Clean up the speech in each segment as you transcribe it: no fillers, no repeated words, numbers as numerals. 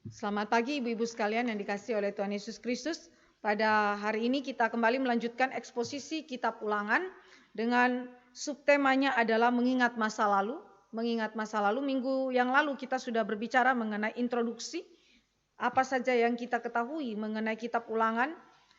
Selamat pagi ibu-ibu sekalian yang dikasihi oleh Tuhan Yesus Kristus. Pada hari ini kita kembali melanjutkan eksposisi kitab Ulangan dengan subtemanya adalah mengingat masa lalu. Mengingat masa lalu, minggu yang lalu kita sudah berbicara mengenai introduksi, apa saja yang kita ketahui mengenai kitab Ulangan.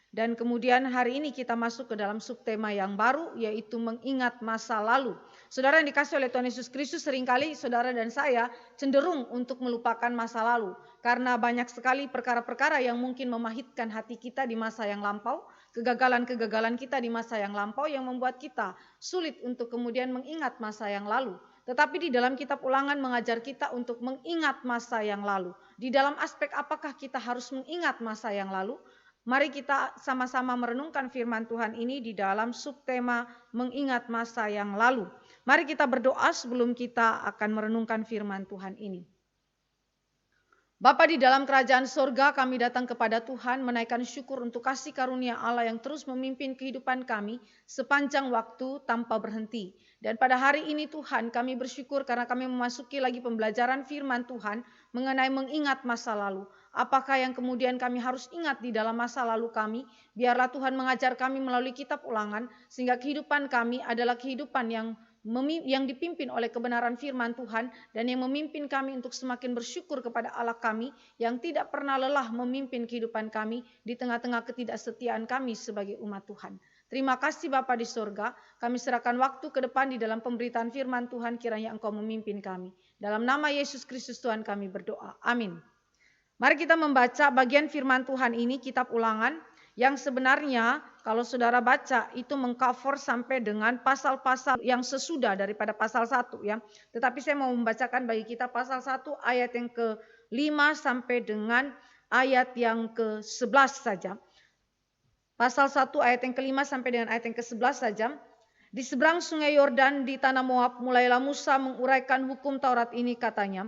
Dan kemudian hari ini kita masuk ke dalam subtema yang baru, yaitu mengingat masa lalu. Saudara yang dikasihi oleh Tuhan Yesus Kristus, seringkali saudara dan saya cenderung untuk melupakan masa lalu. Karena banyak sekali perkara-perkara yang mungkin memahitkan hati kita di masa yang lampau, kegagalan-kegagalan kita di masa yang lampau yang membuat kita sulit untuk kemudian mengingat masa yang lalu. Tetapi di dalam kitab Ulangan mengajar kita untuk mengingat masa yang lalu. Di dalam aspek apakah kita harus mengingat masa yang lalu? Mari kita sama-sama merenungkan firman Tuhan ini di dalam subtema mengingat masa yang lalu. Mari kita berdoa sebelum kita akan merenungkan firman Tuhan ini. Bapa di dalam kerajaan sorga, kami datang kepada Tuhan menaikkan syukur untuk kasih karunia Allah yang terus memimpin kehidupan kami sepanjang waktu tanpa berhenti. Dan pada hari ini Tuhan, kami bersyukur karena kami memasuki lagi pembelajaran firman Tuhan mengenai mengingat masa lalu. Apakah yang kemudian kami harus ingat di dalam masa lalu kami? Biarlah Tuhan mengajar kami melalui kitab Ulangan sehingga kehidupan kami adalah kehidupan yang dipimpin oleh kebenaran firman Tuhan dan yang memimpin kami untuk semakin bersyukur kepada Allah kami yang tidak pernah lelah memimpin kehidupan kami di tengah-tengah ketidaksetiaan kami sebagai umat Tuhan. Terima kasih Bapa di sorga, kami serahkan waktu ke depan di dalam pemberitaan firman Tuhan, kiranya Engkau memimpin kami. Dalam nama Yesus Kristus Tuhan kami berdoa. Amin. Mari kita membaca bagian firman Tuhan ini, kitab Ulangan, yang sebenarnya kalau saudara baca itu mengcover sampai dengan pasal-pasal yang sesudah daripada pasal 1 ya. Tetapi saya mau membacakan bagi kita pasal 1 ayat yang ke-5 sampai dengan ayat yang ke-11 saja. Pasal 1 ayat yang ke-5 sampai dengan ayat yang ke-11 saja. Di seberang sungai Yordan di tanah Moab mulailah Musa menguraikan hukum Taurat ini, katanya,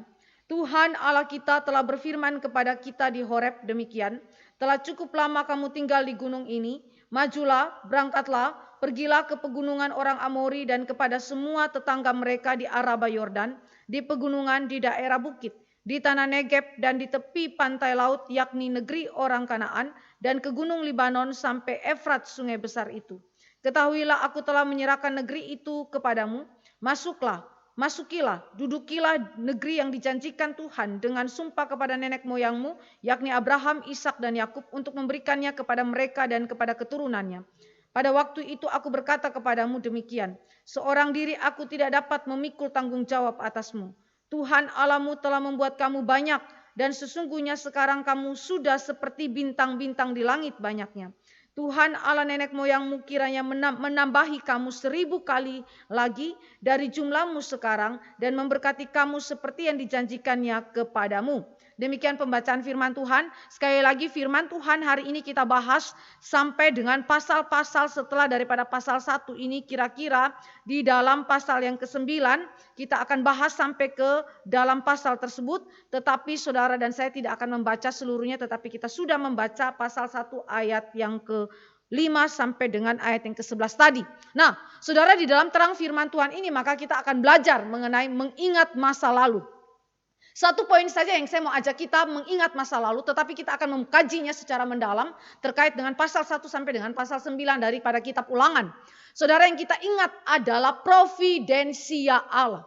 Tuhan Allah kita telah berfirman kepada kita di Horeb demikian, telah cukup lama kamu tinggal di gunung ini, majulah, berangkatlah, pergilah ke pegunungan orang Amori dan kepada semua tetangga mereka di Araba Yordan, di pegunungan di daerah bukit, di tanah Negeb dan di tepi pantai laut, yakni negeri orang Kanaan, dan ke gunung Libanon sampai Efrat sungai besar itu. Ketahuilah aku telah menyerahkan negeri itu kepadamu, masukilah, dudukilah negeri yang dijanjikan Tuhan dengan sumpah kepada nenek moyangmu, yakni Abraham, Ishak dan Yakub, untuk memberikannya kepada mereka dan kepada keturunannya. Pada waktu itu aku berkata kepadamu demikian, seorang diri aku tidak dapat memikul tanggung jawab atasmu. Tuhan Allahmu telah membuat kamu banyak, dan sesungguhnya sekarang kamu sudah seperti bintang-bintang di langit banyaknya. Tuhan Allah nenek moyangmu kiranya menambahi kamu 1000 kali lagi dari jumlahmu sekarang dan memberkati kamu seperti yang dijanjikannya kepadamu. Demikian pembacaan firman Tuhan. Sekali lagi firman Tuhan hari ini kita bahas sampai dengan pasal-pasal setelah daripada pasal 1 ini, kira-kira di dalam pasal yang ke-9 kita akan bahas sampai ke dalam pasal tersebut. Tetapi saudara dan saya tidak akan membaca seluruhnya, tetapi kita sudah membaca pasal 1 ayat yang ke-5 sampai dengan ayat yang ke-11 tadi. Nah, saudara, di dalam terang firman Tuhan ini maka kita akan belajar mengenai mengingat masa lalu. Satu poin saja yang saya mau ajak kita mengingat masa lalu, tetapi kita akan mengkajinya secara mendalam terkait dengan pasal 1 sampai dengan pasal 9 daripada kitab Ulangan. Saudara, yang kita ingat adalah providensia Allah.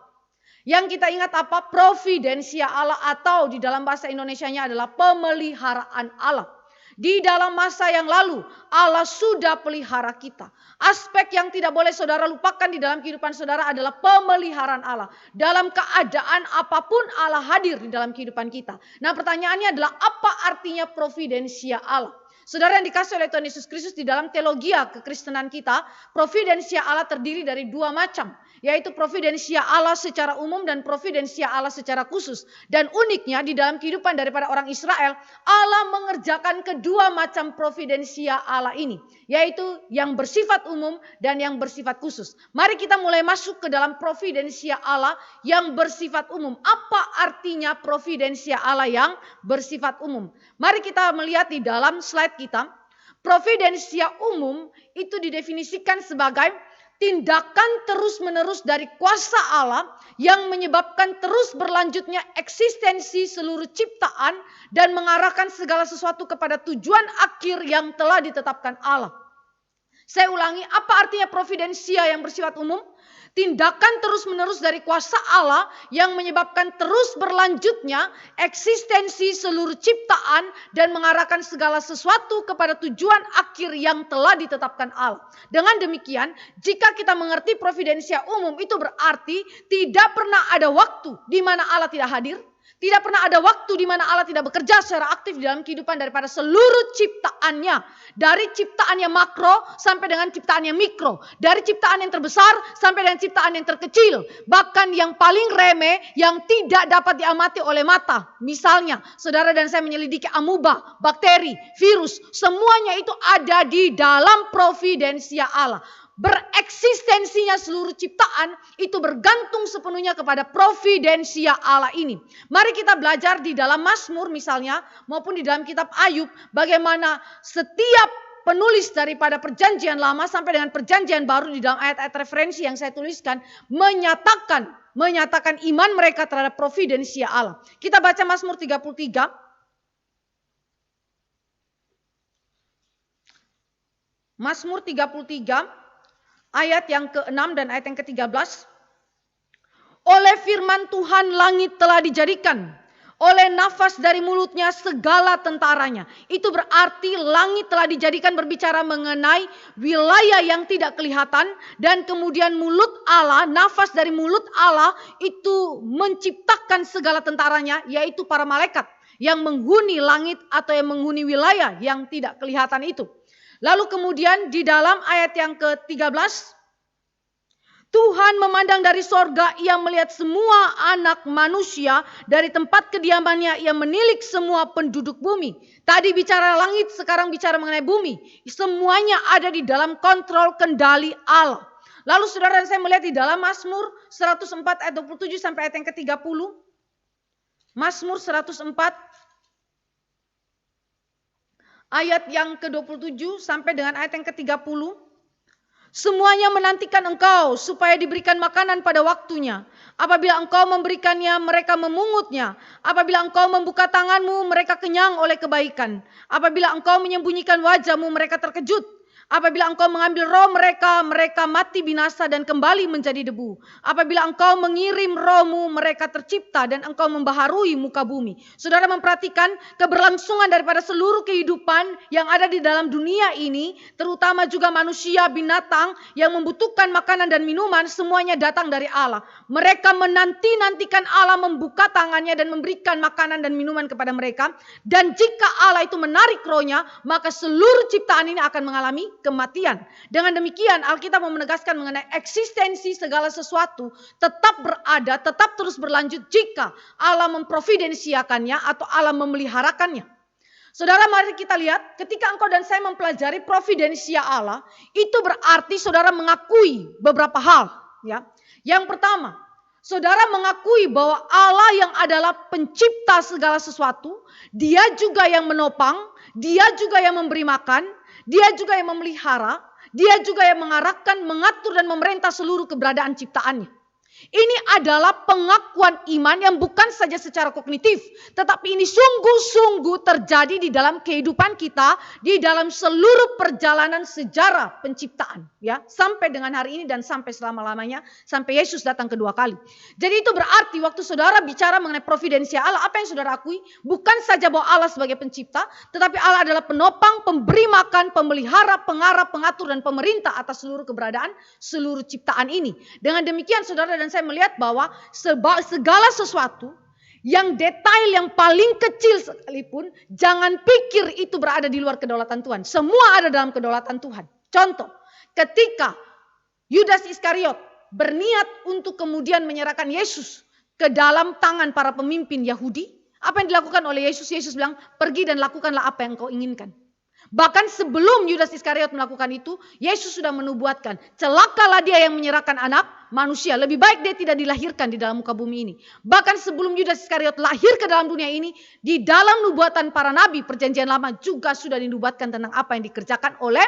Yang kita ingat apa? Providensia Allah, atau di dalam bahasa Indonesianya adalah pemeliharaan Allah. Di dalam masa yang lalu Allah sudah pelihara kita. Aspek yang tidak boleh saudara lupakan di dalam kehidupan saudara adalah pemeliharaan Allah. Dalam keadaan apapun Allah hadir di dalam kehidupan kita. Nah, pertanyaannya adalah apa artinya providensia Allah? Saudara yang dikasih oleh Tuhan Yesus Kristus, di dalam teologia kekristenan kita, providensia Allah terdiri dari dua macam, yaitu providensia Allah secara umum dan providensia Allah secara khusus. Dan uniknya di dalam kehidupan daripada orang Israel, Allah mengerjakan kedua macam providensia Allah ini, yaitu yang bersifat umum dan yang bersifat khusus. Mari kita mulai masuk ke dalam providensia Allah yang bersifat umum. Apa artinya providensia Allah yang bersifat umum? Mari kita melihat di dalam slide kita. Providensia umum itu didefinisikan sebagai tindakan terus-menerus dari kuasa Allah yang menyebabkan terus berlanjutnya eksistensi seluruh ciptaan dan mengarahkan segala sesuatu kepada tujuan akhir yang telah ditetapkan Allah. Saya ulangi, apa artinya providensia yang bersifat umum? Tindakan terus-menerus dari kuasa Allah yang menyebabkan terus berlanjutnya eksistensi seluruh ciptaan dan mengarahkan segala sesuatu kepada tujuan akhir yang telah ditetapkan Allah. Dengan demikian, jika kita mengerti providensia umum, itu berarti tidak pernah ada waktu di mana Allah tidak hadir. Tidak pernah ada waktu di mana Allah tidak bekerja secara aktif di dalam kehidupan daripada seluruh ciptaannya. Dari ciptaan yang makro sampai dengan ciptaan yang mikro. Dari ciptaan yang terbesar sampai dengan ciptaan yang terkecil. Bahkan yang paling remeh yang tidak dapat diamati oleh mata. Misalnya, saudara dan saya menyelidiki amuba, bakteri, virus. Semuanya itu ada di dalam providensia Allah. Bereksistensinya seluruh ciptaan itu bergantung sepenuhnya kepada providensia Allah ini. Mari kita belajar di dalam Mazmur misalnya maupun di dalam kitab Ayub bagaimana setiap penulis daripada perjanjian lama sampai dengan perjanjian baru di dalam ayat-ayat referensi yang saya tuliskan menyatakan iman mereka terhadap providensia Allah. Kita baca Mazmur 33. Mazmur 33 ayat yang ke-6 dan ayat yang ke-13. Oleh firman Tuhan langit telah dijadikan, oleh nafas dari mulutnya segala tentaranya. Itu berarti langit telah dijadikan berbicara mengenai wilayah yang tidak kelihatan. Dan kemudian mulut Allah, nafas dari mulut Allah itu menciptakan segala tentaranya, yaitu para malaikat yang menghuni langit atau yang menghuni wilayah yang tidak kelihatan itu. Lalu kemudian di dalam ayat yang ke-13, Tuhan memandang dari sorga, ia melihat semua anak manusia, dari tempat kediamannya ia menilik semua penduduk bumi. Tadi bicara langit, sekarang bicara mengenai bumi. Semuanya ada di dalam kontrol kendali Allah. Lalu saudara dan saya melihat di dalam Mazmur 104 ayat 27 sampai ayat yang ke-30. Mazmur 104 ayat yang ke-27 sampai dengan ayat yang ke-30. Semuanya menantikan engkau supaya diberikan makanan pada waktunya. Apabila engkau memberikannya, mereka memungutnya. Apabila engkau membuka tanganmu, mereka kenyang oleh kebaikan. Apabila engkau menyembunyikan wajahmu, mereka terkejut. Apabila engkau mengambil roh mereka, mereka mati binasa dan kembali menjadi debu. Apabila engkau mengirim rohmu, mereka tercipta dan engkau membaharui muka bumi. Saudara memperhatikan keberlangsungan daripada seluruh kehidupan yang ada di dalam dunia ini, terutama juga manusia, binatang yang membutuhkan makanan dan minuman, semuanya datang dari Allah. Mereka menanti-nantikan Allah membuka tangannya dan memberikan makanan dan minuman kepada mereka. Dan jika Allah itu menarik rohnya, maka seluruh ciptaan ini akan mengalami kematian. Dengan demikian Alkitab menegaskan mengenai eksistensi segala sesuatu tetap berada, tetap terus berlanjut jika Allah memprovidensiakannya atau Allah memeliharakannya. Saudara, mari kita lihat ketika engkau dan saya mempelajari providensia Allah, itu berarti saudara mengakui beberapa hal, ya. Yang pertama, saudara mengakui bahwa Allah yang adalah pencipta segala sesuatu, Dia juga yang menopang, Dia juga yang memberi makan, Dia juga yang memelihara, Dia juga yang mengarahkan, mengatur dan memerintah seluruh keberadaan ciptaannya. Ini adalah pengakuan iman yang bukan saja secara kognitif, tetapi ini sungguh-sungguh terjadi di dalam kehidupan kita, di dalam seluruh perjalanan sejarah penciptaan, ya, sampai dengan hari ini dan sampai selama-lamanya, sampai Yesus datang kedua kali. Jadi itu berarti waktu saudara bicara mengenai providensia Allah, apa yang saudara akui? Bukan saja bahwa Allah sebagai pencipta, tetapi Allah adalah penopang, pemberi makan, pemelihara, pengarah, pengatur dan pemerintah atas seluruh keberadaan, seluruh ciptaan ini. Dengan demikian saudara dan saya melihat bahwa segala sesuatu yang detail yang paling kecil sekalipun, jangan pikir itu berada di luar kedaulatan Tuhan. Semua ada dalam kedaulatan Tuhan. Contoh, ketika Yudas Iskariot berniat untuk kemudian menyerahkan Yesus ke dalam tangan para pemimpin Yahudi, apa yang dilakukan oleh Yesus? Yesus bilang, pergi dan lakukanlah apa yang kau inginkan. Bahkan sebelum Yudas Iskariot melakukan itu, Yesus sudah menubuatkan, celakalah dia yang menyerahkan anak manusia. Lebih baik dia tidak dilahirkan di dalam muka bumi ini. Bahkan sebelum Yudas Iskariot lahir ke dalam dunia ini, di dalam nubuatan para nabi perjanjian lama juga sudah dinubuatkan tentang apa yang dikerjakan oleh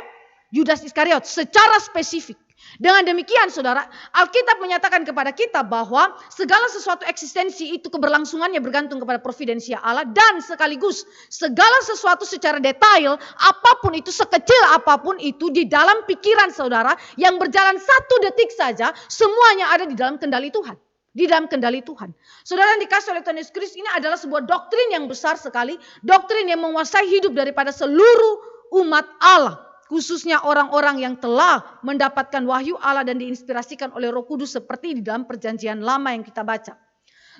Yudas Iskariot secara spesifik. Dengan demikian saudara, Alkitab menyatakan kepada kita bahwa segala sesuatu eksistensi itu keberlangsungannya bergantung kepada providensia Allah, dan sekaligus segala sesuatu secara detail, apapun itu, sekecil apapun itu di dalam pikiran saudara yang berjalan 1 detik saja, semuanya ada di dalam kendali Tuhan. Di dalam kendali Tuhan. Saudara yang dikasih oleh Tuhan Yesus Kristus, ini adalah sebuah doktrin yang besar sekali, doktrin yang menguasai hidup daripada seluruh umat Allah. Khususnya orang-orang yang telah mendapatkan wahyu Allah dan diinspirasikan oleh Roh Kudus seperti di dalam perjanjian lama yang kita baca.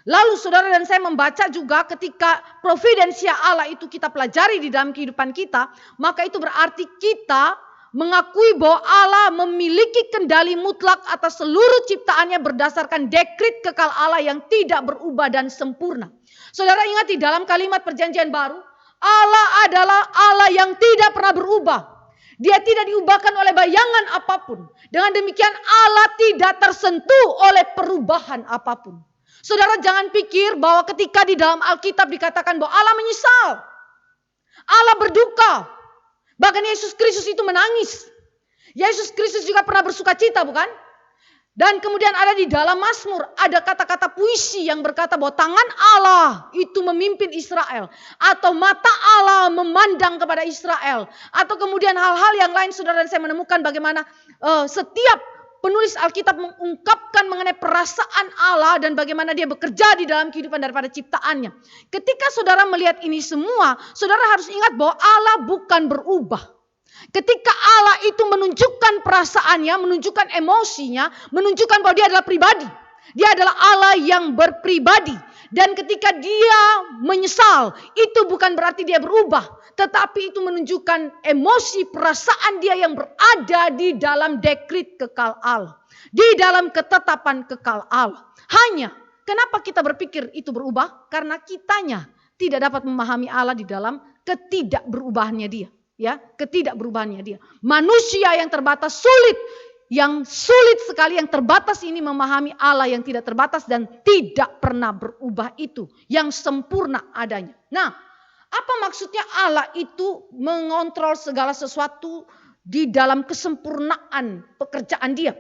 Lalu saudara dan saya membaca juga ketika providensia Allah itu kita pelajari di dalam kehidupan kita, maka itu berarti kita mengakui bahwa Allah memiliki kendali mutlak atas seluruh ciptaannya berdasarkan dekrit kekal Allah yang tidak berubah dan sempurna. Saudara ingat di dalam kalimat perjanjian baru, Allah adalah Allah yang tidak pernah berubah. Dia tidak diubahkan oleh bayangan apapun. Dengan demikian Allah tidak tersentuh oleh perubahan apapun. Saudara jangan pikir bahwa ketika di dalam Alkitab dikatakan bahwa Allah menyesal. Allah berduka. Bahkan Yesus Kristus itu menangis. Yesus Kristus juga pernah bersuka cita, bukan? Dan kemudian ada di dalam Mazmur, ada kata-kata puisi yang berkata bahwa tangan Allah itu memimpin Israel. Atau mata Allah memandang kepada Israel. Atau kemudian hal-hal yang lain saudara dan saya menemukan bagaimana setiap penulis Alkitab mengungkapkan mengenai perasaan Allah dan bagaimana dia bekerja di dalam kehidupan daripada ciptaannya. Ketika saudara melihat ini semua, saudara harus ingat bahwa Allah bukan berubah. Ketika Allah itu menunjukkan perasaannya, menunjukkan emosinya, menunjukkan bahwa dia adalah pribadi. Dia adalah Allah yang berpribadi. Dan ketika dia menyesal, itu bukan berarti dia berubah. Tetapi itu menunjukkan emosi, perasaan dia yang berada di dalam dekrit kekal Allah. Di dalam ketetapan kekal Allah. Hanya, kenapa kita berpikir itu berubah? Karena kitanya tidak dapat memahami Allah di dalam ketidakberubahannya dia. Ya, ketidakberubahannya dia. Manusia yang terbatas yang sulit sekali, yang terbatas ini memahami Allah yang tidak terbatas dan tidak pernah berubah itu, yang sempurna adanya. Nah, apa maksudnya Allah itu mengontrol segala sesuatu di dalam kesempurnaan pekerjaan dia?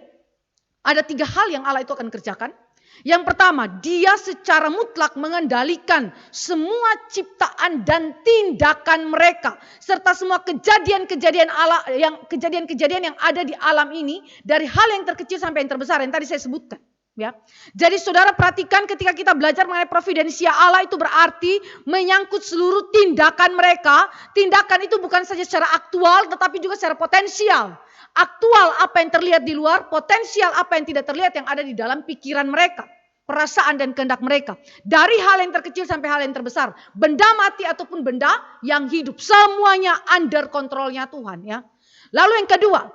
Ada 3 hal yang Allah itu akan kerjakan. Yang pertama, dia secara mutlak mengendalikan semua ciptaan dan tindakan mereka. Serta semua kejadian-kejadian Allah, kejadian-kejadian yang ada di alam ini. Dari hal yang terkecil sampai yang terbesar yang tadi saya sebutkan. Ya. Jadi saudara perhatikan ketika kita belajar mengenai providensia Allah itu berarti menyangkut seluruh tindakan mereka. Tindakan itu bukan saja secara aktual tetapi juga secara potensial. Aktual apa yang terlihat di luar, potensial apa yang tidak terlihat yang ada di dalam pikiran mereka, perasaan dan kehendak mereka. Dari hal yang terkecil sampai hal yang terbesar, benda mati ataupun benda yang hidup, semuanya under kontrolnya Tuhan ya. Lalu yang kedua,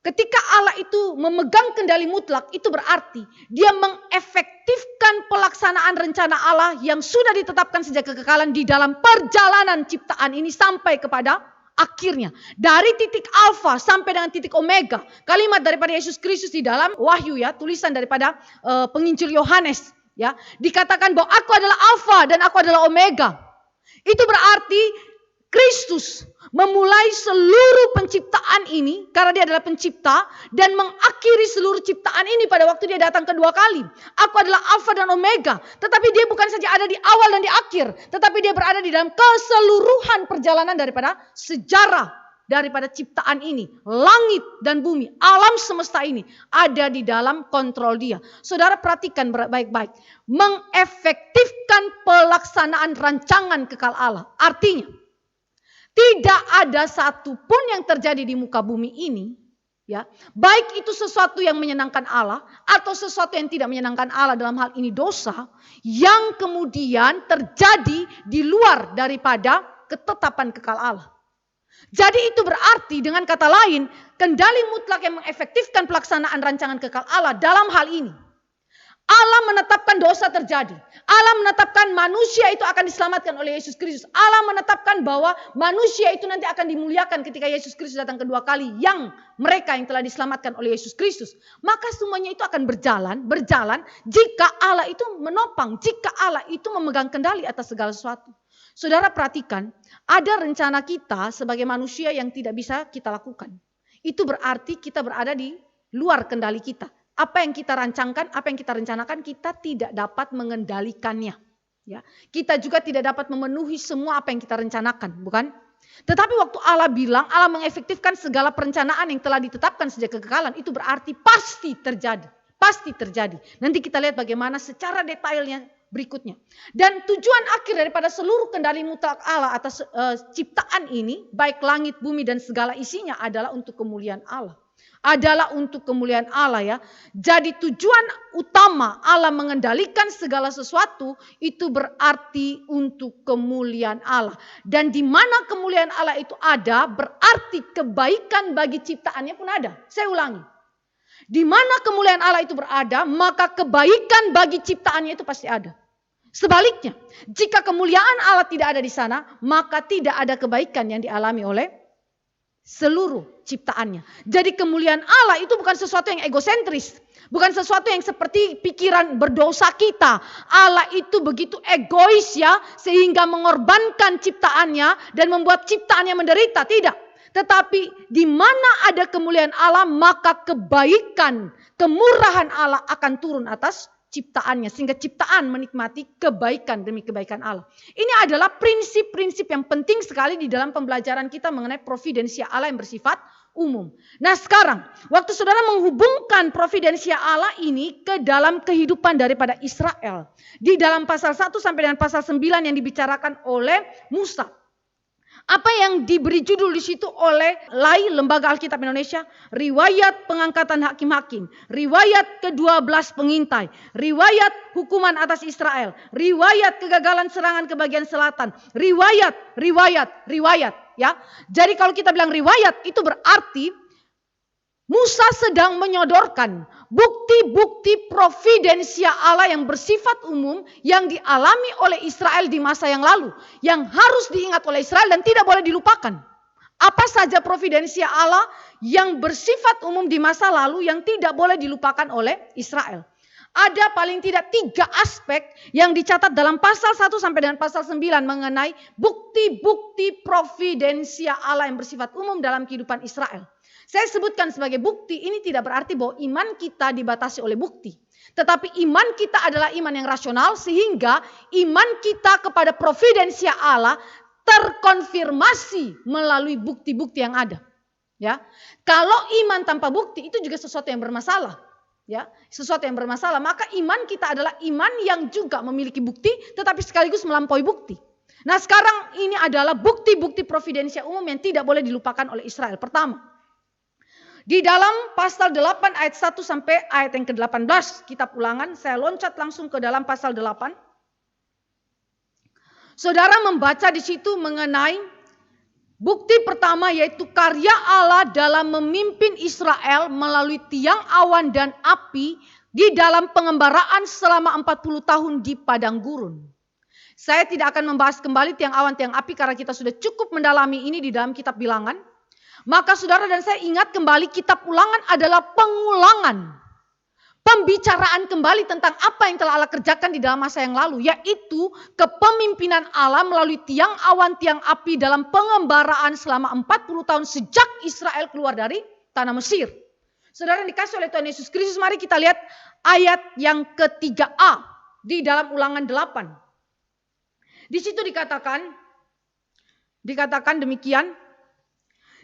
ketika Allah itu memegang kendali mutlak, itu berarti dia mengefektifkan pelaksanaan rencana Allah yang sudah ditetapkan sejak kekekalan di dalam perjalanan ciptaan ini sampai kepada akhirnya. Dari titik alfa sampai dengan titik omega. Kalimat daripada Yesus Kristus di dalam Wahyu ya, tulisan daripada penginjil Yohanes ya, dikatakan bahwa aku adalah alfa dan aku adalah omega. Itu berarti Kristus memulai seluruh penciptaan ini karena dia adalah pencipta dan mengakhiri seluruh ciptaan ini pada waktu dia datang kedua kali. Aku adalah alfa dan omega, tetapi dia bukan saja ada di awal dan di akhir, tetapi dia berada di dalam keseluruhan perjalanan daripada sejarah daripada ciptaan ini. Langit dan bumi, alam semesta ini ada di dalam kontrol dia. Saudara perhatikan baik-baik, mengefektifkan pelaksanaan rancangan kekal Allah. Artinya tidak ada satupun yang terjadi di muka bumi ini, ya, baik itu sesuatu yang menyenangkan Allah atau sesuatu yang tidak menyenangkan Allah, dalam hal ini dosa, yang kemudian terjadi di luar daripada ketetapan kekal Allah. Jadi itu berarti dengan kata lain, kendali mutlak yang mengefektifkan pelaksanaan rancangan kekal Allah dalam hal ini. Allah menetapkan dosa terjadi. Allah menetapkan manusia itu akan diselamatkan oleh Yesus Kristus. Allah menetapkan bahwa manusia itu nanti akan dimuliakan ketika Yesus Kristus datang kedua kali. Yang mereka yang telah diselamatkan oleh Yesus Kristus. Maka semuanya itu akan berjalan jika Allah itu menopang. Jika Allah itu memegang kendali atas segala sesuatu. Saudara perhatikan, ada rencana kita sebagai manusia yang tidak bisa kita lakukan. Itu berarti kita berada di luar kendali kita. Apa yang kita rancangkan, apa yang kita rencanakan, kita tidak dapat mengendalikannya. Ya, kita juga tidak dapat memenuhi semua apa yang kita rencanakan, bukan? Tetapi waktu Allah bilang, Allah mengefektifkan segala perencanaan yang telah ditetapkan sejak kekekalan, itu berarti pasti terjadi. Pasti terjadi. Nanti kita lihat bagaimana secara detailnya berikutnya. Dan tujuan akhir daripada seluruh kendali mutlak Allah atas ciptaan ini, baik langit, bumi dan segala isinya adalah untuk kemuliaan Allah. Adalah untuk kemuliaan Allah ya. Jadi tujuan utama Allah mengendalikan segala sesuatu itu berarti untuk kemuliaan Allah. Dan di mana kemuliaan Allah itu ada, berarti kebaikan bagi ciptaannya pun ada. Saya ulangi. Di mana kemuliaan Allah itu berada, maka kebaikan bagi ciptaannya itu pasti ada. Sebaliknya, jika kemuliaan Allah tidak ada di sana, maka tidak ada kebaikan yang dialami oleh seluruh ciptaannya. Jadi kemuliaan Allah itu bukan sesuatu yang egosentris. Bukan sesuatu yang seperti pikiran berdosa kita. Allah itu begitu egois ya, sehingga mengorbankan ciptaannya dan membuat ciptaannya menderita. Tidak. Tetapi di mana ada kemuliaan Allah, maka kebaikan, kemurahan Allah akan turun atas ciptaannya. Sehingga ciptaan menikmati kebaikan demi kebaikan Allah. Ini adalah prinsip-prinsip yang penting sekali di dalam pembelajaran kita mengenai providensia Allah yang bersifat umum. Nah sekarang, waktu saudara menghubungkan providensia Allah ini ke dalam kehidupan daripada Israel. Di dalam pasal 1 sampai dengan pasal 9 yang dibicarakan oleh Musa. Apa yang diberi judul di situ oleh LAI, Lembaga Alkitab Indonesia, riwayat pengangkatan hakim-hakim, riwayat ke-12 pengintai, riwayat hukuman atas Israel, riwayat kegagalan serangan ke bagian selatan, riwayat, ya. Jadi kalau kita bilang riwayat itu berarti Musa sedang menyodorkan bukti-bukti providensia Allah yang bersifat umum yang dialami oleh Israel di masa yang lalu. Yang harus diingat oleh Israel dan tidak boleh dilupakan. Apa saja providensia Allah yang bersifat umum di masa lalu yang tidak boleh dilupakan oleh Israel. Ada paling tidak 3 aspek yang dicatat dalam pasal 1 sampai dengan pasal 9 mengenai bukti-bukti providensia Allah yang bersifat umum dalam kehidupan Israel. Saya sebutkan sebagai bukti, ini tidak berarti bahwa iman kita dibatasi oleh bukti. Tetapi iman kita adalah iman yang rasional sehingga iman kita kepada providensia Allah terkonfirmasi melalui bukti-bukti yang ada. Ya, kalau iman tanpa bukti itu juga sesuatu yang bermasalah. Ya, sesuatu yang bermasalah. Maka iman kita adalah iman yang juga memiliki bukti tetapi sekaligus melampaui bukti. Nah sekarang ini adalah bukti-bukti providensia umum yang tidak boleh dilupakan oleh Israel. Pertama, di dalam pasal 8 ayat 1 sampai ayat yang ke-18 kitab Ulangan, saya loncat langsung ke dalam pasal 8. Saudara membaca di situ mengenai bukti pertama yaitu karya Allah dalam memimpin Israel melalui tiang awan dan api di dalam pengembaraan selama 40 tahun di padang gurun. Saya tidak akan membahas kembali tiang awan, tiang api karena kita sudah cukup mendalami ini di dalam kitab Bilangan. Maka saudara dan saya ingat kembali kitab Ulangan adalah pengulangan. Pembicaraan kembali tentang apa yang telah Allah kerjakan di dalam masa yang lalu. Yaitu kepemimpinan Allah melalui tiang awan, tiang api dalam pengembaraan selama 40 tahun sejak Israel keluar dari tanah Mesir. Saudara yang dikasih oleh Tuhan Yesus Kristus, mari kita lihat ayat yang ke-3a di dalam Ulangan 8. Di situ dikatakan demikian.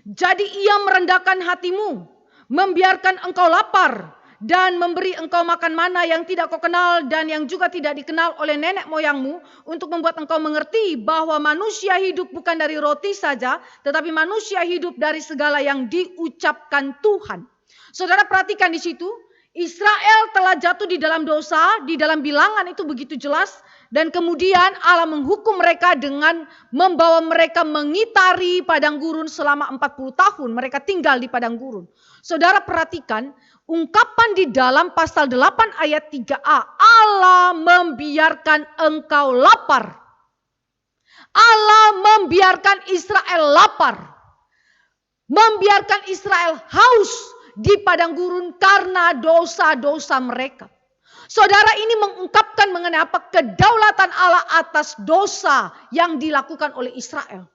Jadi ia merendahkan hatimu, membiarkan engkau lapar, dan memberi engkau makan mana yang tidak kau kenal dan yang juga tidak dikenal oleh nenek moyangmu, untuk membuat engkau mengerti bahwa manusia hidup bukan dari roti saja, tetapi manusia hidup dari segala yang diucapkan Tuhan. Saudara perhatikan di situ, Israel telah jatuh di dalam dosa, di dalam Bilangan itu begitu jelas. Dan kemudian Allah menghukum mereka dengan membawa mereka mengitari padang gurun selama 40 tahun. Mereka tinggal di padang gurun. Saudara perhatikan ungkapan di dalam pasal 8 ayat 3a. Allah membiarkan engkau lapar. Allah membiarkan Israel lapar. Membiarkan Israel haus di padang gurun karena dosa-dosa mereka. Saudara, ini mengungkapkan mengenai apa? Kedaulatan Allah atas dosa yang dilakukan oleh Israel.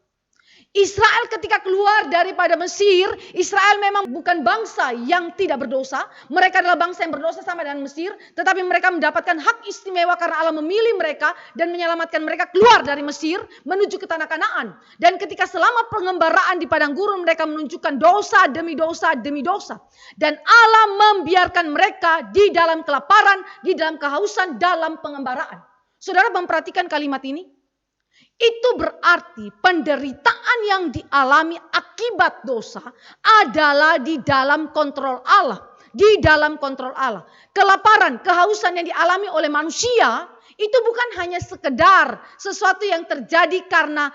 Israel ketika keluar daripada Mesir, Israel memang bukan bangsa yang tidak berdosa. Mereka adalah bangsa yang berdosa sama dengan Mesir. Tetapi mereka mendapatkan hak istimewa karena Allah memilih mereka dan menyelamatkan mereka keluar dari Mesir menuju ke tanah Kanaan. Dan ketika selama pengembaraan di padang gurun mereka menunjukkan dosa demi dosa demi dosa. Dan Allah membiarkan mereka di dalam kelaparan, di dalam kehausan, dalam pengembaraan. Saudara memperhatikan kalimat ini? Itu berarti penderitaan yang dialami akibat dosa adalah di dalam kontrol Allah. Di dalam kontrol Allah. Kelaparan, kehausan yang dialami oleh manusia itu bukan hanya sekedar sesuatu yang terjadi karena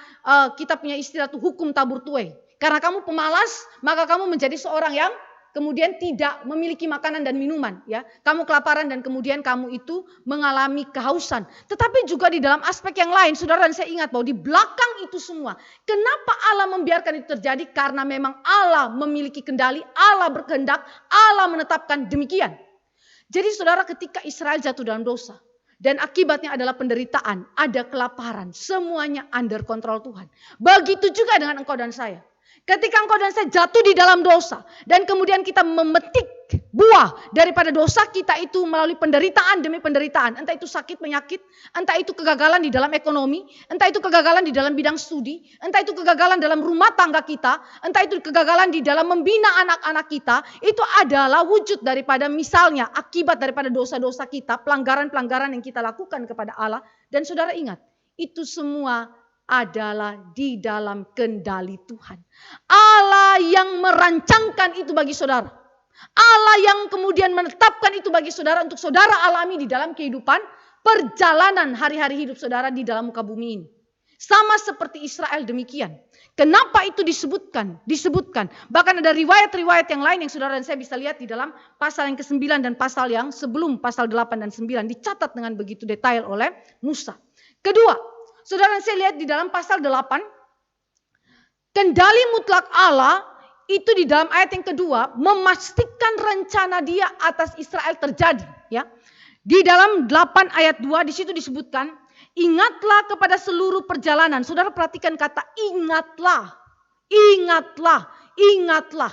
kita punya istilah itu hukum tabur tuai. Karena kamu pemalas, maka kamu menjadi seorang yang kemudian tidak memiliki makanan dan minuman, ya. Kamu kelaparan dan kemudian kamu itu mengalami kehausan. Tetapi juga di dalam aspek yang lain, saudara, dan saya ingat bahwa di belakang itu semua, kenapa Allah membiarkan itu terjadi? Karena memang Allah memiliki kendali, Allah berkehendak, Allah menetapkan demikian. Jadi saudara, ketika Israel jatuh dalam dosa dan akibatnya adalah penderitaan, ada kelaparan, semuanya under kontrol Tuhan. Begitu juga dengan engkau dan saya. Ketika engkau dan saya jatuh di dalam dosa dan kemudian kita memetik buah daripada dosa kita itu melalui penderitaan demi penderitaan. Entah itu sakit penyakit, entah itu kegagalan di dalam ekonomi, entah itu kegagalan di dalam bidang studi, entah itu kegagalan dalam rumah tangga kita, entah itu kegagalan di dalam membina anak-anak kita. Itu adalah wujud daripada misalnya akibat daripada dosa-dosa kita, pelanggaran-pelanggaran yang kita lakukan kepada Allah. Dan saudara ingat, itu semua adalah di dalam kendali Tuhan. Allah yang merancangkan itu bagi saudara. Allah yang kemudian menetapkan itu bagi saudara untuk saudara alami di dalam kehidupan perjalanan hari-hari hidup saudara di dalam muka bumi ini. Sama seperti Israel demikian. Kenapa itu disebutkan? Disebutkan. Bahkan ada riwayat-riwayat yang lain yang saudara dan saya bisa lihat di dalam pasal yang ke-9 dan pasal yang sebelum pasal 8 dan 9. Dicatat dengan begitu detail oleh Musa. Kedua, saudara saya lihat di dalam pasal 8, kendali mutlak Allah itu di dalam ayat yang kedua memastikan rencana Dia atas Israel terjadi, ya. Di dalam 8 ayat 2 di situ disebutkan, ingatlah kepada seluruh perjalanan. Saudara perhatikan kata ingatlah. Ingatlah, ingatlah.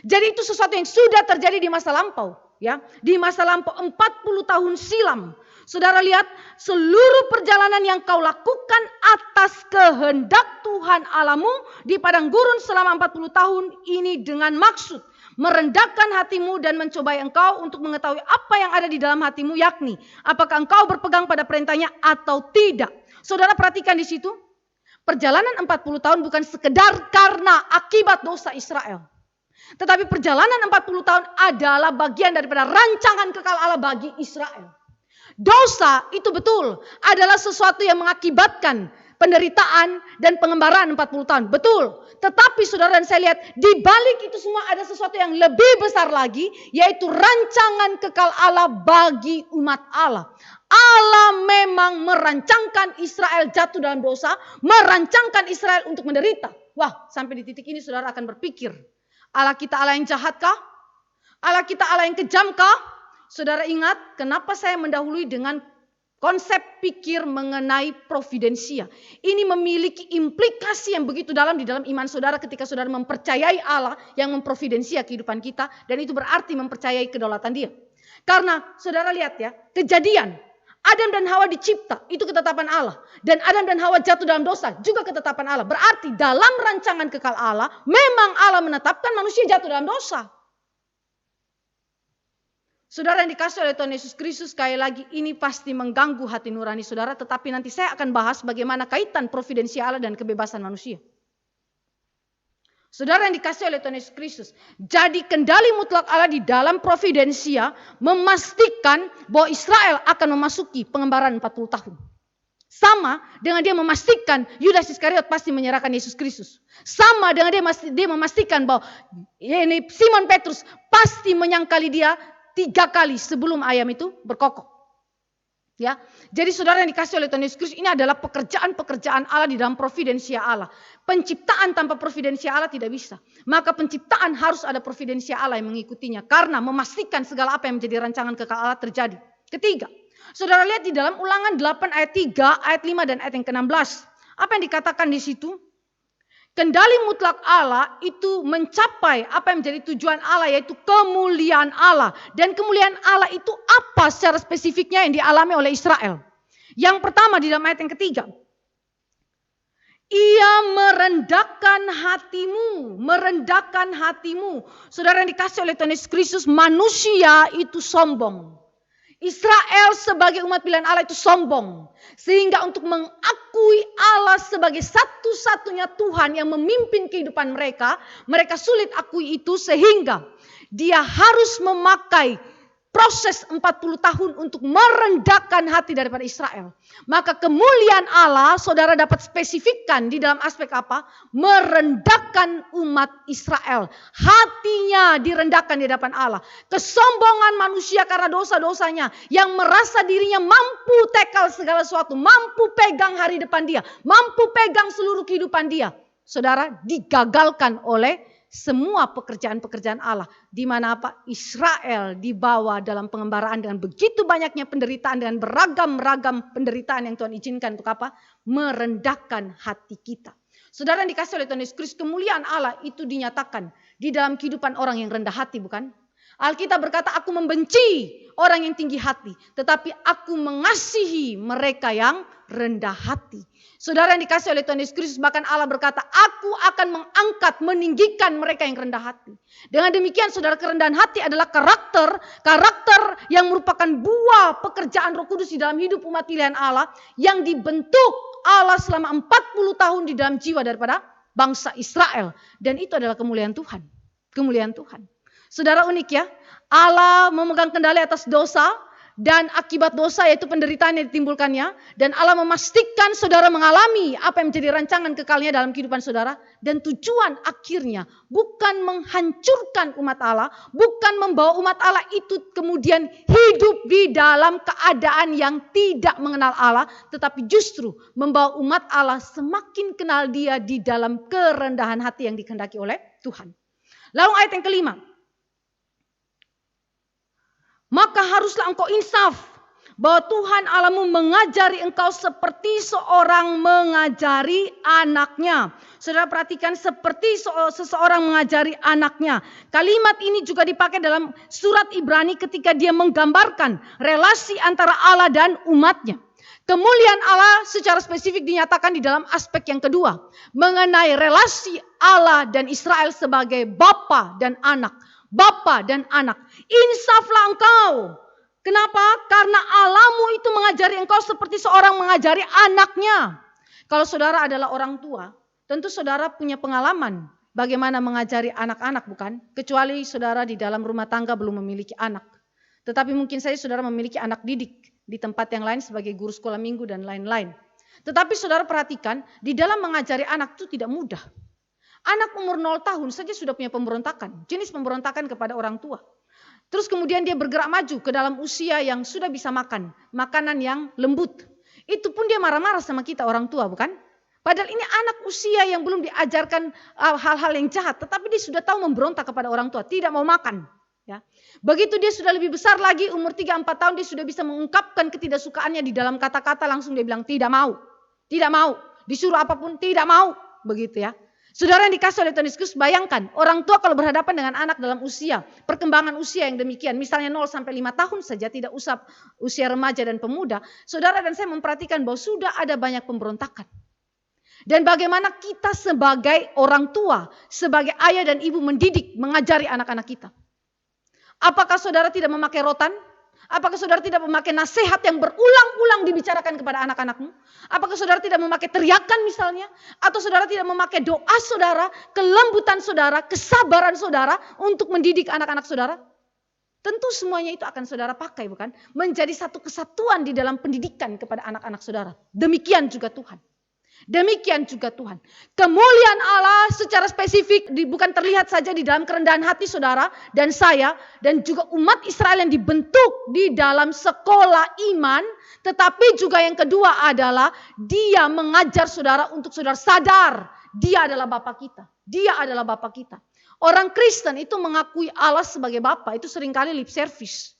Jadi itu sesuatu yang sudah terjadi di masa lampau, ya. Di masa lampau 40 tahun silam. Saudara lihat, seluruh perjalanan yang kau lakukan atas kehendak Tuhan Allahmu di padang gurun selama 40 tahun ini dengan maksud merendahkan hatimu dan mencobai engkau untuk mengetahui apa yang ada di dalam hatimu, yakni apakah engkau berpegang pada perintahnya atau tidak. Saudara perhatikan di situ, perjalanan 40 tahun bukan sekedar karena akibat dosa Israel. Tetapi perjalanan 40 tahun adalah bagian daripada rancangan kekal Allah bagi Israel. Dosa itu betul adalah sesuatu yang mengakibatkan penderitaan dan pengembaraan 40 tahun. Betul. Tetapi saudara dan saya lihat di balik itu semua ada sesuatu yang lebih besar lagi, yaitu rancangan kekal Allah bagi umat Allah. Allah memang merancangkan Israel jatuh dalam dosa, merancangkan Israel untuk menderita. Wah, sampai di titik ini saudara akan berpikir, Allah kita Allah yang jahatkah? Allah kita Allah yang kejamkah? Saudara ingat kenapa saya mendahului dengan konsep pikir mengenai providensia. Ini memiliki implikasi yang begitu dalam di dalam iman saudara ketika saudara mempercayai Allah yang memprovidensia kehidupan kita. Dan itu berarti mempercayai kedaulatan Dia. Karena saudara lihat ya, kejadian Adam dan Hawa dicipta, itu ketetapan Allah. Dan Adam dan Hawa jatuh dalam dosa, juga ketetapan Allah. Berarti dalam rancangan kekal Allah, memang Allah menetapkan manusia jatuh dalam dosa. Saudara yang dikasih oleh Tuhan Yesus Kristus, sekali lagi ini pasti mengganggu hati nurani saudara. Tetapi nanti saya akan bahas bagaimana kaitan providensia Allah dan kebebasan manusia. Saudara yang dikasih oleh Tuhan Yesus Kristus, jadi kendali mutlak Allah di dalam providensia memastikan bahwa Israel akan memasuki pengembaraan 40 tahun. Sama dengan dia memastikan Yudas Iskariot pasti menyerahkan Yesus Kristus. Sama dengan dia memastikan bahwa Simon Petrus pasti menyangkali dia 3 kali sebelum ayam itu berkokok. Ya, jadi saudara yang dikasih oleh Tuhan Yesus Kristus, ini adalah pekerjaan-pekerjaan Allah di dalam providensia Allah. Penciptaan tanpa providensia Allah tidak bisa. Maka penciptaan harus ada providensia Allah yang mengikutinya. Karena memastikan segala apa yang menjadi rancangan kekal Allah terjadi. Ketiga, saudara lihat di dalam Ulangan 8 ayat 3, ayat 5 dan ayat yang ke-16. Apa yang dikatakan di situ? kendali mutlak Allah itu mencapai apa yang menjadi tujuan Allah, yaitu kemuliaan Allah. Dan kemuliaan Allah itu apa secara spesifiknya yang dialami oleh Israel? Yang pertama di dalam ayat yang ketiga. Ia merendahkan hatimu, merendahkan hatimu. Saudara yang dikasih oleh Tuhan Yesus Kristus, manusia itu sombong. Israel sebagai umat pilihan Allah itu sombong. Sehingga untuk mengakui Allah sebagai satu-satunya Tuhan yang memimpin kehidupan mereka, mereka sulit akui itu sehingga dia harus memakai proses 40 tahun untuk merendahkan hati daripada Israel. Maka kemuliaan Allah, saudara dapat spesifikkan di dalam aspek apa? Merendahkan umat Israel. Hatinya direndahkan di hadapan Allah. Kesombongan manusia karena dosa-dosanya, yang merasa dirinya mampu tackle segala sesuatu, mampu pegang hari depan dia, mampu pegang seluruh kehidupan dia. Saudara, digagalkan oleh semua pekerjaan-pekerjaan Allah, di mana apa? Israel dibawa dalam pengembaraan dengan begitu banyaknya penderitaan, dengan beragam-ragam penderitaan yang Tuhan izinkan untuk apa? Merendahkan hati kita. Saudara yang dikasih oleh Tuhan Yesus Kristus, kemuliaan Allah itu dinyatakan di dalam kehidupan orang yang rendah hati, bukan? Alkitab berkata, aku membenci orang yang tinggi hati, tetapi aku mengasihi mereka yang rendah hati. Saudara yang dikasih oleh Tuhan Yesus Kristus, bahkan Allah berkata, aku akan mengangkat, meninggikan mereka yang rendah hati. Dengan demikian, saudara, kerendahan hati adalah karakter yang merupakan buah pekerjaan Roh Kudus di dalam hidup umat pilihan Allah, yang dibentuk Allah selama 40 tahun di dalam jiwa daripada bangsa Israel. Dan itu adalah kemuliaan Tuhan. Kemuliaan Tuhan. Saudara, unik ya, Allah memegang kendali atas dosa dan akibat dosa, yaitu penderitaan yang ditimbulkannya. Dan Allah memastikan saudara mengalami apa yang menjadi rancangan kekalnya dalam kehidupan saudara. Dan tujuan akhirnya bukan menghancurkan umat Allah, bukan membawa umat Allah itu kemudian hidup di dalam keadaan yang tidak mengenal Allah, tetapi justru membawa umat Allah semakin kenal Dia di dalam kerendahan hati yang dikehendaki oleh Tuhan. Lalu ayat yang kelima. Maka haruslah engkau insaf bahwa Tuhan Allahmu mengajari engkau seperti seorang mengajari anaknya. Saudara perhatikan, seperti seseorang mengajari anaknya. Kalimat ini juga dipakai dalam surat Ibrani ketika dia menggambarkan relasi antara Allah dan umatnya. Kemuliaan Allah secara spesifik dinyatakan di dalam aspek yang kedua, mengenai relasi Allah dan Israel sebagai bapa dan anak. Bapa dan anak, insaflah engkau. Kenapa? Karena Allahmu itu mengajari engkau seperti seorang mengajari anaknya. Kalau saudara adalah orang tua, tentu saudara punya pengalaman bagaimana mengajari anak-anak, bukan? Kecuali saudara di dalam rumah tangga belum memiliki anak. Tetapi mungkin saja saudara memiliki anak didik di tempat yang lain sebagai guru sekolah minggu dan lain-lain. Tetapi saudara perhatikan, di dalam mengajari anak itu tidak mudah. Anak umur 0 tahun saja sudah punya pemberontakan. Jenis pemberontakan kepada orang tua. Terus kemudian dia bergerak maju ke dalam usia yang sudah bisa makan. Makanan yang lembut. Itu pun dia marah-marah sama kita orang tua, bukan? Padahal ini anak usia yang belum diajarkan hal-hal yang jahat. Tetapi dia sudah tahu memberontak kepada orang tua. Tidak mau makan. Ya. Begitu dia sudah lebih besar lagi, umur 3-4 tahun, dia sudah bisa mengungkapkan ketidaksukaannya di dalam kata-kata. Langsung dia bilang tidak mau. Tidak mau. Disuruh apapun tidak mau. Begitu ya. Saudara yang dikasih oleh Tuhan Yesus, bayangkan orang tua kalau berhadapan dengan anak dalam usia, perkembangan usia yang demikian, misalnya 0-5 tahun saja, tidak usah usia remaja dan pemuda. Saudara dan saya memperhatikan bahwa sudah ada banyak pemberontakan. Dan bagaimana kita sebagai orang tua, sebagai ayah dan ibu mendidik, mengajari anak-anak kita. Apakah saudara tidak memakai rotan? Apakah saudara tidak memakai nasihat yang berulang-ulang dibicarakan kepada anak-anakmu? Apakah saudara tidak memakai teriakan misalnya? Atau saudara tidak memakai doa saudara, kelembutan saudara, kesabaran saudara untuk mendidik anak-anak saudara? Tentu semuanya itu akan saudara pakai, bukan? Menjadi satu kesatuan di dalam pendidikan kepada anak-anak saudara. Demikian juga Tuhan. Demikian juga Tuhan. Kemuliaan Allah secara spesifik bukan terlihat saja di dalam kerendahan hati saudara dan saya dan juga umat Israel yang dibentuk di dalam sekolah iman. Tetapi juga yang kedua adalah dia mengajar saudara untuk saudara sadar dia adalah Bapa kita. Dia adalah Bapa kita. Orang Kristen itu mengakui Allah sebagai Bapa itu seringkali lip service.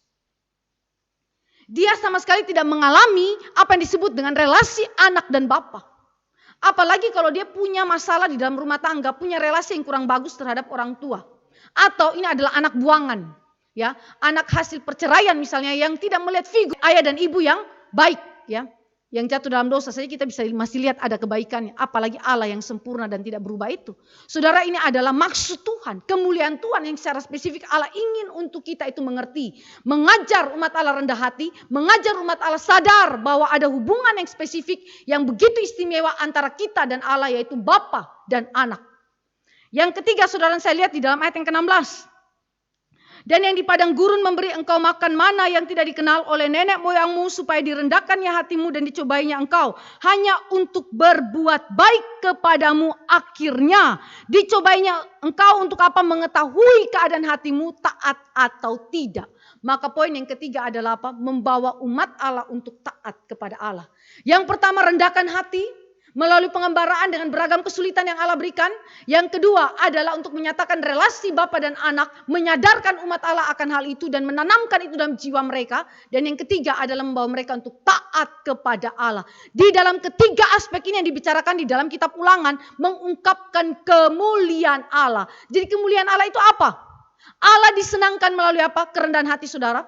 Dia sama sekali tidak mengalami apa yang disebut dengan relasi anak dan Bapa. Apalagi kalau dia punya masalah di dalam rumah tangga, punya relasi yang kurang bagus terhadap orang tua. Atau ini adalah anak buangan, ya, anak hasil perceraian misalnya yang tidak melihat figur ayah dan ibu yang baik, ya, yang jatuh dalam dosa saja kita bisa masih lihat ada kebaikannya. Apalagi Allah yang sempurna dan tidak berubah itu. Saudara, ini adalah maksud Tuhan, kemuliaan Tuhan yang secara spesifik Allah ingin untuk kita itu mengerti. Mengajar umat Allah rendah hati, mengajar umat Allah sadar bahwa ada hubungan yang spesifik yang begitu istimewa antara kita dan Allah, yaitu Bapa dan Anak. Yang ketiga, saudara, saya lihat di dalam ayat yang ke-16. Dan yang di padang gurun memberi engkau makan mana yang tidak dikenal oleh nenek moyangmu, supaya direndahkannya hatimu dan dicobainya engkau hanya untuk berbuat baik kepadamu. Akhirnya dicobainya engkau untuk apa? Mengetahui keadaan hatimu taat atau tidak. Maka poin yang ketiga adalah apa? Membawa umat Allah untuk taat kepada Allah. Yang pertama, rendahkan hati melalui pengembaraan dengan beragam kesulitan yang Allah berikan. Yang kedua adalah untuk menyatakan relasi Bapa dan Anak, menyadarkan umat Allah akan hal itu dan menanamkan itu dalam jiwa mereka. Dan yang ketiga adalah membawa mereka untuk taat kepada Allah. Di dalam ketiga aspek ini yang dibicarakan di dalam kitab Ulangan, mengungkapkan kemuliaan Allah. Jadi kemuliaan Allah itu apa? Allah disenangkan melalui apa? Kerendahan hati saudara.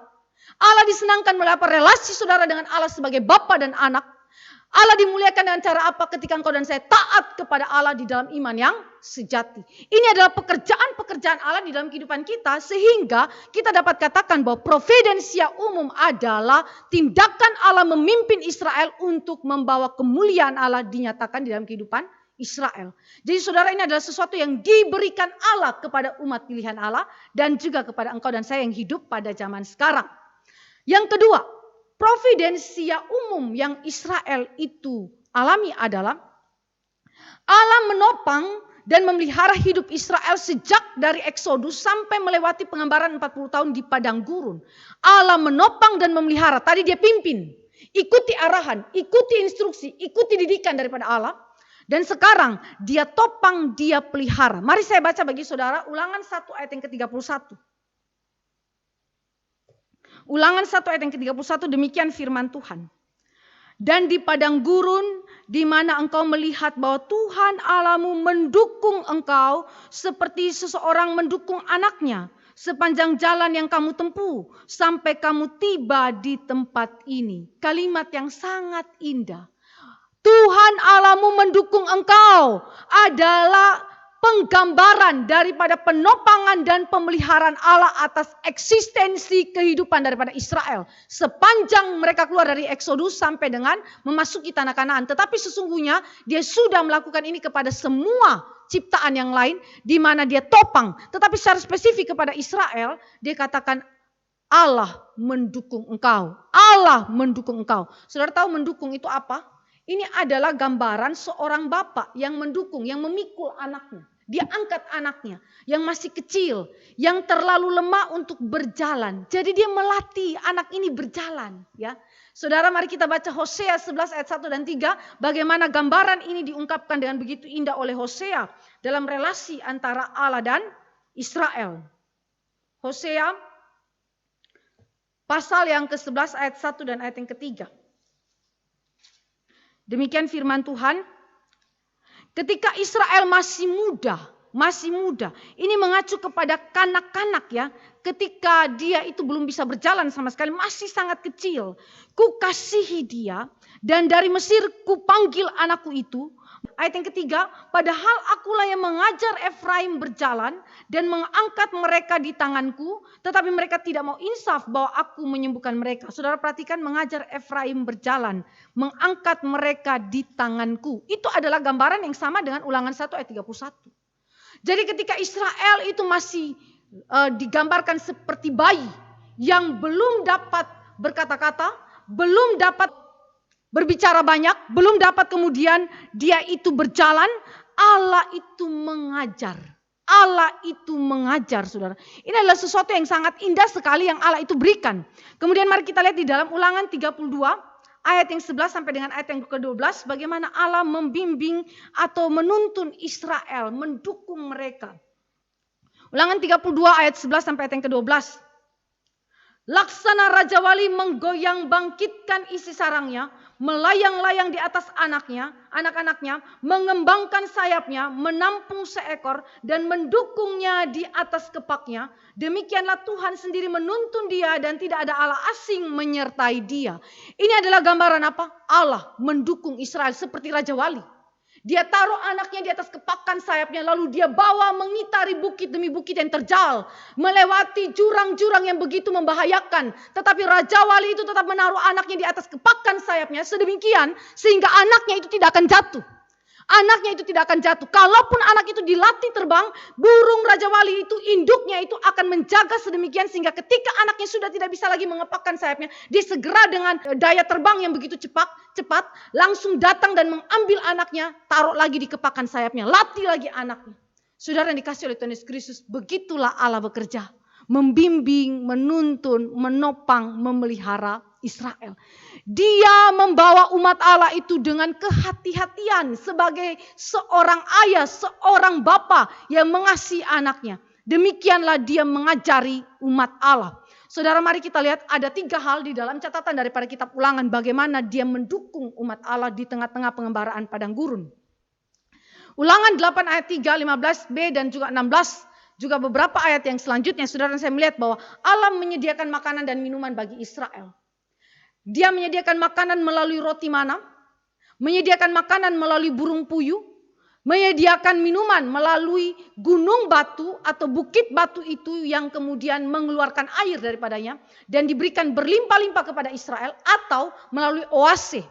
Allah disenangkan melalui apa? Relasi saudara dengan Allah sebagai Bapa dan Anak. Allah dimuliakan dengan cara apa? Ketika engkau dan saya taat kepada Allah di dalam iman yang sejati. Ini adalah pekerjaan-pekerjaan Allah di dalam kehidupan kita, sehingga kita dapat katakan bahwa providensia umum adalah tindakan Allah memimpin Israel untuk membawa kemuliaan Allah dinyatakan di dalam kehidupan Israel. Jadi saudara, ini adalah sesuatu yang diberikan Allah kepada umat pilihan Allah dan juga kepada engkau dan saya yang hidup pada zaman sekarang. Yang kedua, providensia umum yang Israel itu alami adalah Allah menopang dan memelihara hidup Israel sejak dari Eksodus sampai melewati pengambaran 40 tahun di padang gurun. Allah menopang dan memelihara. Tadi dia pimpin, ikuti arahan, ikuti instruksi, ikuti didikan daripada Allah. Dan sekarang dia topang, dia pelihara. Mari saya baca bagi saudara Ulangan 1 ayat yang ke-31. Ulangan 1 ayat yang ke-31, demikian firman Tuhan. Dan di padang gurun di mana engkau melihat bahwa Tuhan Allahmu mendukung engkau seperti seseorang mendukung anaknya sepanjang jalan yang kamu tempuh sampai kamu tiba di tempat ini. Kalimat yang sangat indah. Tuhan Allahmu mendukung engkau adalah penggambaran daripada penopangan dan pemeliharaan Allah atas eksistensi kehidupan daripada Israel. Sepanjang mereka keluar dari Eksodus sampai dengan memasuki tanah Kanaan. Tetapi sesungguhnya dia sudah melakukan ini kepada semua ciptaan yang lain, di mana dia topang. Tetapi secara spesifik kepada Israel, dia katakan Allah mendukung engkau. Allah mendukung engkau. Saudara tahu mendukung itu apa? Ini adalah gambaran seorang bapak yang mendukung, yang memikul anaknya. Dia angkat anaknya yang masih kecil, yang terlalu lemah untuk berjalan. Jadi dia melatih anak ini berjalan. Ya, saudara, mari kita baca Hosea 11 ayat 1 dan 3. Bagaimana gambaran ini diungkapkan dengan begitu indah oleh Hosea dalam relasi antara Allah dan Israel. Hosea pasal yang ke-11 ayat 1 dan ayat yang ke-3. Demikian firman Tuhan. Ketika Israel masih muda. Ini mengacu kepada kanak-kanak ya. Ketika dia itu belum bisa berjalan sama sekali, masih sangat kecil. Ku kasihi dia dan dari Mesir ku panggil anakku itu. Ayat yang ketiga, padahal akulah yang mengajar Efraim berjalan dan mengangkat mereka di tanganku, tetapi mereka tidak mau insaf bahwa aku menyembuhkan mereka. Saudara perhatikan, mengajar Efraim berjalan, mengangkat mereka di tanganku. Itu adalah gambaran yang sama dengan Ulangan 1 ayat 31. Jadi ketika Israel itu masih digambarkan seperti bayi yang belum dapat berkata-kata, belum dapat berbicara banyak, belum dapat kemudian dia itu berjalan, Allah itu mengajar. Allah itu mengajar, saudara. Ini adalah sesuatu yang sangat indah sekali yang Allah itu berikan. Kemudian mari kita lihat di dalam Ulangan 32 ayat yang 11 sampai dengan ayat yang ke-12. Bagaimana Allah membimbing atau menuntun Israel, mendukung mereka. Ulangan 32 ayat 11 sampai ayat yang ke-12. Laksana Raja Wali menggoyang bangkitkan isi sarangnya, melayang-layang di atas anak-anaknya, mengembangkan sayapnya, menampung seekor dan mendukungnya di atas kepaknya. Demikianlah Tuhan sendiri menuntun dia dan tidak ada Allah asing menyertai dia. Ini adalah gambaran apa? Allah mendukung Israel seperti Raja Wali. Dia taruh anaknya di atas kepakan sayapnya, lalu dia bawa mengitari bukit demi bukit yang terjal, melewati jurang-jurang yang begitu membahayakan. Tetapi Raja Wali itu tetap menaruh anaknya di atas kepakan sayapnya sedemikian sehingga anaknya itu tidak akan jatuh. Anaknya itu tidak akan jatuh. Kalaupun anak itu dilatih terbang, burung Raja Wali itu, induknya itu akan menjaga sedemikian sehingga ketika anaknya sudah tidak bisa lagi mengepakkan sayapnya, dia segera dengan daya terbang yang begitu cepat langsung datang dan mengambil anaknya, taruh lagi di kepakan sayapnya, latih lagi anaknya. Saudara yang dikasih oleh Tuhan Yesus Kristus, begitulah Allah bekerja. Membimbing, menuntun, menopang, memelihara Israel. Dia membawa umat Allah itu dengan kehati-hatian sebagai seorang ayah, seorang bapa yang mengasihi anaknya. Demikianlah dia mengajari umat Allah. Saudara, mari kita lihat ada 3 hal di dalam catatan daripada kitab Ulangan bagaimana dia mendukung umat Allah di tengah-tengah pengembaraan padang gurun. Ulangan 8 ayat 3, 15b dan juga 16. Juga beberapa ayat yang selanjutnya, saudara, saya melihat bahwa Allah menyediakan makanan dan minuman bagi Israel. Dia menyediakan makanan melalui roti mana, menyediakan makanan melalui burung puyuh, menyediakan minuman melalui gunung batu atau bukit batu itu yang kemudian mengeluarkan air daripadanya dan diberikan berlimpah-limpah kepada Israel, atau melalui oase,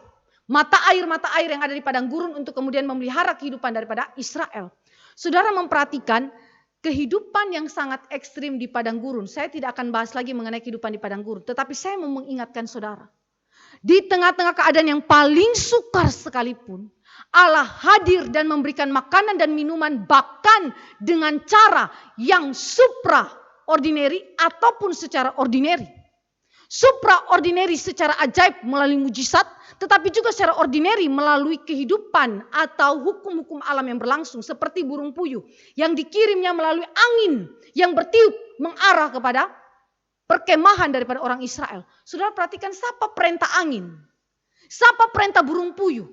mata air yang ada di padang gurun untuk kemudian memelihara kehidupan daripada Israel. Saudara memperhatikan kehidupan yang sangat ekstrim di padang gurun. Saya tidak akan bahas lagi mengenai kehidupan di padang gurun, tetapi saya mau mengingatkan saudara, di tengah-tengah keadaan yang paling sukar sekalipun, Allah hadir dan memberikan makanan dan minuman bahkan dengan cara yang supra ordinary ataupun secara ordinary. Supra ordinary secara ajaib melalui mujizat, tetapi juga secara ordinary melalui kehidupan atau hukum-hukum alam yang berlangsung seperti burung puyuh yang dikirimnya melalui angin yang bertiup mengarah kepada perkemahan daripada orang Israel. Saudara perhatikan siapa perintah angin, siapa perintah burung puyuh.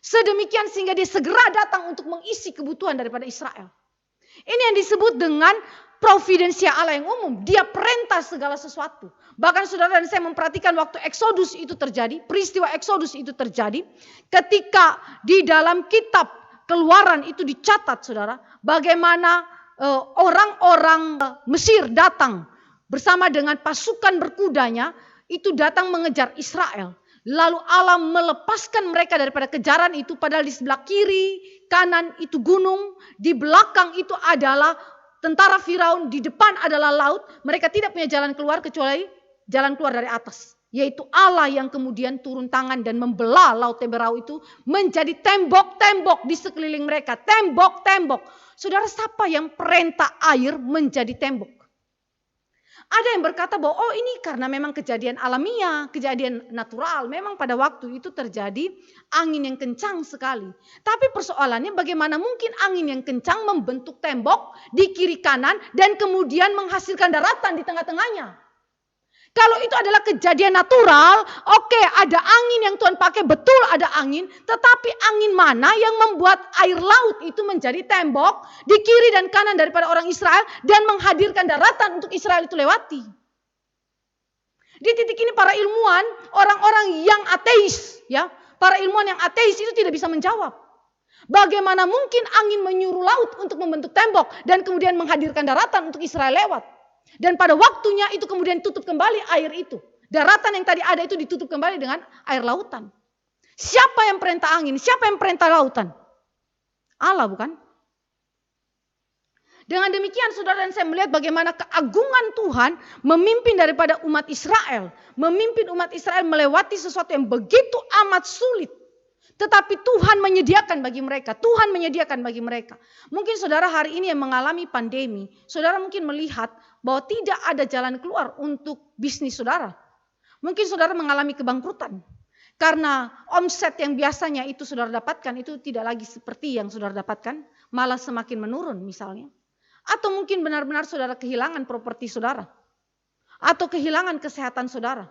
Sedemikian sehingga dia segera datang untuk mengisi kebutuhan daripada Israel. Ini yang disebut dengan providensia Allah yang umum. Dia perintah segala sesuatu. Bahkan saudara dan saya memperhatikan waktu Exodus itu terjadi, peristiwa Exodus itu terjadi, ketika di dalam kitab Keluaran itu dicatat, saudara, bagaimana orang-orang Mesir datang bersama dengan pasukan berkudanya, itu datang mengejar Israel. Lalu Allah melepaskan mereka daripada kejaran itu, padahal di sebelah kiri, kanan itu gunung, di belakang itu adalah tentara Firaun, di depan adalah laut. Mereka tidak punya jalan keluar kecuali jalan keluar dari atas, yaitu Allah yang kemudian turun tangan dan membelah laut Teberau itu menjadi tembok-tembok di sekeliling mereka, tembok-tembok. Saudara, siapa yang perintah air menjadi tembok? Ada yang berkata bahwa ini karena memang kejadian alamiah, kejadian natural. Memang pada waktu itu terjadi angin yang kencang sekali. Tapi persoalannya bagaimana mungkin angin yang kencang membentuk tembok di kiri kanan dan kemudian menghasilkan daratan di tengah-tengahnya. Kalau itu adalah kejadian natural, oke, ada angin yang Tuhan pakai, betul ada angin. Tetapi angin mana yang membuat air laut itu menjadi tembok di kiri dan kanan daripada orang Israel dan menghadirkan daratan untuk Israel itu lewati? Di titik ini para ilmuwan, orang-orang yang ateis, ya, para ilmuwan yang ateis itu tidak bisa menjawab. Bagaimana mungkin angin menyuruh laut untuk membentuk tembok dan kemudian menghadirkan daratan untuk Israel lewat? Dan pada waktunya itu kemudian tutup kembali air itu. Daratan yang tadi ada itu ditutup kembali dengan air lautan. Siapa yang perintah angin? Siapa yang perintah lautan? Allah, bukan? Dengan demikian saudara dan saya melihat bagaimana keagungan Tuhan memimpin daripada umat Israel. Memimpin umat Israel melewati sesuatu yang begitu amat sulit. Tetapi Tuhan menyediakan bagi mereka. Tuhan menyediakan bagi mereka. Mungkin saudara hari ini yang mengalami pandemi, saudara mungkin melihat bahwa tidak ada jalan keluar untuk bisnis saudara. Mungkin saudara mengalami kebangkrutan. Karena omset yang biasanya itu saudara dapatkan itu tidak lagi seperti yang saudara dapatkan. Malah semakin menurun misalnya. Atau mungkin benar-benar saudara kehilangan properti saudara. Atau kehilangan kesehatan saudara.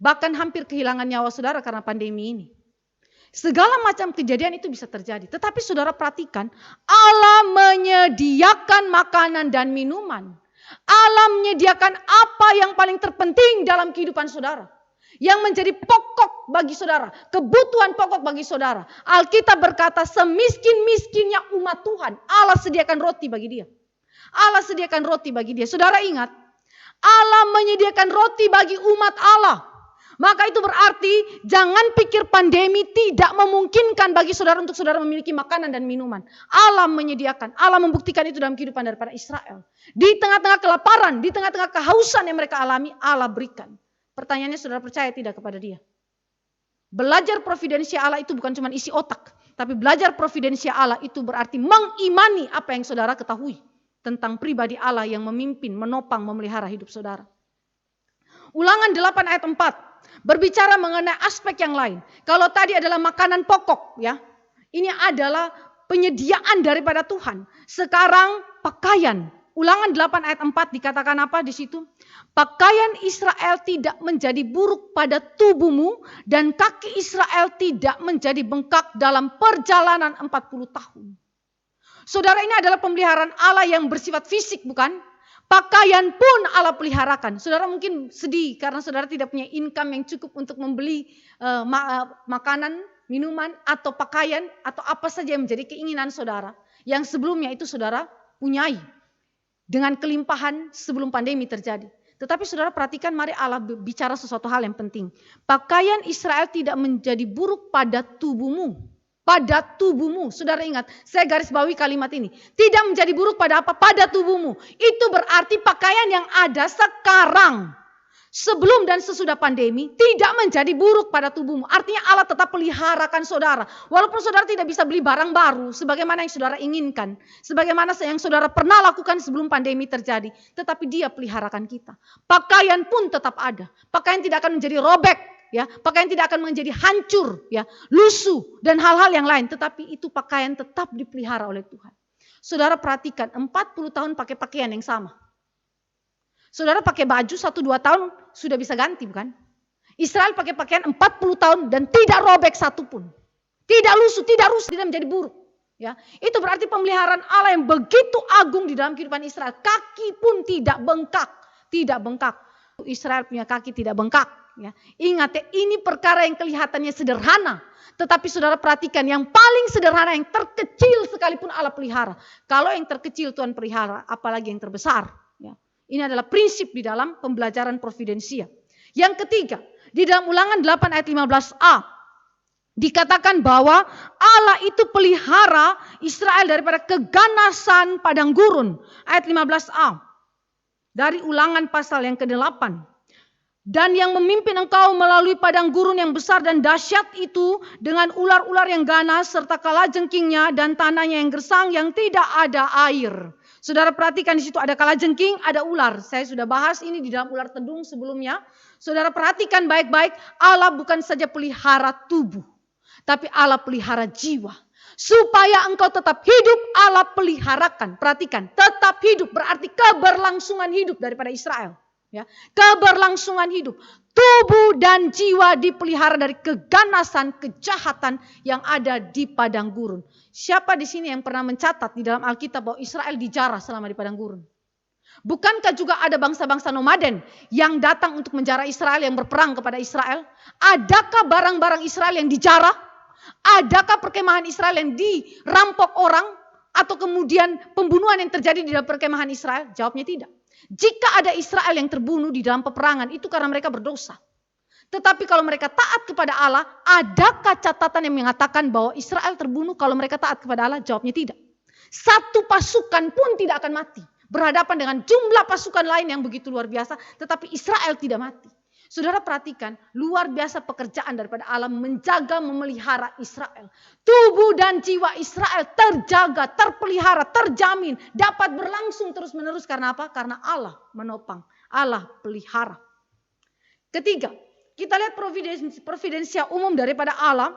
Bahkan hampir kehilangan nyawa saudara karena pandemi ini. Segala macam kejadian itu bisa terjadi. Tetapi saudara perhatikan, Allah menyediakan makanan dan minuman. Allah menyediakan apa yang paling terpenting dalam kehidupan saudara. Yang menjadi pokok bagi saudara. Kebutuhan pokok bagi saudara. Alkitab berkata semiskin-miskinnya umat Tuhan. Allah sediakan roti bagi dia. Allah sediakan roti bagi dia. Saudara ingat, Allah menyediakan roti bagi umat Allah. Maka itu berarti jangan pikir pandemi tidak memungkinkan bagi saudara untuk saudara memiliki makanan dan minuman. Allah menyediakan, Allah membuktikan itu dalam kehidupan daripada Israel. Di tengah-tengah kelaparan, di tengah-tengah kehausan yang mereka alami, Allah berikan. Pertanyaannya saudara percaya tidak kepada dia? Belajar providensia Allah itu bukan cuma isi otak. Tapi belajar providensia Allah itu berarti mengimani apa yang saudara ketahui. Tentang pribadi Allah yang memimpin, menopang, memelihara hidup saudara. Ulangan 8 ayat 4. Berbicara mengenai aspek yang lain. Kalau tadi adalah makanan pokok, ya. Ini adalah penyediaan daripada Tuhan. Sekarang pakaian. Ulangan 8 ayat 4 dikatakan apa di situ? Pakaian Israel tidak menjadi buruk pada tubuhmu dan kaki Israel tidak menjadi bengkak dalam perjalanan 40 tahun. Saudara, ini adalah pemeliharaan Allah yang bersifat fisik, bukan? Pakaian pun Allah peliharakan. Saudara mungkin sedih karena saudara tidak punya income yang cukup untuk membeli makanan, minuman, atau pakaian, atau apa saja yang menjadi keinginan saudara. Yang sebelumnya itu saudara punyai dengan kelimpahan sebelum pandemi terjadi. Tetapi saudara perhatikan, mari Allah bicara sesuatu hal yang penting. Pakaian Israel tidak menjadi buruk pada tubuhmu. Pada tubuhmu. Saudara ingat, saya garis bawahi kalimat ini. Tidak menjadi buruk pada apa? Pada tubuhmu. Itu berarti pakaian yang ada sekarang, sebelum dan sesudah pandemi, tidak menjadi buruk pada tubuhmu. Artinya Allah tetap peliharakan saudara. Walaupun saudara tidak bisa beli barang baru, sebagaimana yang saudara inginkan. Sebagaimana yang saudara pernah lakukan sebelum pandemi terjadi. Tetapi dia peliharakan kita. Pakaian pun tetap ada. Pakaian tidak akan menjadi robek. Ya, pakaian tidak akan menjadi hancur, ya, lusuh dan hal-hal yang lain, tetapi itu pakaian tetap dipelihara oleh Tuhan. Saudara perhatikan, 40 tahun pakai pakaian yang sama. Saudara pakai baju 1-2 tahun sudah bisa ganti, bukan? Israel pakai pakaian 40 tahun dan tidak robek satupun. Tidak lusuh, tidak rusak, tidak menjadi buruk. Ya, itu berarti pemeliharaan Allah yang begitu agung di dalam kehidupan Israel. Kaki pun tidak bengkak, tidak bengkak. Israel punya kaki tidak bengkak. Ya, ingat ya, ini perkara yang kelihatannya sederhana. Tetapi saudara perhatikan, yang paling sederhana, yang terkecil sekalipun Allah pelihara. Kalau yang terkecil Tuhan pelihara, apalagi yang terbesar. Ya, ini adalah prinsip di dalam pembelajaran providensia. Yang ketiga, di dalam Ulangan 8 ayat 15a. Dikatakan bahwa Allah itu pelihara Israel daripada keganasan padang gurun. Ayat 15a. Dari Ulangan pasal yang ke-8. Dan yang memimpin engkau melalui padang gurun yang besar dan dahsyat itu dengan ular-ular yang ganas serta kalajengkingnya dan tanahnya yang gersang yang tidak ada air. Saudara perhatikan, di situ ada kalajengking, ada ular. Saya sudah bahas ini di dalam Ular Teduh sebelumnya. Saudara perhatikan baik-baik, Allah bukan saja pelihara tubuh, tapi Allah pelihara jiwa. Supaya engkau tetap hidup, Allah peliharakan. Perhatikan, tetap hidup berarti keberlangsungan hidup daripada Israel. Ya, keberlangsungan hidup. Tubuh dan jiwa dipelihara dari keganasan, kejahatan yang ada di padang gurun. Siapa di sini yang pernah mencatat di dalam Alkitab bahwa Israel dijarah selama di padang gurun? Bukankah juga ada bangsa-bangsa nomaden yang datang untuk menjarah Israel, yang berperang kepada Israel? Adakah barang-barang Israel yang dijarah? Adakah perkemahan Israel yang dirampok orang? Atau kemudian pembunuhan yang terjadi di dalam perkemahan Israel? Jawabnya tidak. Jika ada Israel yang terbunuh di dalam peperangan, itu karena mereka berdosa. Tetapi kalau mereka taat kepada Allah, adakah catatan yang mengatakan bahwa Israel terbunuh kalau mereka taat kepada Allah? Jawabnya tidak. Satu pasukan pun tidak akan mati. Berhadapan dengan jumlah pasukan lain yang begitu luar biasa, tetapi Israel tidak mati. Saudara perhatikan, luar biasa pekerjaan daripada Allah menjaga, memelihara Israel. Tubuh dan jiwa Israel terjaga, terpelihara, terjamin, dapat berlangsung terus-menerus. Karena apa? Karena Allah menopang, Allah pelihara. Ketiga, kita lihat providensia umum daripada Allah.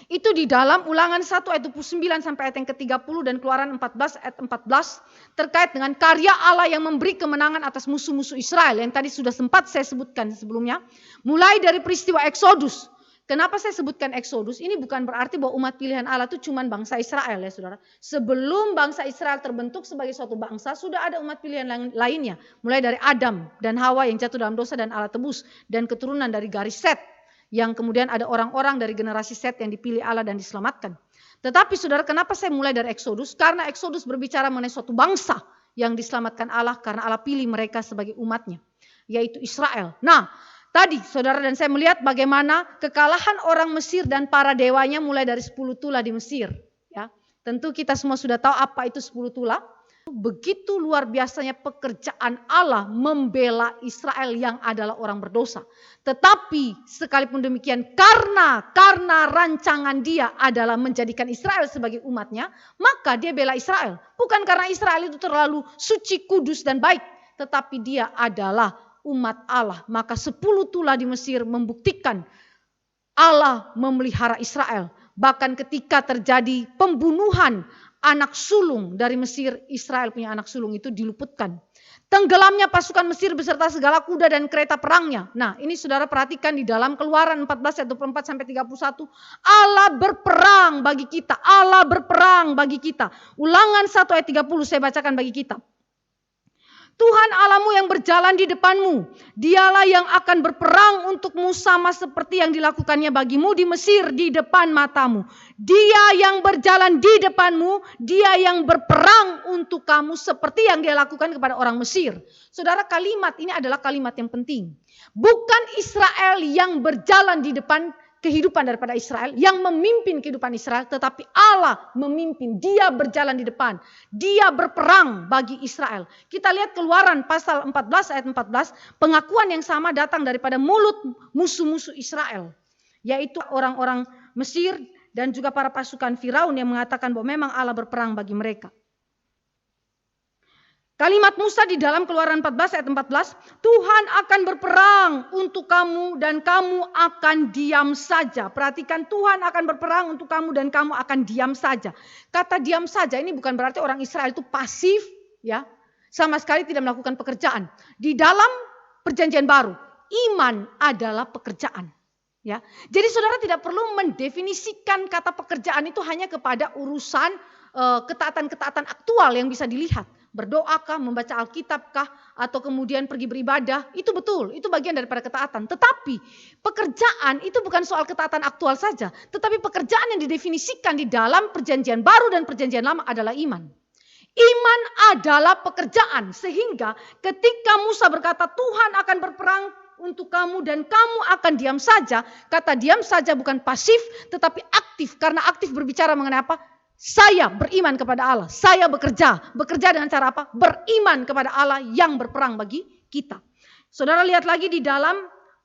Itu di dalam Ulangan 1 ayat 29 sampai ayat yang ke-30 dan Keluaran 14 ayat 14 terkait dengan karya Allah yang memberi kemenangan atas musuh-musuh Israel yang tadi sudah sempat saya sebutkan sebelumnya. Mulai dari peristiwa Eksodus. Kenapa saya sebutkan Eksodus? Ini bukan berarti bahwa umat pilihan Allah itu cuma bangsa Israel ya saudara. Sebelum bangsa Israel terbentuk sebagai suatu bangsa, sudah ada umat pilihan lainnya. Mulai dari Adam dan Hawa yang jatuh dalam dosa dan Allah tebus. Dan keturunan dari garis Set. Yang kemudian ada orang-orang dari generasi Set yang dipilih Allah dan diselamatkan. Tetapi saudara, kenapa saya mulai dari Eksodus? Karena Eksodus berbicara mengenai suatu bangsa yang diselamatkan Allah karena Allah pilih mereka sebagai umatnya. Yaitu Israel. Nah, tadi saudara dan saya melihat bagaimana kekalahan orang Mesir dan para dewanya mulai dari 10 tula di Mesir. Ya, tentu kita semua sudah tahu apa itu 10 tula. Begitu luar biasanya pekerjaan Allah membela Israel yang adalah orang berdosa. Tetapi sekalipun demikian karena rancangan dia adalah menjadikan Israel sebagai umatnya, maka dia bela Israel. Bukan karena Israel itu terlalu suci, kudus dan baik, tetapi dia adalah umat Allah. Maka 10 tula di Mesir membuktikan Allah memelihara Israel. Bahkan ketika terjadi pembunuhan anak sulung dari Mesir, Israel punya anak sulung itu diluputkan. Tenggelamnya pasukan Mesir beserta segala kuda dan kereta perangnya. Nah, ini saudara perhatikan di dalam Keluaran 14 ayat 24 sampai 31. Allah berperang bagi kita. Allah berperang bagi kita. Ulangan 1 ayat 30 saya bacakan bagi kita. Tuhan Allahmu yang berjalan di depanmu. Dialah yang akan berperang untukmu sama seperti yang dilakukannya bagimu di Mesir di depan matamu. Dia yang berjalan di depanmu, dia yang berperang untuk kamu seperti yang dia lakukan kepada orang Mesir. Saudara, kalimat ini adalah kalimat yang penting. Bukan Israel yang berjalan di depan kehidupan daripada Israel, yang memimpin kehidupan Israel, tetapi Allah memimpin, dia berjalan di depan, dia berperang bagi Israel. Kita lihat Keluaran pasal 14 ayat 14, pengakuan yang sama datang daripada mulut musuh-musuh Israel, yaitu orang-orang Mesir dan juga para pasukan Firaun yang mengatakan bahwa memang Allah berperang bagi mereka. Kalimat Musa di dalam Keluaran 14 ayat 14, Tuhan akan berperang untuk kamu dan kamu akan diam saja. Perhatikan, Tuhan akan berperang untuk kamu dan kamu akan diam saja. Kata diam saja ini bukan berarti orang Israel itu pasif, ya, sama sekali tidak melakukan pekerjaan. Di dalam Perjanjian Baru, iman adalah pekerjaan. Ya, jadi saudara tidak perlu mendefinisikan kata pekerjaan itu hanya kepada urusan ketaatan-ketaatan aktual yang bisa dilihat. Berdoakah, membaca Alkitabkah, atau kemudian pergi beribadah, itu betul, itu bagian daripada ketaatan. Tetapi pekerjaan itu bukan soal ketaatan aktual saja, tetapi pekerjaan yang didefinisikan di dalam Perjanjian Baru dan Perjanjian Lama adalah iman. Iman adalah pekerjaan, sehingga ketika Musa berkata Tuhan akan berperang untuk kamu dan kamu akan diam saja, kata diam saja bukan pasif tetapi aktif, karena aktif berbicara mengenai apa? Saya beriman kepada Allah, saya bekerja dengan cara apa? Beriman kepada Allah yang berperang bagi kita. Saudara lihat lagi di dalam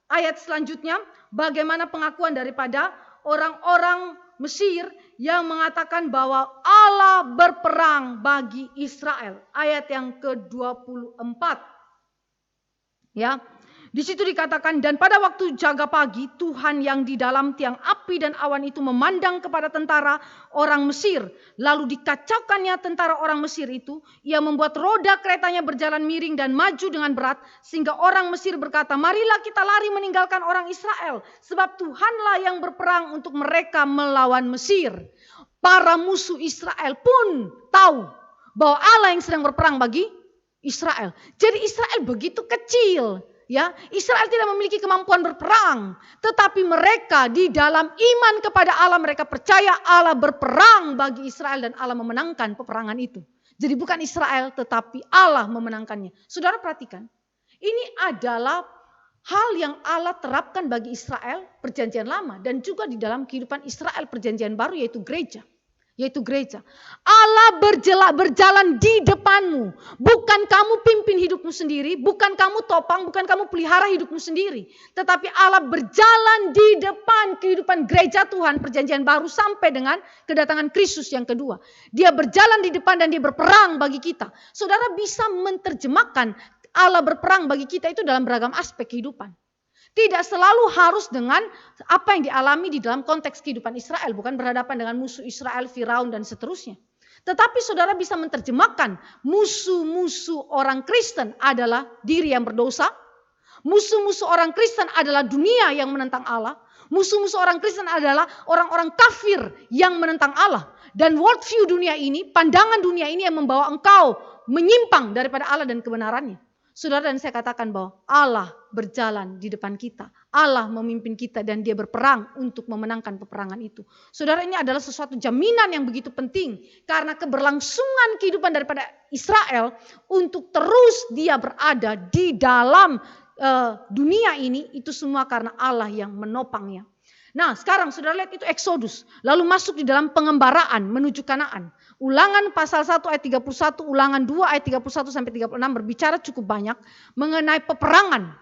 ayat selanjutnya, bagaimana pengakuan daripada orang-orang Mesir yang mengatakan bahwa Allah berperang bagi Israel. Ayat yang ke-24. Ya. Di situ dikatakan, dan pada waktu jaga pagi, Tuhan yang di dalam tiang api dan awan itu memandang kepada tentara orang Mesir. Lalu dikacaukannya tentara orang Mesir itu. Ia membuat roda keretanya berjalan miring dan maju dengan berat. Sehingga orang Mesir berkata, marilah kita lari meninggalkan orang Israel. Sebab Tuhanlah yang berperang untuk mereka melawan Mesir. Para musuh Israel pun tahu bahwa Allah yang sedang berperang bagi Israel. Jadi Israel begitu kecil. Ya, Israel tidak memiliki kemampuan berperang, tetapi mereka di dalam iman kepada Allah, mereka percaya Allah berperang bagi Israel dan Allah memenangkan peperangan itu. Jadi bukan Israel tetapi Allah memenangkannya. Saudara perhatikan, ini adalah hal yang Allah terapkan bagi Israel Perjanjian Lama dan juga di dalam kehidupan Israel Perjanjian Baru, yaitu gereja. Allah berjalan di depanmu. Bukan kamu pimpin hidupmu sendiri, bukan kamu topang, bukan kamu pelihara hidupmu sendiri. Tetapi Allah berjalan di depan kehidupan gereja Tuhan Perjanjian Baru sampai dengan kedatangan Kristus yang kedua. Dia berjalan di depan dan dia berperang bagi kita. Saudara bisa menerjemahkan Allah berperang bagi kita itu dalam beragam aspek kehidupan. Tidak selalu harus dengan apa yang dialami di dalam konteks kehidupan Israel. Bukan berhadapan dengan musuh Israel, Firaun dan seterusnya. Tetapi saudara bisa menerjemahkan musuh-musuh orang Kristen adalah diri yang berdosa. Musuh-musuh orang Kristen adalah dunia yang menentang Allah. Musuh-musuh orang Kristen adalah orang-orang kafir yang menentang Allah. Dan worldview dunia ini, pandangan dunia ini yang membawa engkau menyimpang daripada Allah dan kebenarannya. Saudara, dan saya katakan bahwa Allah berjalan di depan kita. Allah memimpin kita dan dia berperang untuk memenangkan peperangan itu. Saudara, ini adalah sesuatu jaminan yang begitu penting. Karena keberlangsungan kehidupan daripada Israel untuk terus dia berada di dalam dunia ini, itu semua karena Allah yang menopangnya. Nah, sekarang saudara lihat itu Exodus, lalu masuk di dalam pengembaraan menuju Kanaan. Ulangan pasal 1 ayat 31, ulangan 2 ayat 31 sampai 36 berbicara cukup banyak mengenai peperangan.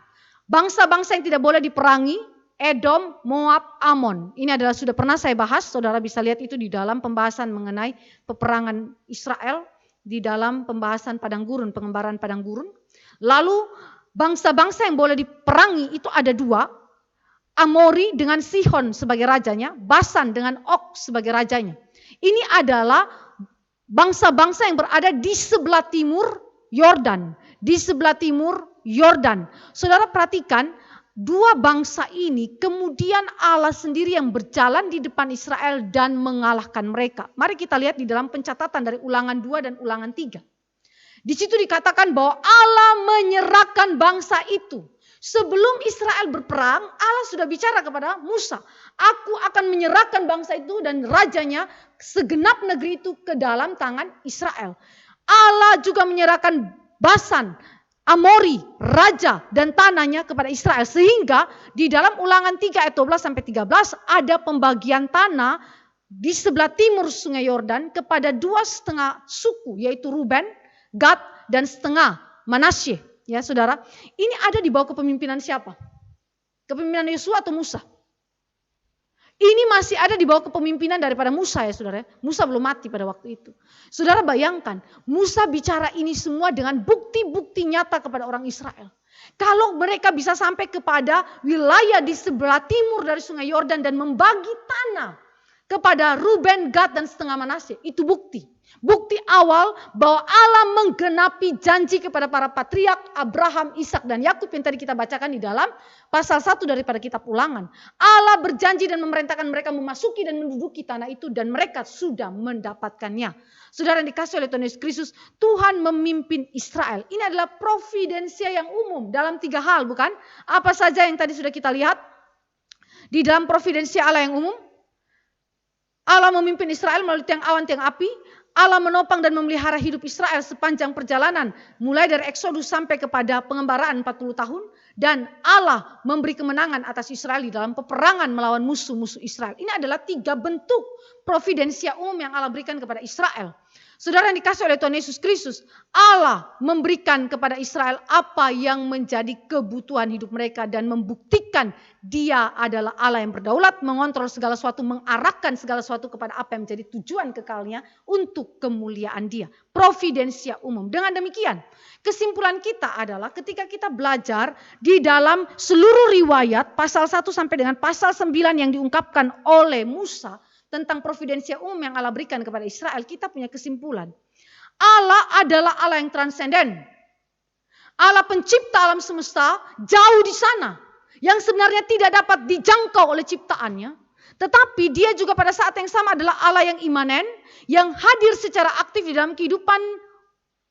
Bangsa-bangsa yang tidak boleh diperangi, Edom, Moab, Amon. Ini adalah sudah pernah saya bahas, saudara bisa lihat itu di dalam pembahasan mengenai peperangan Israel, di dalam pembahasan padang gurun, pengembaraan padang gurun. Lalu bangsa-bangsa yang boleh diperangi itu ada dua, Amori dengan Sihon sebagai rajanya, Basan dengan Og sebagai rajanya. Ini adalah bangsa-bangsa yang berada di sebelah timur Yordan. Di sebelah timur Yordan. Saudara perhatikan, dua bangsa ini kemudian Allah sendiri yang berjalan di depan Israel dan mengalahkan mereka. Mari kita lihat di dalam pencatatan dari ulangan 2 dan ulangan 3. Di situ dikatakan bahwa Allah menyerahkan bangsa itu. Sebelum Israel berperang, Allah sudah bicara kepada Musa. Aku akan menyerahkan bangsa itu dan rajanya segenap negeri itu ke dalam tangan Israel. Allah juga menyerahkan Basan, Amori, raja dan tanahnya kepada Israel. Sehingga di dalam ulangan 3 ayat 12 sampai 13 ada pembagian tanah di sebelah timur sungai Yordan kepada 2,5 suku, yaitu Ruben, Gad dan setengah Manasye. Ya saudara, ini ada di bawah kepemimpinan siapa? Kepemimpinan Yosua atau Musa? Ini masih ada di bawah kepemimpinan daripada Musa ya saudara. Musa belum mati pada waktu itu. Saudara bayangkan, Musa bicara ini semua dengan bukti-bukti nyata kepada orang Israel. Kalau mereka bisa sampai kepada wilayah di sebelah timur dari sungai Yordan dan membagi tanah kepada Ruben, Gad dan setengah Manasye, itu bukti. Bukti awal bahwa Allah menggenapi janji kepada para patriark Abraham, Ishak dan Yakub yang tadi kita bacakan di dalam pasal 1 daripada kitab Ulangan. Allah berjanji dan memerintahkan mereka memasuki dan menduduki tanah itu dan mereka sudah mendapatkannya. Saudara yang dikasih oleh Tuhan Yesus Kristus, Tuhan memimpin Israel. Ini adalah providensia yang umum dalam 3 hal, bukan? Apa saja yang tadi sudah kita lihat di dalam providensia Allah yang umum? Allah memimpin Israel melalui tiang awan, tiang api. Allah menopang dan memelihara hidup Israel sepanjang perjalanan. Mulai dari Exodus sampai kepada pengembaraan 40 tahun. Dan Allah memberi kemenangan atas Israel di dalam peperangan melawan musuh-musuh Israel. Ini adalah 3 bentuk providensia umum yang Allah berikan kepada Israel. Saudara yang dikasih oleh Tuhan Yesus Kristus, Allah memberikan kepada Israel apa yang menjadi kebutuhan hidup mereka dan membuktikan Dia adalah Allah yang berdaulat, mengontrol segala sesuatu, mengarahkan segala sesuatu kepada apa yang menjadi tujuan kekalnya untuk kemuliaan Dia. Providensia umum. Dengan demikian, kesimpulan kita adalah ketika kita belajar di dalam seluruh riwayat pasal 1 sampai dengan pasal 9 yang diungkapkan oleh Musa, tentang providensia umum yang Allah berikan kepada Israel, kita punya kesimpulan. Allah adalah Allah yang transenden. Allah pencipta alam semesta jauh di sana. Yang sebenarnya tidak dapat dijangkau oleh ciptaannya. Tetapi dia juga pada saat yang sama adalah Allah yang imanen. Yang hadir secara aktif di dalam kehidupan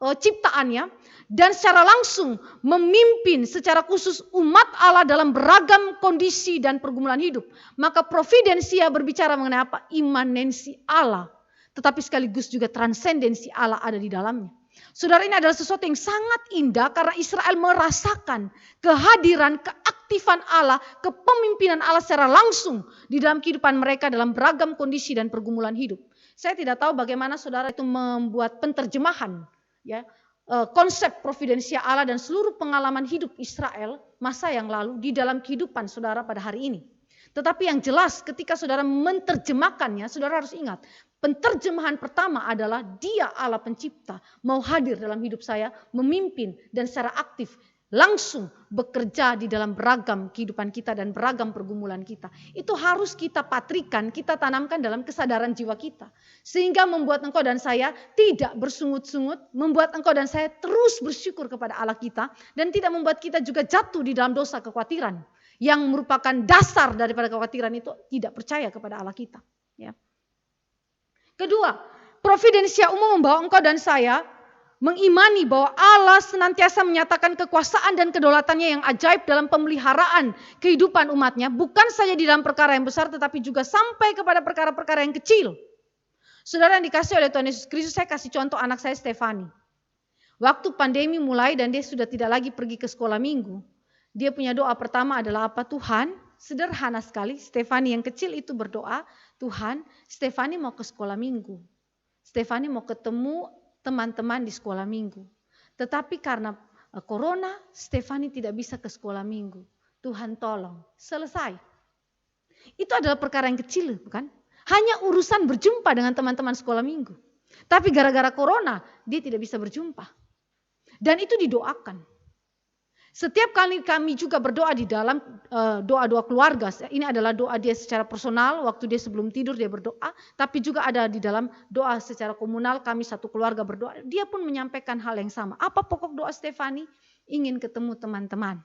ciptaannya. Dan secara langsung memimpin secara khusus umat Allah dalam beragam kondisi dan pergumulan hidup. Maka providensia berbicara mengenai apa? Imanensi Allah. Tetapi sekaligus juga transendensi Allah ada di dalamnya. Saudara, ini adalah sesuatu yang sangat indah karena Israel merasakan kehadiran, keaktifan Allah, kepemimpinan Allah secara langsung di dalam kehidupan mereka dalam beragam kondisi dan pergumulan hidup. Saya tidak tahu bagaimana saudara itu membuat penterjemahan ya, konsep providensia Allah dan seluruh pengalaman hidup Israel masa yang lalu di dalam kehidupan saudara pada hari ini. Tetapi yang jelas ketika saudara menerjemahkannya, saudara harus ingat, penterjemahan pertama adalah Dia Allah pencipta mau hadir dalam hidup saya, memimpin dan secara aktif langsung bekerja di dalam beragam kehidupan kita dan beragam pergumulan kita. Itu harus kita patrikan, kita tanamkan dalam kesadaran jiwa kita. Sehingga membuat engkau dan saya tidak bersungut-sungut, membuat engkau dan saya terus bersyukur kepada Allah kita, dan tidak membuat kita juga jatuh di dalam dosa kekhawatiran. Yang merupakan dasar daripada kekhawatiran itu tidak percaya kepada Allah kita. Ya. Kedua, providensia umum membawa engkau dan saya mengimani bahwa Allah senantiasa menyatakan kekuasaan dan kedaulatannya yang ajaib dalam pemeliharaan kehidupan umatnya. Bukan saja di dalam perkara yang besar tetapi juga sampai kepada perkara-perkara yang kecil. Saudara yang dikasih oleh Tuhan Yesus Kristus, saya kasih contoh anak saya Stefani. Waktu pandemi mulai dan dia sudah tidak lagi pergi ke sekolah minggu. Dia punya doa pertama adalah apa? Tuhan, sederhana sekali. Stefani yang kecil itu berdoa, Tuhan, Stefani mau ke sekolah minggu. Stefani mau ketemu teman-teman di sekolah minggu. Tetapi karena corona, Stefani tidak bisa ke sekolah minggu. Tuhan tolong, selesai. Itu adalah perkara yang kecil, bukan? Hanya urusan berjumpa dengan teman-teman sekolah minggu. Tapi gara-gara corona, dia tidak bisa berjumpa. Dan itu didoakan. Setiap kali kami juga berdoa di dalam doa-doa keluarga. Ini adalah doa dia secara personal, waktu dia sebelum tidur dia berdoa. Tapi juga ada di dalam doa secara komunal, kami satu keluarga berdoa. Dia pun menyampaikan hal yang sama. Apa pokok doa Stefani? Ingin ketemu teman-teman.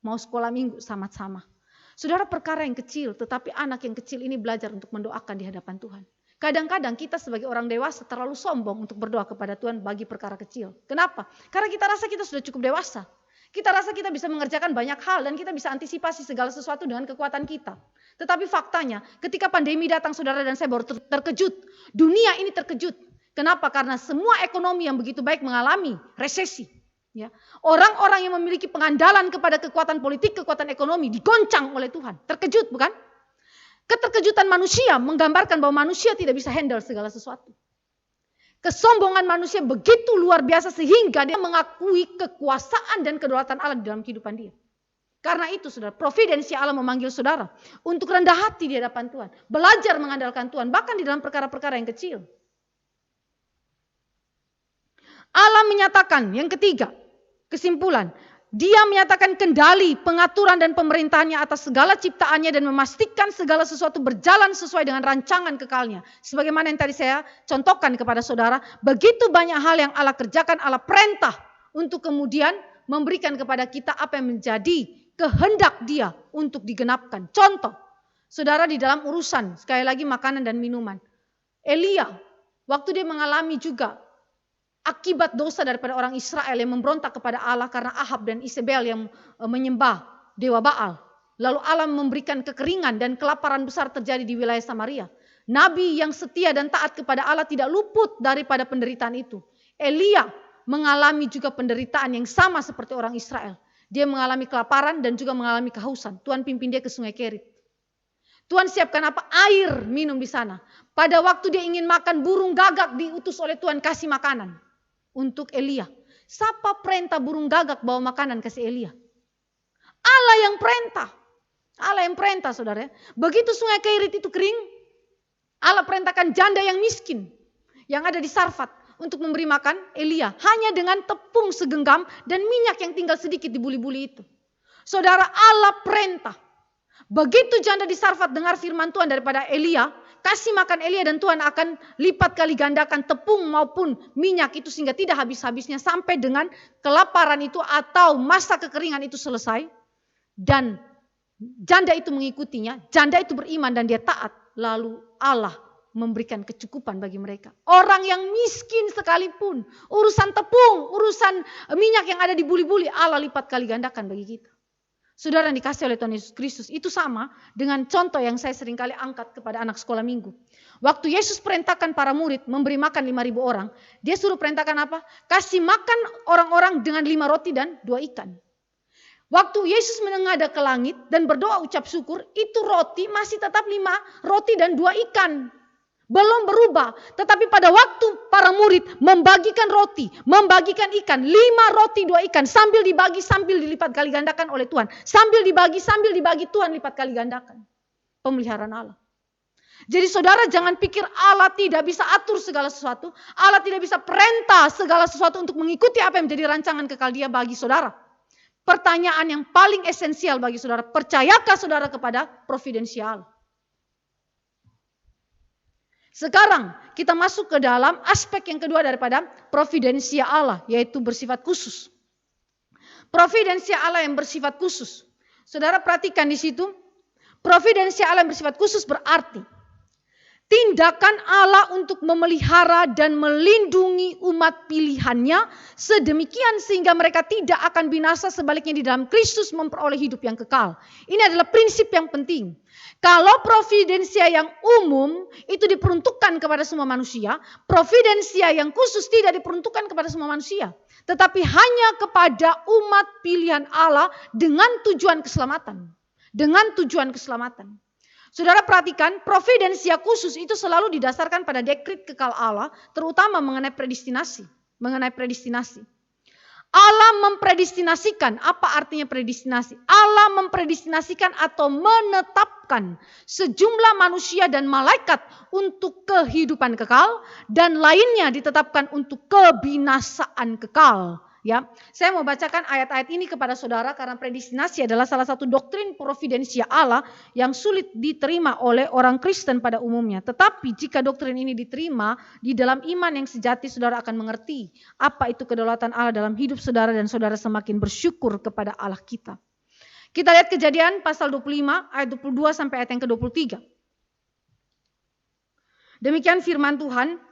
Mau sekolah minggu sama-sama. Saudara, perkara yang kecil, tetapi anak yang kecil ini belajar untuk mendoakan di hadapan Tuhan. Kadang-kadang kita sebagai orang dewasa terlalu sombong untuk berdoa kepada Tuhan bagi perkara kecil. Kenapa? Karena kita rasa kita sudah cukup dewasa. Kita rasa kita bisa mengerjakan banyak hal dan kita bisa antisipasi segala sesuatu dengan kekuatan kita. Tetapi faktanya ketika pandemi datang saudara dan saya baru terkejut. Dunia ini terkejut. Kenapa? Karena semua ekonomi yang begitu baik mengalami resesi. Ya. Orang-orang yang memiliki pengandalan kepada kekuatan politik, kekuatan ekonomi digoncang oleh Tuhan. Terkejut bukan? Keterkejutan manusia menggambarkan bahwa manusia tidak bisa handle segala sesuatu. Kesombongan manusia begitu luar biasa sehingga dia mengakui kekuasaan dan kedaulatan Allah di dalam kehidupan dia. Karena itu saudara, providensi Allah memanggil saudara untuk rendah hati di hadapan Tuhan. Belajar mengandalkan Tuhan bahkan di dalam perkara-perkara yang kecil. Allah menyatakan yang ketiga, kesimpulan. Dia menyatakan kendali, pengaturan dan pemerintahannya atas segala ciptaannya dan memastikan segala sesuatu berjalan sesuai dengan rancangan kekalnya. Sebagaimana yang tadi saya contohkan kepada saudara, begitu banyak hal yang Allah kerjakan, Allah perintah untuk kemudian memberikan kepada kita apa yang menjadi kehendak dia untuk digenapkan. Contoh, saudara di dalam urusan, sekali lagi makanan dan minuman. Elia, waktu dia mengalami juga akibat dosa daripada orang Israel yang memberontak kepada Allah karena Ahab dan Isabel yang menyembah dewa Baal. Lalu Allah memberikan kekeringan dan kelaparan besar terjadi di wilayah Samaria. Nabi yang setia dan taat kepada Allah tidak luput daripada penderitaan itu. Elia mengalami juga penderitaan yang sama seperti orang Israel. Dia mengalami kelaparan dan juga mengalami kehausan. Tuhan pimpin dia ke sungai Kerit. Tuhan siapkan apa? Air minum di sana. Pada waktu dia ingin makan, burung gagak diutus oleh Tuhan kasih makanan. Untuk Elia. Siapa perintah burung gagak bawa makanan kasih Elia? Allah yang perintah. Allah yang perintah saudara. Begitu sungai Kerit itu kering. Allah perintahkan janda yang miskin. Yang ada di Sarfat. Untuk memberi makan Elia. Hanya dengan tepung segenggam. Dan minyak yang tinggal sedikit di buli-buli itu. Saudara, Allah perintah. Begitu janda di Sarfat dengar firman Tuhan daripada Elia. Kasih makan Elia dan Tuhan akan lipat kali gandakan tepung maupun minyak itu sehingga tidak habis-habisnya sampai dengan kelaparan itu atau masa kekeringan itu selesai. Dan janda itu mengikutinya, janda itu beriman dan dia taat. Lalu Allah memberikan kecukupan bagi mereka. Orang yang miskin sekalipun, urusan tepung, urusan minyak yang ada di buli-buli, Allah lipat kali gandakan bagi kita. Saudara yang dikasih oleh Tuhan Yesus Kristus, itu sama dengan contoh yang saya seringkali angkat kepada anak sekolah minggu. Waktu Yesus perintahkan para murid memberi makan 5.000 orang, dia suruh perintahkan apa? Kasih makan orang-orang dengan 5 roti dan 2 ikan. Waktu Yesus menengadah ke langit dan berdoa ucap syukur, itu roti masih tetap 5 roti dan 2 ikan. Belum berubah. Tetapi pada waktu para murid membagikan roti, membagikan ikan, 5 roti 2 ikan. Sambil dibagi, sambil dilipat kali gandakan oleh Tuhan. Sambil dibagi Tuhan lipat kali gandakan. Pemeliharaan Allah. Jadi saudara jangan pikir Allah tidak bisa atur segala sesuatu. Allah tidak bisa perintah segala sesuatu untuk mengikuti apa yang menjadi rancangan kekal dia bagi saudara. pertanyaan yang paling esensial bagi saudara. Percayakah saudara kepada providensial? Sekarang kita masuk ke dalam aspek yang kedua daripada providensia Allah, yaitu bersifat khusus. Providensia Allah yang bersifat khusus. Saudara perhatikan di situ, providensia Allah yang bersifat khusus berarti tindakan Allah untuk memelihara dan melindungi umat pilihannya sedemikian sehingga mereka tidak akan binasa, sebaliknya di dalam Kristus memperoleh hidup yang kekal. Ini adalah prinsip yang penting. Kalau providensia yang umum itu diperuntukkan kepada semua manusia, providensia yang khusus tidak diperuntukkan kepada semua manusia, tetapi hanya kepada umat pilihan Allah dengan tujuan keselamatan. Dengan tujuan keselamatan. Saudara perhatikan, providensia khusus itu selalu didasarkan pada dekrit kekal Allah, terutama mengenai predestinasi. Allah mempredestinasikan. Apa artinya predestinasi? Allah mempredestinasikan atau menetapkan sejumlah manusia dan malaikat untuk kehidupan kekal, dan lainnya ditetapkan untuk kebinasaan kekal. Ya, saya mau bacakan ayat-ayat ini kepada saudara karena predestinasi adalah salah satu doktrin providensia Allah yang sulit diterima oleh orang Kristen pada umumnya. Tetapi jika doktrin ini diterima di dalam iman yang sejati, saudara akan mengerti apa itu kedaulatan Allah dalam hidup saudara, dan saudara semakin bersyukur kepada Allah kita. Kita lihat Kejadian pasal 25 ayat 22 sampai ayat yang ke-23. Demikian firman Tuhan.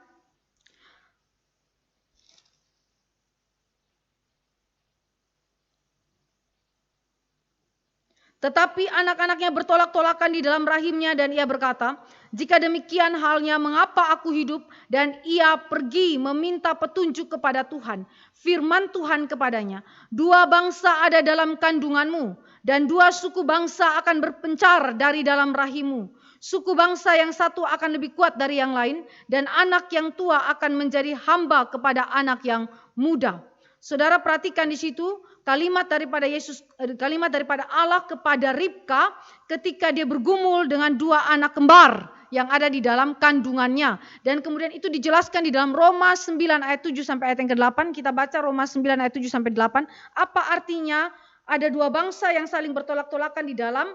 Tetapi anak-anaknya bertolak-tolakan di dalam rahimnya, dan ia berkata, jika demikian halnya mengapa aku hidup? Dan ia pergi meminta petunjuk kepada Tuhan. Firman Tuhan kepadanya, 2 bangsa ada dalam kandunganmu, dan 2 suku bangsa akan berpencar dari dalam rahimmu. Suku bangsa yang satu akan lebih kuat dari yang lain, dan anak yang tua akan menjadi hamba kepada anak yang muda. Saudara perhatikan di situ kalimat daripada Allah kepada Ribka ketika dia bergumul dengan 2 anak kembar yang ada di dalam kandungannya. Dan kemudian itu dijelaskan di dalam Roma 9 ayat 7 sampai ayat yang ke-8. Kita baca Roma 9 ayat 7 sampai 8. Apa artinya ada 2 bangsa yang saling bertolak-tolakan di dalam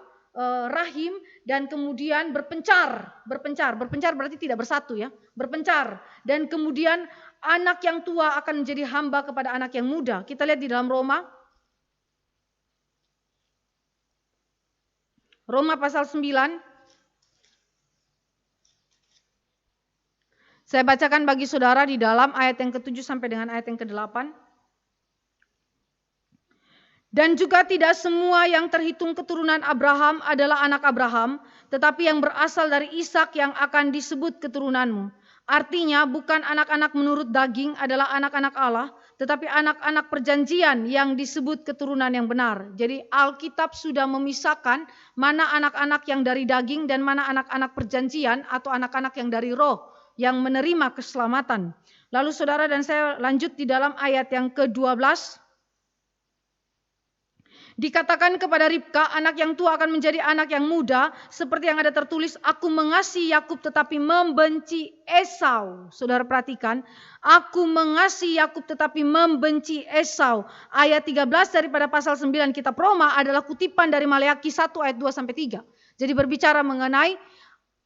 rahim dan kemudian berpencar berarti tidak bersatu ya, berpencar, dan kemudian anak yang tua akan menjadi hamba kepada anak yang muda. Kita lihat di dalam Roma pasal 9. Saya bacakan bagi saudara di dalam ayat yang ke-7 sampai dengan ayat yang ke-8. Dan juga tidak semua yang terhitung keturunan Abraham adalah anak Abraham, tetapi yang berasal dari Ishak yang akan disebut keturunanmu. Artinya bukan anak-anak menurut daging adalah anak-anak Allah, tetapi anak-anak perjanjian yang disebut keturunan yang benar. Jadi Alkitab sudah memisahkan mana anak-anak yang dari daging dan mana anak-anak perjanjian atau anak-anak yang dari roh yang menerima keselamatan. Lalu saudara dan saya lanjut di dalam ayat yang ke-12. Dikatakan kepada Ribka, anak yang tua akan menjadi anak yang muda, seperti yang ada tertulis, aku mengasihi Yakub tetapi membenci Esau. Saudara perhatikan, aku mengasihi Yakub tetapi membenci Esau. Ayat 13 daripada pasal 9 kitab Roma adalah kutipan dari Maleakhi 1 ayat 2 sampai 3. Jadi berbicara mengenai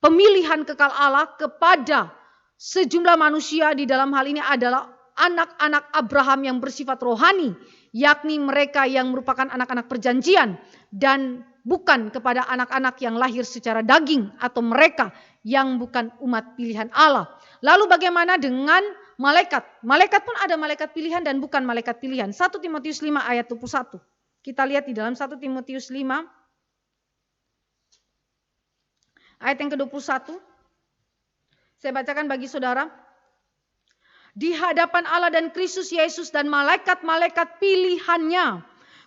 pemilihan kekal Allah kepada sejumlah manusia, di dalam hal ini adalah anak-anak Abraham yang bersifat rohani, yakni mereka yang merupakan anak-anak perjanjian, dan bukan kepada anak-anak yang lahir secara daging atau mereka yang bukan umat pilihan Allah. Lalu bagaimana dengan malaikat? Malaikat pun ada malaikat pilihan dan bukan malaikat pilihan. 1 Timotius 5 ayat 21. Kita lihat di dalam 1 Timotius 5 ayat yang ke-21. Saya bacakan bagi saudara. Di hadapan Allah dan Kristus Yesus dan malaikat-malaikat pilihannya,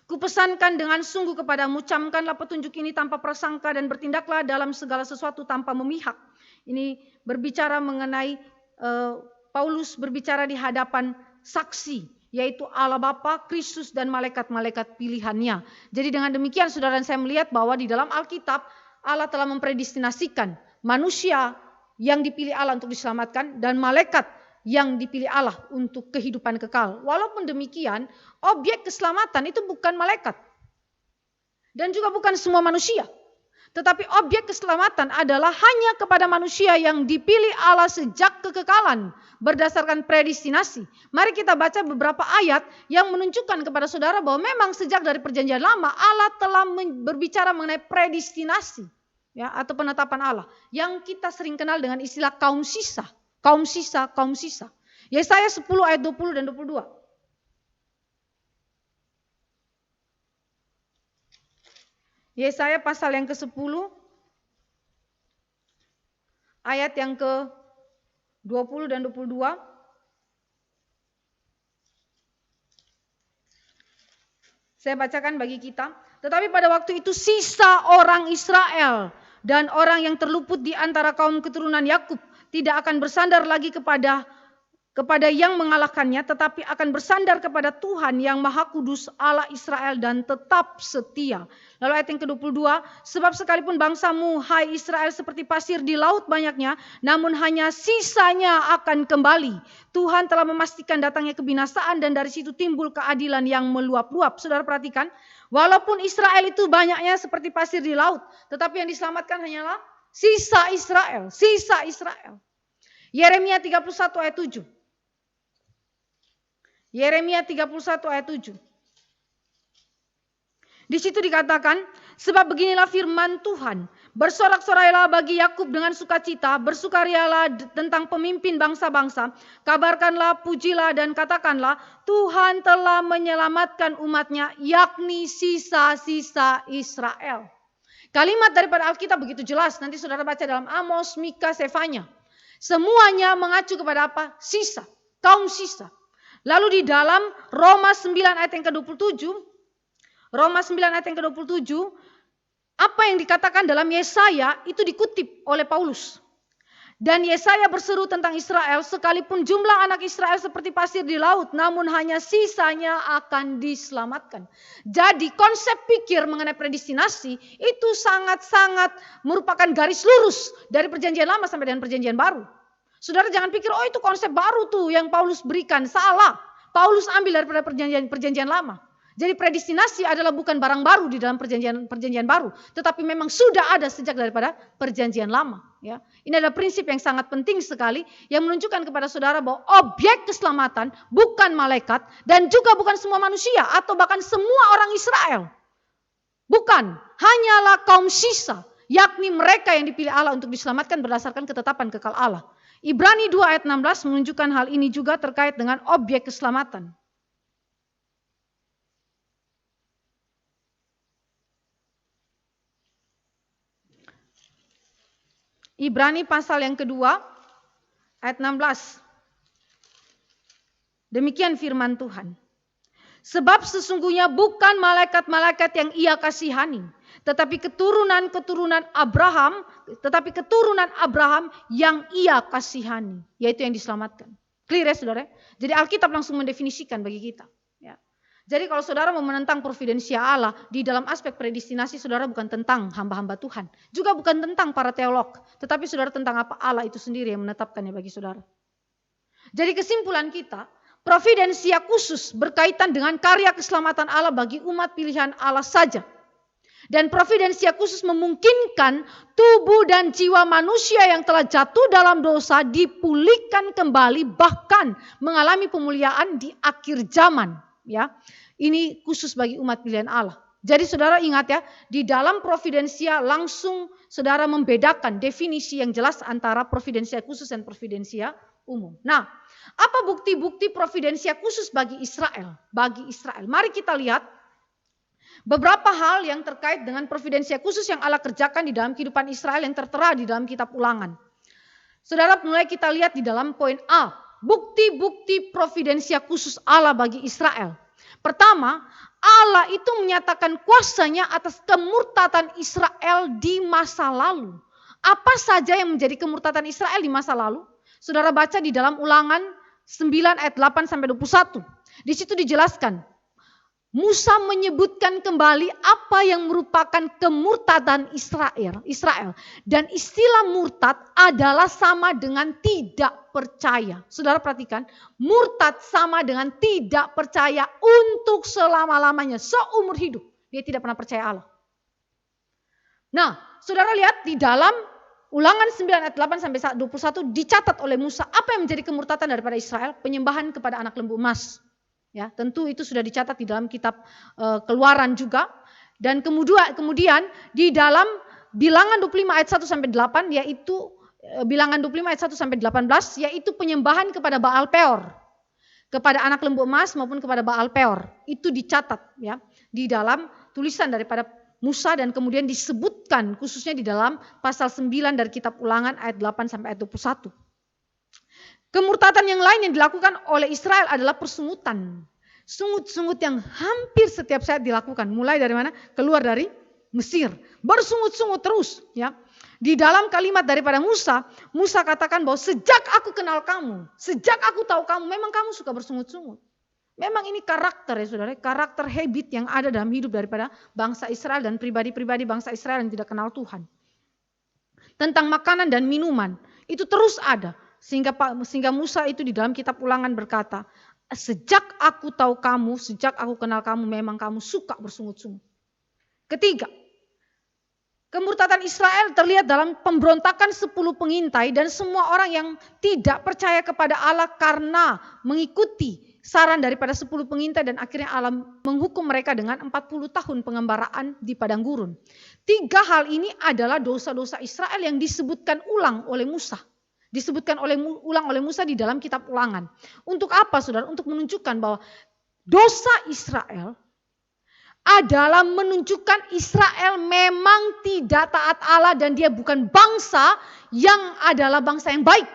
kupesankan dengan sungguh kepadamu, camkanlah petunjuk ini tanpa prasangka dan bertindaklah dalam segala sesuatu tanpa memihak. Ini berbicara mengenai Paulus berbicara di hadapan saksi, yaitu Allah Bapa, Kristus dan malaikat-malaikat pilihannya. Jadi dengan demikian saudara dan saya melihat bahwa di dalam Alkitab Allah telah mempredestinasikan manusia yang dipilih Allah untuk diselamatkan dan malaikat yang dipilih Allah untuk kehidupan kekal. Walaupun demikian, objek keselamatan itu bukan malaikat. Dan juga bukan semua manusia. Tetapi objek keselamatan adalah hanya kepada manusia yang dipilih Allah sejak kekekalan berdasarkan predestinasi. Mari kita baca beberapa ayat yang menunjukkan kepada saudara bahwa memang sejak dari perjanjian lama Allah telah berbicara mengenai predestinasi, ya, atau penetapan Allah yang kita sering kenal dengan istilah kaum sisa. Kaum sisa, kaum sisa. Yesaya 10 ayat 20 dan 22. Yesaya pasal yang ke-10 ayat yang ke-20 dan 22. Saya bacakan bagi kita. Tetapi pada waktu itu sisa orang Israel dan orang yang terluput di antara kaum keturunan Yakub tidak akan bersandar lagi kepada yang mengalahkannya, tetapi akan bersandar kepada Tuhan yang Maha Kudus Allah Israel dan tetap setia. Lalu ayat yang ke-22, sebab sekalipun bangsamu hai Israel seperti pasir di laut banyaknya, namun hanya sisanya akan kembali. Tuhan telah memastikan datangnya kebinasaan dan dari situ timbul keadilan yang meluap-luap. Saudara perhatikan, walaupun Israel itu banyaknya seperti pasir di laut, tetapi yang diselamatkan hanyalah sisa Israel, sisa Israel. Yeremia 31 ayat 7. Yeremia 31 ayat 7. Di situ dikatakan, sebab beginilah firman Tuhan, bersorak-sorailah bagi Yakub dengan sukacita, bersukarialah tentang pemimpin bangsa-bangsa, kabarkanlah, pujilah dan katakanlah, Tuhan telah menyelamatkan umatnya, yakni sisa-sisa Israel. Kalimat daripada Alkitab begitu jelas, nanti saudara baca dalam Amos, Mika, Sefanya. Semuanya mengacu kepada apa? Sisa, kaum sisa. Lalu di dalam Roma 9 ayat yang ke-27, Roma 9 ayat yang ke-27, apa yang dikatakan dalam Yesaya itu dikutip oleh Paulus. Dan Yesaya berseru tentang Israel, sekalipun jumlah anak Israel seperti pasir di laut, namun hanya sisanya akan diselamatkan. Jadi konsep pikir mengenai predestinasi itu sangat-sangat merupakan garis lurus dari perjanjian lama sampai dengan perjanjian baru. Saudara jangan pikir, oh itu konsep baru tuh yang Paulus berikan. Salah. Paulus ambil daripada perjanjian lama. Jadi predestinasi adalah bukan barang baru di dalam perjanjian baru, tetapi memang sudah ada sejak daripada perjanjian lama. Ya, ini adalah prinsip yang sangat penting sekali yang menunjukkan kepada saudara bahwa objek keselamatan bukan malaikat dan juga bukan semua manusia atau bahkan semua orang Israel. Bukan, hanyalah kaum sisa, yakni mereka yang dipilih Allah untuk diselamatkan berdasarkan ketetapan kekal Allah. Ibrani 2 ayat 16 menunjukkan hal ini juga terkait dengan objek keselamatan. Ibrani pasal yang kedua ayat 16. Demikian firman Tuhan. Sebab sesungguhnya bukan malaikat-malaikat yang ia kasihani, tetapi keturunan Abraham yang ia kasihani, yaitu yang diselamatkan. Clear ya saudara? Jadi Alkitab langsung mendefinisikan bagi kita. Ya. Jadi kalau saudara mau menentang providensia Allah di dalam aspek predestinasi, saudara bukan tentang hamba-hamba Tuhan. Juga bukan tentang para teolog, tetapi saudara tentang apa Allah itu sendiri yang menetapkannya bagi saudara. Jadi kesimpulan kita, providensia khusus berkaitan dengan karya keselamatan Allah bagi umat pilihan Allah saja. Dan providensia khusus memungkinkan tubuh dan jiwa manusia yang telah jatuh dalam dosa dipulihkan kembali, bahkan mengalami pemuliaan di akhir zaman. Ya, ini khusus bagi umat pilihan Allah. Jadi saudara ingat ya, di dalam providensia langsung saudara membedakan definisi yang jelas antara providensia khusus dan providensia umum. Nah, apa bukti-bukti providensia khusus bagi Israel? Bagi Israel, mari kita lihat beberapa hal yang terkait dengan providensia khusus yang Allah kerjakan di dalam kehidupan Israel yang tertera di dalam kitab Ulangan. Saudara, mulai kita lihat di dalam poin A, bukti-bukti providensia khusus Allah bagi Israel. Pertama, Allah itu menyatakan kuasanya atas kemurtatan Israel di masa lalu. Apa saja yang menjadi kemurtatan Israel di masa lalu? Saudara baca di dalam Ulangan 9 ayat 8 sampai 21. Di situ dijelaskan Musa menyebutkan kembali apa yang merupakan kemurtadan Israel. Dan istilah murtad adalah sama dengan tidak percaya. Saudara perhatikan, murtad sama dengan tidak percaya untuk selama-lamanya, seumur hidup. Dia tidak pernah percaya Allah. Nah, saudara lihat di dalam Ulangan 9 ayat 8 sampai 21 dicatat oleh Musa apa yang menjadi kemurtadan daripada Israel, penyembahan kepada anak lembu emas. Ya, tentu itu sudah dicatat di dalam kitab Keluaran juga. Dan kemudian di dalam Bilangan 25 ayat 1 sampai 8 yaitu Bilangan 25 ayat 1 sampai 18 yaitu penyembahan kepada Baal Peor. Kepada anak lembu emas maupun kepada Baal Peor. Itu dicatat ya di dalam tulisan daripada Musa dan kemudian disebutkan khususnya di dalam pasal 9 dari kitab Ulangan ayat 8 sampai ayat 21. Kemurtadan yang lain yang dilakukan oleh Israel adalah persungutan. Sungut-sungut yang hampir setiap saat dilakukan. Mulai dari mana? Keluar dari Mesir. Bersungut-sungut terus. Ya. Di dalam kalimat daripada Musa, Musa katakan bahwa sejak aku kenal kamu, sejak aku tahu kamu, memang kamu suka bersungut-sungut. Memang ini karakter ya saudara, karakter habit yang ada dalam hidup daripada bangsa Israel dan pribadi-pribadi bangsa Israel yang tidak kenal Tuhan. Tentang makanan dan minuman, itu terus ada. Sehingga Musa itu di dalam kitab Ulangan berkata, sejak aku tahu kamu, sejak aku kenal kamu, memang kamu suka bersungut-sungut. Ketiga, kemurtadan Israel terlihat dalam pemberontakan 10 pengintai dan semua orang yang tidak percaya kepada Allah karena mengikuti saran daripada 10 pengintai dan akhirnya Allah menghukum mereka dengan 40 tahun pengembaraan di padang gurun. 3 hal ini adalah dosa-dosa Israel yang disebutkan ulang oleh Musa. Disebutkan ulang oleh Musa di dalam kitab Ulangan. Untuk apa saudara? Untuk menunjukkan bahwa dosa Israel adalah menunjukkan Israel memang tidak taat Allah dan dia bukan bangsa yang adalah bangsa yang baik.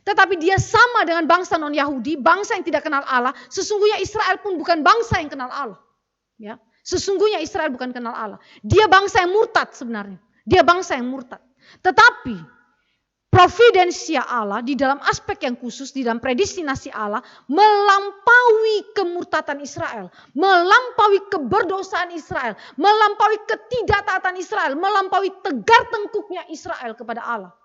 Tetapi dia sama dengan bangsa non-Yahudi, bangsa yang tidak kenal Allah. Sesungguhnya Israel pun bukan bangsa yang kenal Allah. Ya, sesungguhnya Israel bukan kenal Allah. Dia bangsa yang murtad sebenarnya. Dia bangsa yang murtad. Tetapi providensia Allah di dalam aspek yang khusus, di dalam predestinasi Allah, melampaui kemurtadan Israel, melampaui keberdosaan Israel, melampaui ketidaktaatan Israel, melampaui tegar tengkuknya Israel kepada Allah.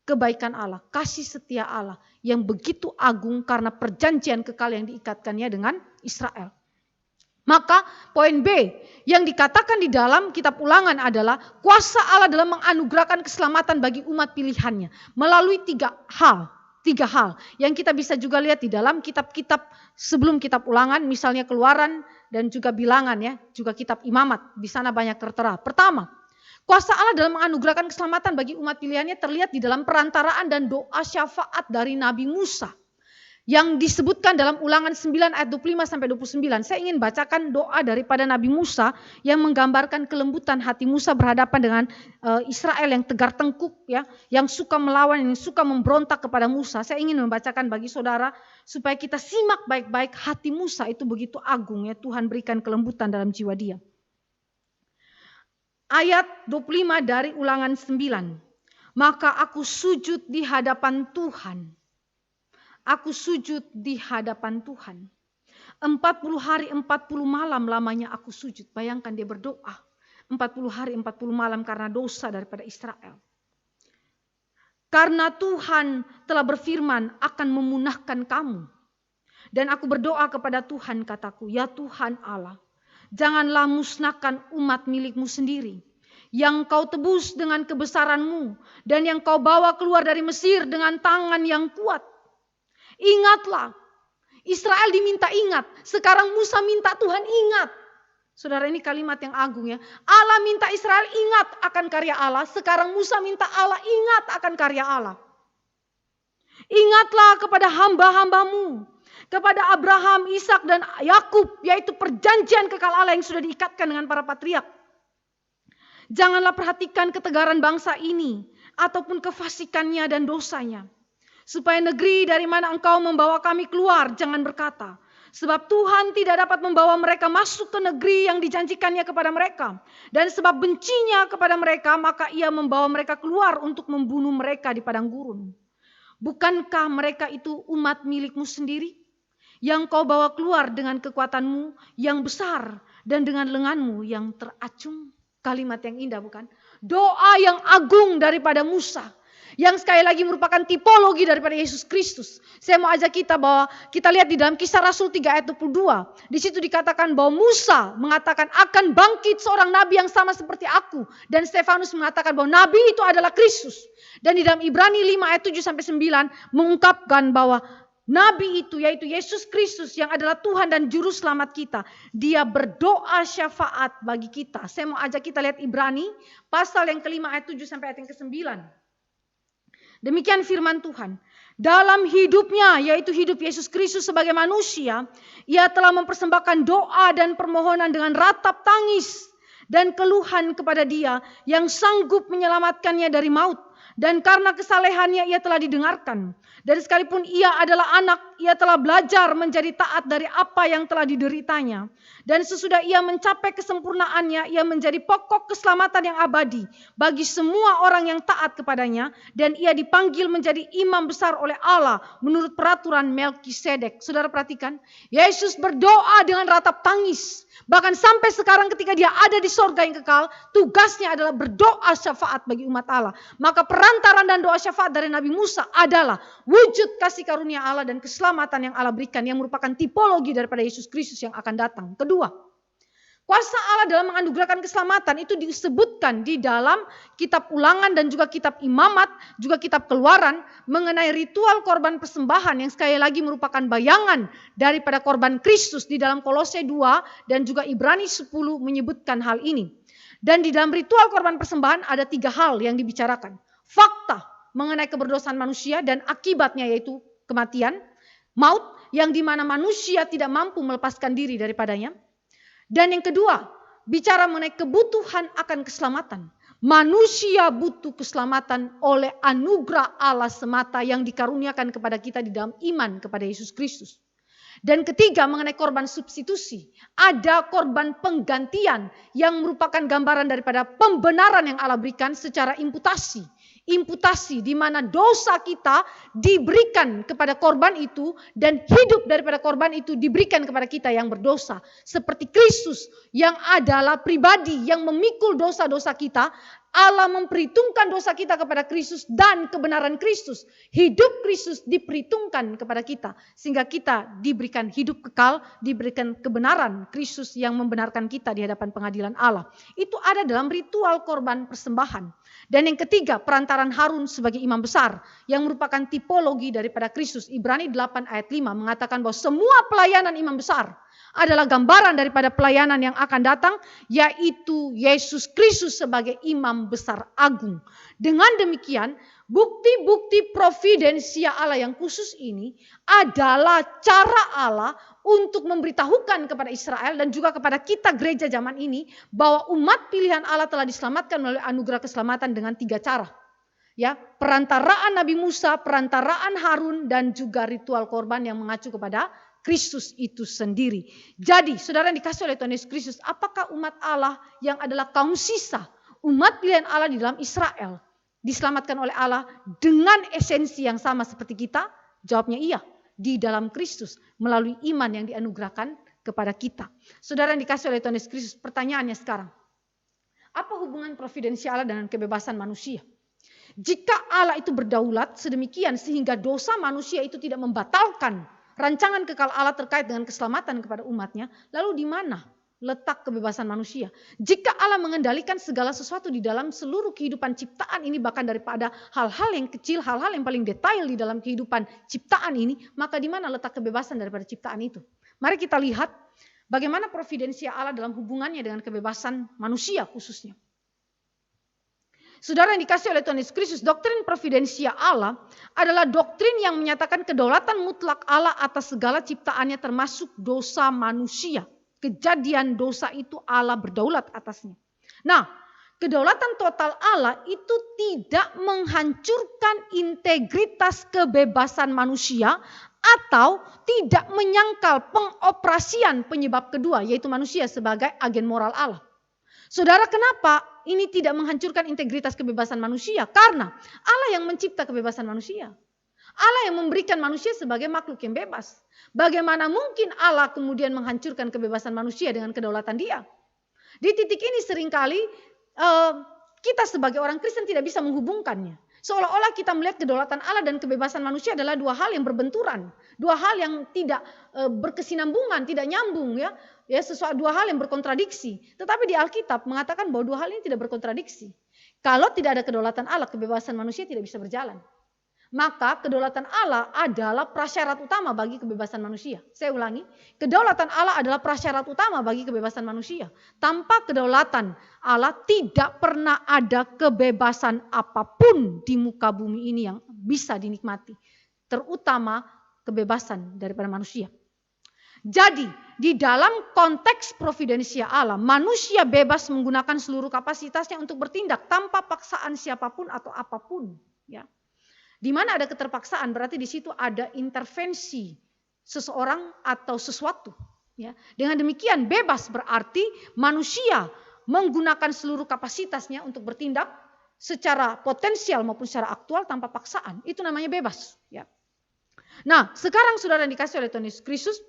Kebaikan Allah, kasih setia Allah yang begitu agung karena perjanjian kekal yang diikatkannya dengan Israel. Maka poin B yang dikatakan di dalam kitab Ulangan adalah kuasa Allah dalam menganugerahkan keselamatan bagi umat pilihannya melalui 3 hal yang kita bisa juga lihat di dalam kitab-kitab sebelum kitab Ulangan, misalnya Keluaran dan juga Bilangan ya, juga kitab Imamat, di sana banyak tertera. Pertama, kuasa Allah dalam menganugerahkan keselamatan bagi umat pilihannya terlihat di dalam perantaraan dan doa syafaat dari Nabi Musa. Yang disebutkan dalam Ulangan 9 ayat 25 sampai 29. Saya ingin bacakan doa daripada Nabi Musa yang menggambarkan kelembutan hati Musa berhadapan dengan Israel yang tegar tengkuk ya, yang suka melawan, yang suka memberontak kepada Musa. Saya ingin membacakan bagi saudara supaya kita simak baik-baik hati Musa itu begitu agung ya, Tuhan berikan kelembutan dalam jiwa dia. Ayat 25 dari Ulangan 9. Maka aku sujud di hadapan Tuhan. Aku sujud di hadapan Tuhan. 40 hari 40 malam lamanya aku sujud. Bayangkan dia berdoa. 40 hari 40 malam karena dosa daripada Israel. Karena Tuhan telah berfirman akan memunahkan kamu. Dan aku berdoa kepada Tuhan kataku, ya Tuhan Allah. Janganlah musnahkan umat milikmu sendiri. Yang kau tebus dengan kebesaranmu. Dan yang kau bawa keluar dari Mesir dengan tangan yang kuat. Ingatlah, Israel diminta ingat. Sekarang Musa minta Tuhan ingat. Saudara, ini kalimat yang agung ya. Allah minta Israel ingat akan karya Allah. Sekarang Musa minta Allah ingat akan karya Allah. Ingatlah kepada hamba-hambamu. Kepada Abraham, Ishak dan Yakub, yaitu perjanjian kekal Allah yang sudah diikatkan dengan para patriark. Janganlah perhatikan ketegaran bangsa ini ataupun kefasikannya dan dosanya. Supaya negeri dari mana engkau membawa kami keluar, jangan berkata, sebab Tuhan tidak dapat membawa mereka masuk ke negeri yang dijanjikannya kepada mereka. Dan sebab bencinya kepada mereka, maka ia membawa mereka keluar untuk membunuh mereka di padang gurun. Bukankah mereka itu umat milikmu sendiri? yang kau bawa keluar dengan kekuatanmu yang besar dan dengan lenganmu yang teracung. Kalimat yang indah bukan? Doa yang agung daripada Musa. Yang sekali lagi merupakan tipologi daripada Yesus Kristus. Saya mau ajak kita bahwa kita lihat di dalam Kisah Rasul 3 ayat 22. Di situ dikatakan bahwa Musa mengatakan akan bangkit seorang nabi yang sama seperti aku. Dan Stefanus mengatakan bahwa nabi itu adalah Kristus. Dan di dalam Ibrani 5 ayat 7 sampai 9 mengungkapkan bahwa nabi itu yaitu Yesus Kristus yang adalah Tuhan dan Juru Selamat kita. Dia berdoa syafaat bagi kita. Saya mau ajak kita lihat Ibrani pasal yang kelima ayat 7 sampai ayat yang ke-9. Demikian firman Tuhan. Dalam hidupnya, yaitu hidup Yesus Kristus sebagai manusia, ia telah mempersembahkan doa dan permohonan dengan ratap tangis dan keluhan kepada Dia yang sanggup menyelamatkannya dari maut. Dan karena kesalehannya ia telah didengarkan. Dan sekalipun ia adalah anak, ia telah belajar menjadi taat dari apa yang telah dideritanya. Dan sesudah ia mencapai kesempurnaannya, ia menjadi pokok keselamatan yang abadi bagi semua orang yang taat kepadanya. Dan ia dipanggil menjadi imam besar oleh Allah menurut peraturan Melkisedek. Saudara perhatikan, Yesus berdoa dengan ratap tangis. Bahkan sampai sekarang ketika dia ada di sorga yang kekal, tugasnya adalah berdoa syafaat bagi umat Allah. Maka perantaran dan doa syafaat dari Nabi Musa adalah wujud kasih karunia Allah dan keselamatan yang Allah berikan, yang merupakan tipologi daripada Yesus Kristus yang akan datang. Kedua, kuasa Allah dalam menganugerahkan keselamatan itu disebutkan di dalam kitab Ulangan dan juga kitab Imamat, juga kitab Keluaran mengenai ritual korban persembahan yang sekali lagi merupakan bayangan daripada korban Kristus. Di dalam Kolose 2 dan juga Ibrani 10 menyebutkan hal ini. Dan di dalam ritual korban persembahan ada 3 hal yang dibicarakan. Fakta mengenai keberdosaan manusia dan akibatnya yaitu kematian, maut yang dimana manusia tidak mampu melepaskan diri daripadanya. Dan yang kedua, bicara mengenai kebutuhan akan keselamatan. Manusia butuh keselamatan oleh anugerah Allah semata yang dikaruniakan kepada kita di dalam iman kepada Yesus Kristus. Dan ketiga, mengenai korban substitusi. Ada korban penggantian yang merupakan gambaran daripada pembenaran yang Allah berikan secara imputasi. Imputasi di mana dosa kita diberikan kepada korban itu dan hidup daripada korban itu diberikan kepada kita yang berdosa. Seperti Kristus yang adalah pribadi yang memikul dosa-dosa kita, Allah memperhitungkan dosa kita kepada Kristus dan kebenaran Kristus. Hidup Kristus diperhitungkan kepada kita sehingga kita diberikan hidup kekal, diberikan kebenaran Kristus yang membenarkan kita di hadapan pengadilan Allah. Itu ada dalam ritual korban persembahan. Dan yang ketiga, perantaran Harun sebagai imam besar yang merupakan tipologi daripada Kristus. Ibrani 8 ayat 5 mengatakan bahwa semua pelayanan imam besar adalah gambaran daripada pelayanan yang akan datang, yaitu Yesus Kristus sebagai imam besar agung. Dengan demikian, bukti-bukti providensia Allah yang khusus ini adalah cara Allah untuk memberitahukan kepada Israel dan juga kepada kita gereja zaman ini bahwa umat pilihan Allah telah diselamatkan melalui anugerah keselamatan dengan 3 cara. Ya, perantaraan Nabi Musa, perantaraan Harun dan juga ritual korban yang mengacu kepada Kristus itu sendiri. Jadi, saudara yang dikasih oleh Tuhan Yesus Kristus, apakah umat Allah yang adalah kaum sisa, umat pilihan Allah di dalam Israel, diselamatkan oleh Allah dengan esensi yang sama seperti kita? Jawabnya iya, di dalam Kristus melalui iman yang dianugerahkan kepada kita. Saudara yang dikasih oleh Tuhan Yesus Kristus, pertanyaannya sekarang, apa hubungan providensi Allah dengan kebebasan manusia? Jika Allah itu berdaulat sedemikian sehingga dosa manusia itu tidak membatalkan rancangan kekal Allah terkait dengan keselamatan kepada umatnya, lalu di mana letak kebebasan manusia? Jika Allah mengendalikan segala sesuatu di dalam seluruh kehidupan ciptaan ini, bahkan daripada hal-hal yang kecil, hal-hal yang paling detail di dalam kehidupan ciptaan ini, maka di mana letak kebebasan daripada ciptaan itu? Mari kita lihat bagaimana providensia Allah dalam hubungannya dengan kebebasan manusia khususnya. Saudara yang dikasih oleh Tuhan Yesus Kristus, doktrin providensia Allah adalah doktrin yang menyatakan kedaulatan mutlak Allah atas segala ciptaannya termasuk dosa manusia. Kejadian dosa itu Allah berdaulat atasnya. Nah, kedaulatan total Allah itu tidak menghancurkan integritas kebebasan manusia atau tidak menyangkal pengoperasian penyebab kedua, yaitu manusia sebagai agen moral Allah. Saudara, kenapa ini tidak menghancurkan integritas kebebasan manusia? Karena Allah yang mencipta kebebasan manusia. Allah yang memberikan manusia sebagai makhluk yang bebas. Bagaimana mungkin Allah kemudian menghancurkan kebebasan manusia dengan kedaulatan Dia? Di titik ini seringkali kita sebagai orang Kristen tidak bisa menghubungkannya. Seolah-olah kita melihat kedaulatan Allah dan kebebasan manusia adalah dua hal yang berbenturan, dua hal yang tidak berkesinambungan, tidak nyambung ya, sesuatu dua hal yang berkontradiksi. Tetapi di Alkitab mengatakan bahwa dua hal ini tidak berkontradiksi. Kalau tidak ada kedaulatan Allah, kebebasan manusia tidak bisa berjalan. Maka kedaulatan Allah adalah prasyarat utama bagi kebebasan manusia. Saya ulangi, kedaulatan Allah adalah prasyarat utama bagi kebebasan manusia. Tanpa kedaulatan Allah tidak pernah ada kebebasan apapun di muka bumi ini yang bisa dinikmati. Terutama kebebasan daripada manusia. Jadi di dalam konteks providensia Allah, manusia bebas menggunakan seluruh kapasitasnya untuk bertindak tanpa paksaan siapapun atau apapun. Ya. Di mana ada keterpaksaan berarti di situ ada intervensi seseorang atau sesuatu. Ya. Dengan demikian bebas berarti manusia menggunakan seluruh kapasitasnya untuk bertindak secara potensial maupun secara aktual tanpa paksaan. Itu namanya bebas. Ya. Nah sekarang saudara dikasih oleh Tuhan Yesus Kristus,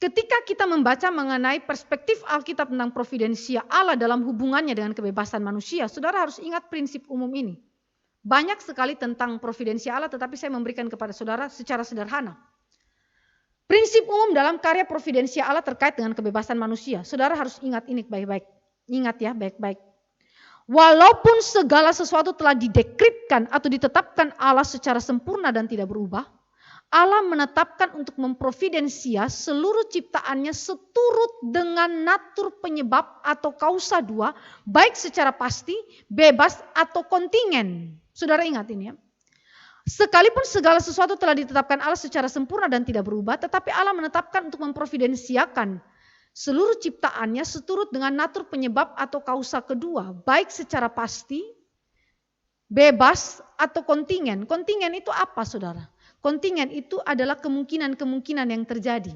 ketika kita membaca mengenai perspektif Alkitab tentang providensia Allah dalam hubungannya dengan kebebasan manusia, saudara harus ingat prinsip umum ini. Banyak sekali tentang providensia Allah, tetapi saya memberikan kepada saudara secara sederhana. Prinsip umum dalam karya providensia Allah terkait dengan kebebasan manusia. Saudara harus ingat ini baik-baik. Ingat ya baik-baik. Walaupun segala sesuatu telah didekripkan atau ditetapkan Allah secara sempurna dan tidak berubah, Allah menetapkan untuk memprovidensia seluruh ciptaannya seturut dengan natur penyebab atau kausa dua, baik secara pasti, bebas atau kontingen. Saudara ingat ini ya. Sekalipun segala sesuatu telah ditetapkan Allah secara sempurna dan tidak berubah, tetapi Allah menetapkan untuk memprovidensiakan seluruh ciptaannya seturut dengan natur penyebab atau kausa kedua, baik secara pasti, bebas atau kontingen. Kontingen itu apa saudara? Kontingen itu adalah kemungkinan-kemungkinan yang terjadi.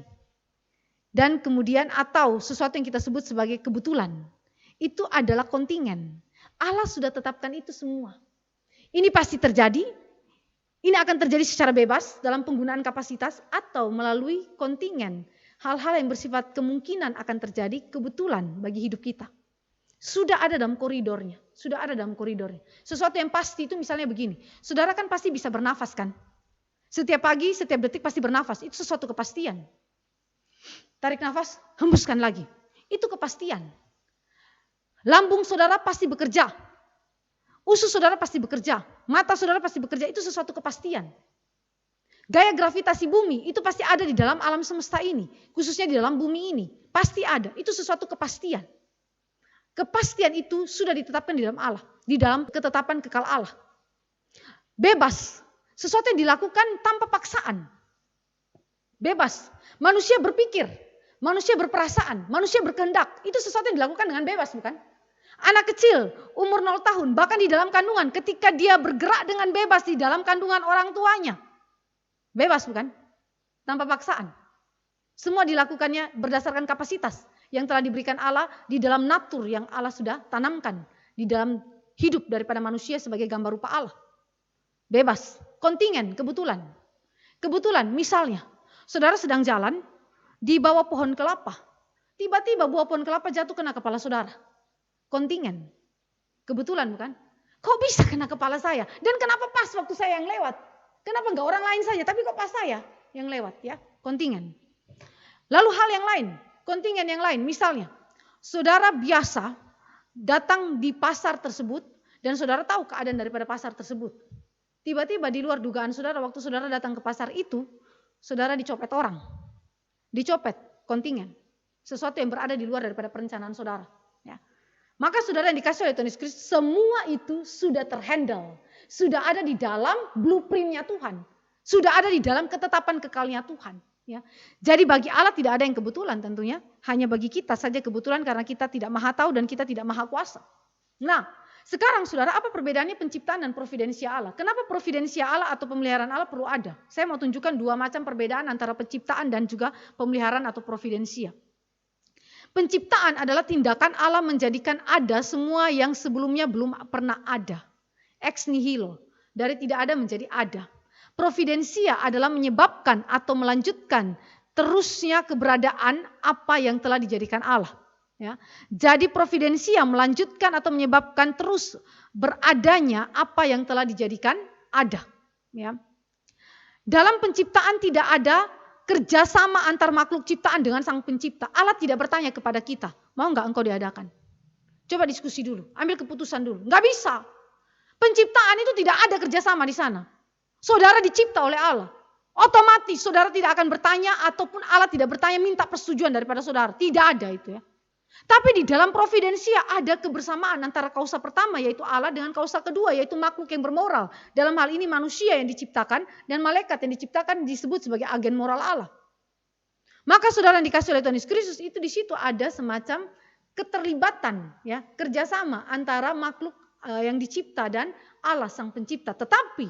Dan kemudian atau sesuatu yang kita sebut sebagai kebetulan. Itu adalah kontingen. Allah sudah tetapkan itu semua. Ini pasti terjadi, ini akan terjadi secara bebas dalam penggunaan kapasitas atau melalui kontingen. Hal-hal yang bersifat kemungkinan akan terjadi kebetulan bagi hidup kita. Sudah ada dalam koridornya, sudah ada dalam koridornya. Sesuatu yang pasti itu misalnya begini, saudara kan pasti bisa bernafas kan? Setiap pagi, setiap detik pasti bernafas, itu sesuatu kepastian. Tarik nafas, hembuskan lagi, itu kepastian. Lambung saudara pasti bekerja. Usus saudara pasti bekerja, mata saudara pasti bekerja, itu sesuatu kepastian. Gaya gravitasi bumi itu pasti ada di dalam alam semesta ini, khususnya di dalam bumi ini, pasti ada, itu sesuatu kepastian. Kepastian itu sudah ditetapkan di dalam Allah, di dalam ketetapan kekal Allah. Bebas, sesuatu yang dilakukan tanpa paksaan. Bebas, manusia berpikir, manusia berperasaan, manusia berkehendak, itu sesuatu yang dilakukan dengan bebas bukan? Anak kecil umur 0 tahun bahkan di dalam kandungan ketika dia bergerak dengan bebas di dalam kandungan orang tuanya. Bebas bukan? Tanpa paksaan. Semua dilakukannya berdasarkan kapasitas yang telah diberikan Allah di dalam natur yang Allah sudah tanamkan di dalam hidup daripada manusia sebagai gambar rupa Allah. Bebas, kontingen, kebetulan. Kebetulan misalnya saudara sedang jalan di bawah pohon kelapa. Tiba-tiba buah pohon kelapa jatuh kena kepala saudara. Kontingen. Kebetulan bukan? Kok bisa kena kepala saya? Dan kenapa pas waktu saya yang lewat? Kenapa enggak orang lain saja? Tapi kok pas saya yang lewat ya? Kontingen. Lalu hal yang lain. Kontingen yang lain. Misalnya. Saudara biasa datang di pasar tersebut. Dan saudara tahu keadaan daripada pasar tersebut. Tiba-tiba di luar dugaan saudara. Waktu saudara datang ke pasar itu. Saudara dicopet orang. Dicopet. Kontingen. Sesuatu yang berada di luar daripada perencanaan saudara. Ya. Maka saudara yang dikasih oleh Tuhan Yesus Kristus, semua itu sudah terhandle. Sudah ada di dalam blueprintnya Tuhan. Sudah ada di dalam ketetapan kekalnya Tuhan. Ya. Jadi bagi Allah tidak ada yang kebetulan tentunya. Hanya bagi kita saja kebetulan karena kita tidak maha tahu dan kita tidak maha kuasa. Nah sekarang saudara apa perbedaannya penciptaan dan providensia Allah? Kenapa providensia Allah atau pemeliharaan Allah perlu ada? Saya mau tunjukkan dua macam perbedaan antara penciptaan dan juga pemeliharaan atau providensia. Penciptaan adalah tindakan Allah menjadikan ada semua yang sebelumnya belum pernah ada. Ex nihilo, dari tidak ada menjadi ada. providensia adalah menyebabkan atau melanjutkan terusnya keberadaan apa yang telah dijadikan Allah. Ya. Jadi providensia melanjutkan atau menyebabkan terus beradanya apa yang telah dijadikan ada. Ya. Dalam penciptaan tidak ada kerjasama antar makhluk ciptaan dengan sang pencipta. Allah tidak bertanya kepada kita, mau nggak engkau diadakan? Coba diskusi dulu, ambil keputusan dulu. Nggak bisa. Penciptaan itu tidak ada kerjasama di sana. Saudara dicipta oleh Allah. Otomatis saudara tidak akan bertanya ataupun Allah tidak bertanya minta persetujuan daripada saudara. Tidak ada itu ya. Tapi di dalam providensia ada kebersamaan antara kausa pertama yaitu Allah dengan kausa kedua yaitu makhluk yang bermoral. Dalam hal ini manusia yang diciptakan dan malaikat yang diciptakan disebut sebagai agen moral Allah. Maka saudara yang dikasih oleh Tuhan Yesus Kristus itu di situ ada semacam keterlibatan ya, kerjasama antara makhluk yang dicipta dan Allah sang pencipta. Tetapi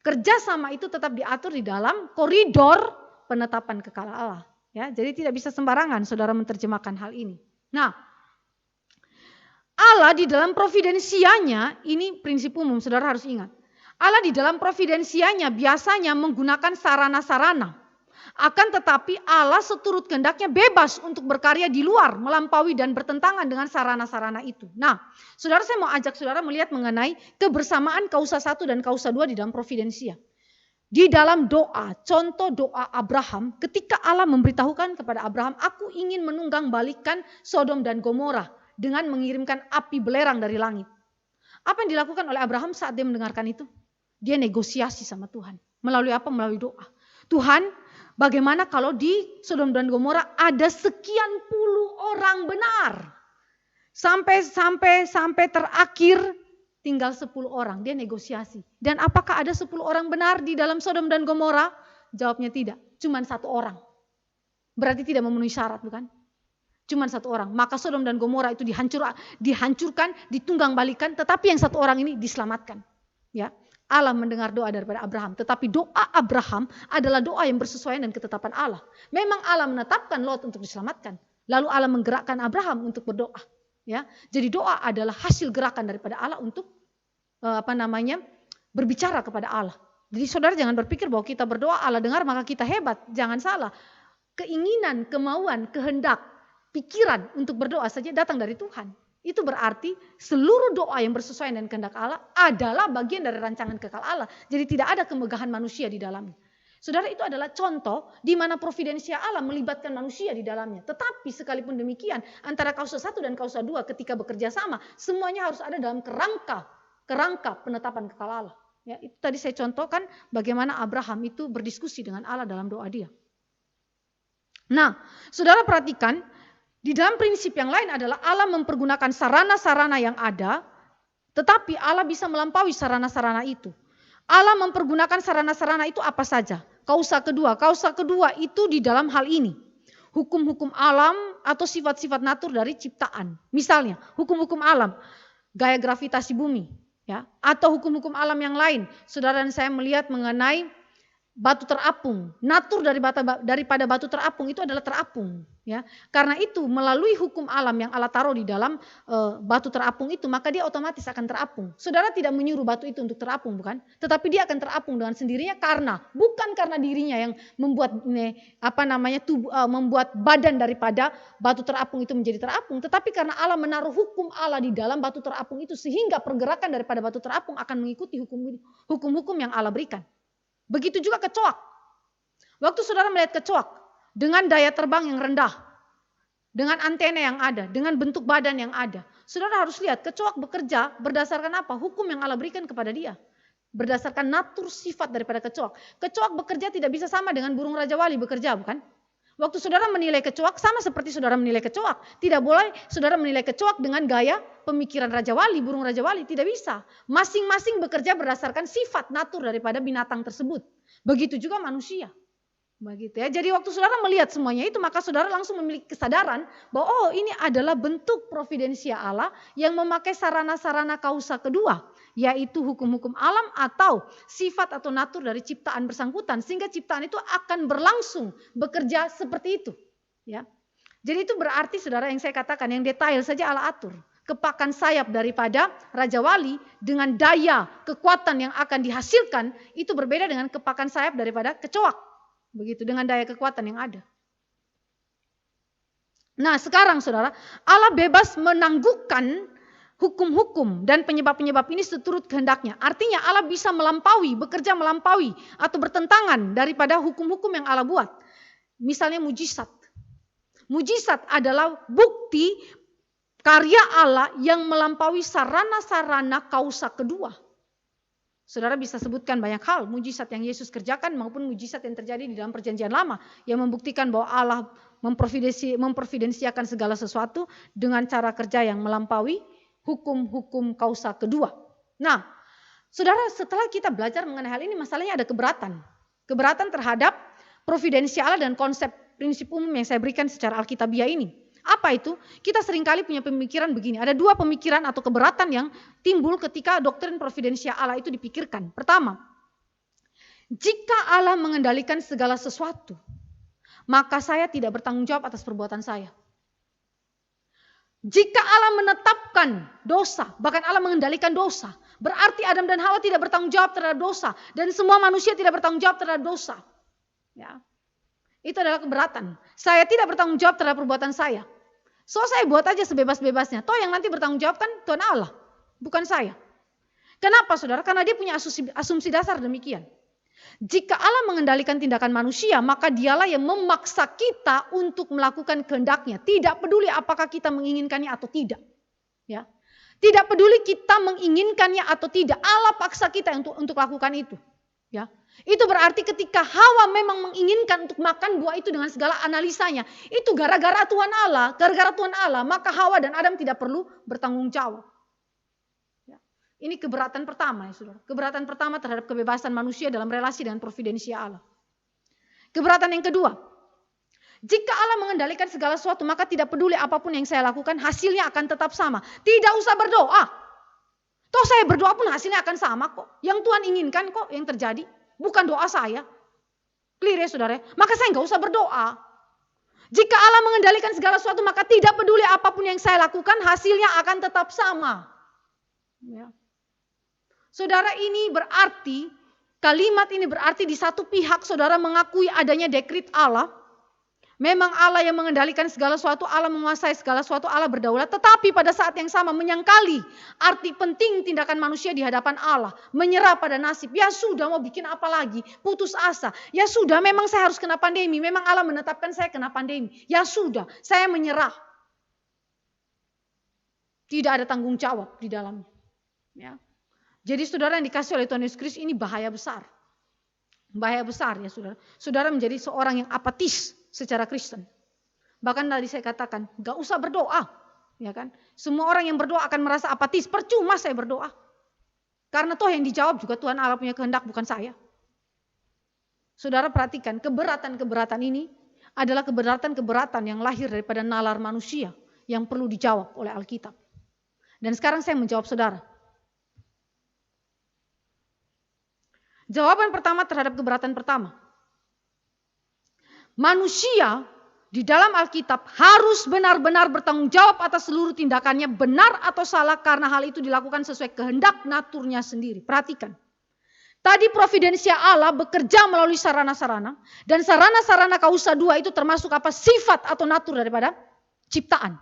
kerjasama itu tetap diatur di dalam koridor penetapan kekal Allah. Ya, jadi tidak bisa sembarangan saudara menerjemahkan hal ini. Nah, Allah di dalam providensianya, ini prinsip umum saudara harus ingat. Allah di dalam providensianya biasanya menggunakan sarana-sarana. Akan tetapi Allah seturut kehendaknya bebas untuk berkarya di luar, melampaui dan bertentangan dengan sarana-sarana itu. Nah, saudara saya mau ajak saudara melihat mengenai kebersamaan kausa 1 dan kausa 2 di dalam providensia. Di dalam doa, contoh doa Abraham, ketika Allah memberitahukan kepada Abraham, aku ingin menunggang balikan Sodom dan Gomora dengan mengirimkan api belerang dari langit. Apa yang dilakukan oleh Abraham saat dia mendengarkan itu? Dia negosiasi sama Tuhan. Melalui apa? Melalui doa. Tuhan, bagaimana kalau di Sodom dan Gomora ada sekian puluh orang benar? Sampai terakhir tinggal 10 orang, dia negosiasi. Dan apakah ada 10 orang benar di dalam Sodom dan Gomora? Jawabnya tidak, cuma 1 orang. Berarti tidak memenuhi syarat, bukan? Cuma 1 orang. Maka Sodom dan Gomora itu dihancurkan, ditunggang balikan, tetapi yang 1 orang ini diselamatkan. Ya, Allah mendengar doa daripada Abraham, tetapi doa Abraham adalah doa yang bersesuaian dengan ketetapan Allah. Memang Allah menetapkan Lot untuk diselamatkan, lalu Allah menggerakkan Abraham untuk berdoa. Ya, jadi doa adalah hasil gerakan daripada Allah untuk berbicara kepada Allah. Jadi saudara jangan berpikir bahwa kita berdoa Allah dengar maka kita hebat. Jangan salah. Keinginan, kemauan, kehendak, pikiran untuk berdoa saja datang dari Tuhan. Itu berarti seluruh doa yang bersesuaian dengan kehendak Allah adalah bagian dari rancangan kekal Allah. Jadi tidak ada kemegahan manusia di dalamnya. Saudara, itu adalah contoh di mana providensia Allah melibatkan manusia di dalamnya. Tetapi sekalipun demikian antara kausa 1 dan kausa 2 ketika bekerja sama semuanya harus ada dalam kerangka penetapan kekal Allah. Ya, itu tadi saya contohkan bagaimana Abraham itu berdiskusi dengan Allah dalam doa dia. Nah, saudara perhatikan di dalam prinsip yang lain adalah Allah mempergunakan sarana-sarana yang ada, tetapi Allah bisa melampaui sarana-sarana itu. Allah mempergunakan sarana-sarana itu apa saja? Kausa kedua itu di dalam hal ini. Hukum-hukum alam atau sifat-sifat natur dari ciptaan. Misalnya, hukum-hukum alam, gaya gravitasi bumi, ya, atau hukum-hukum alam yang lain. Saudara dan saya melihat mengenai batu terapung. Natur daripada batu terapung itu adalah terapung. Ya. Karena itu melalui hukum alam yang Allah taruh di dalam batu terapung itu, maka dia otomatis akan terapung. Saudara tidak menyuruh batu itu untuk terapung, bukan? Tetapi dia akan terapung dengan sendirinya bukan karena dirinya yang membuat membuat badan daripada batu terapung itu menjadi terapung, tetapi karena Allah menaruh hukum Allah di dalam batu terapung itu sehingga pergerakan daripada batu terapung akan mengikuti hukum-hukum yang Allah berikan. Begitu juga kecoak. Waktu saudara melihat kecoak dengan daya terbang yang rendah, dengan antena yang ada, dengan bentuk badan yang ada, saudara harus lihat kecoak bekerja berdasarkan apa? Hukum yang Allah berikan kepada dia. Berdasarkan natur sifat daripada kecoak. Kecoak bekerja tidak bisa sama dengan burung Raja Wali bekerja, bukan? Waktu saudara menilai kecoak sama seperti saudara menilai kecoak. Tidak boleh saudara menilai kecoak dengan gaya pemikiran Raja Wali, burung Raja Wali. Tidak bisa. Masing-masing bekerja berdasarkan sifat natur daripada binatang tersebut. Begitu juga manusia. Begitu ya. Jadi waktu saudara melihat semuanya itu maka saudara langsung memiliki kesadaran bahwa ini adalah bentuk providensia Allah yang memakai sarana-sarana kausa kedua. Yaitu hukum-hukum alam atau sifat atau natur dari ciptaan bersangkutan. Sehingga ciptaan itu akan berlangsung bekerja seperti itu. Ya. Jadi itu berarti saudara yang saya katakan yang detail saja Allah atur. kepakan sayap daripada Raja Wali dengan daya kekuatan yang akan dihasilkan itu berbeda dengan kepakan sayap daripada kecoak. Begitu dengan daya kekuatan yang ada. Nah sekarang saudara, Allah bebas menangguhkan hukum-hukum dan penyebab-penyebab ini seturut kehendaknya. Artinya Allah bisa melampaui, bekerja melampaui atau bertentangan daripada hukum-hukum yang Allah buat. Misalnya mujizat. Mujizat adalah bukti karya Allah yang melampaui sarana-sarana kausa kedua. Saudara bisa sebutkan banyak hal, mujizat yang Yesus kerjakan maupun mujizat yang terjadi di dalam perjanjian lama yang membuktikan bahwa Allah memprovidensiakan segala sesuatu dengan cara kerja yang melampaui hukum-hukum kausa kedua. Nah, saudara setelah kita belajar mengenai hal ini masalahnya ada keberatan. Keberatan terhadap providensial dan konsep prinsip umum yang saya berikan secara alkitabiah ini. Apa itu? Kita seringkali punya pemikiran begini. Ada dua pemikiran atau keberatan yang timbul ketika doktrin providensial Allah itu dipikirkan. Pertama, jika Allah mengendalikan segala sesuatu, maka saya tidak bertanggung jawab atas perbuatan saya. Jika Allah menetapkan dosa, bahkan Allah mengendalikan dosa, berarti Adam dan Hawa tidak bertanggung jawab terhadap dosa. Dan semua manusia tidak bertanggung jawab terhadap dosa. Ya. Itu adalah keberatan. Saya tidak bertanggung jawab terhadap perbuatan saya. So saya buat aja sebebas-bebasnya. Toh yang nanti bertanggung jawab kan Tuhan Allah, bukan saya. Kenapa saudara? Karena dia punya asumsi dasar demikian. Jika Allah mengendalikan tindakan manusia, maka dialah yang memaksa kita untuk melakukan kehendaknya. Tidak peduli apakah kita menginginkannya atau tidak. Ya. Tidak peduli kita menginginkannya atau tidak. Allah paksa kita untuk lakukan itu. Ya, itu berarti ketika Hawa memang menginginkan untuk makan buah itu dengan segala analisanya, itu gara-gara Tuhan Allah, maka Hawa dan Adam tidak perlu bertanggung jawab. Ya. Ini keberatan pertama ya saudara, keberatan pertama terhadap kebebasan manusia dalam relasi dengan providensia Allah. Keberatan yang kedua, jika Allah mengendalikan segala sesuatu, maka tidak peduli apapun yang saya lakukan, hasilnya akan tetap sama. Tidak usah berdoa. Toh saya berdoa pun hasilnya akan sama kok. Yang Tuhan inginkan kok yang terjadi. Bukan doa saya. Clear ya saudara. Maka saya nggak usah berdoa. Jika Allah mengendalikan segala sesuatu maka tidak peduli apapun yang saya lakukan hasilnya akan tetap sama. Ya. Saudara ini berarti, kalimat ini berarti di satu pihak saudara mengakui adanya dekrit Allah. Memang Allah yang mengendalikan segala sesuatu, Allah menguasai segala sesuatu, Allah berdaulat. Tetapi pada saat yang sama menyangkali arti penting tindakan manusia di hadapan Allah. Menyerah pada nasib. Ya sudah mau bikin apa lagi? Putus asa. Ya sudah memang saya harus kena pandemi. Memang Allah menetapkan saya kena pandemi. Ya sudah saya menyerah. Tidak ada tanggung jawab di dalamnya. Ya. Jadi saudara yang dikasih oleh Tuhan Yesus Kristus ini bahaya besar. Bahaya besar ya saudara. Saudara menjadi seorang yang apatis secara Kristen. Bahkan tadi saya katakan, gak usah berdoa. Ya kan? Semua orang yang berdoa akan merasa apatis. Percuma saya berdoa. Karena toh yang dijawab juga Tuhan Allah punya kehendak, bukan saya. Saudara perhatikan, keberatan-keberatan ini adalah keberatan-keberatan yang lahir daripada nalar manusia yang perlu dijawab oleh Alkitab. Dan sekarang saya menjawab saudara. Jawaban pertama terhadap keberatan pertama. Manusia di dalam Alkitab harus benar-benar bertanggung jawab atas seluruh tindakannya benar atau salah karena hal itu dilakukan sesuai kehendak naturnya sendiri. Perhatikan. Tadi providensia Allah bekerja melalui sarana-sarana dan sarana-sarana kausa dua itu termasuk apa? Sifat atau natur daripada ciptaan.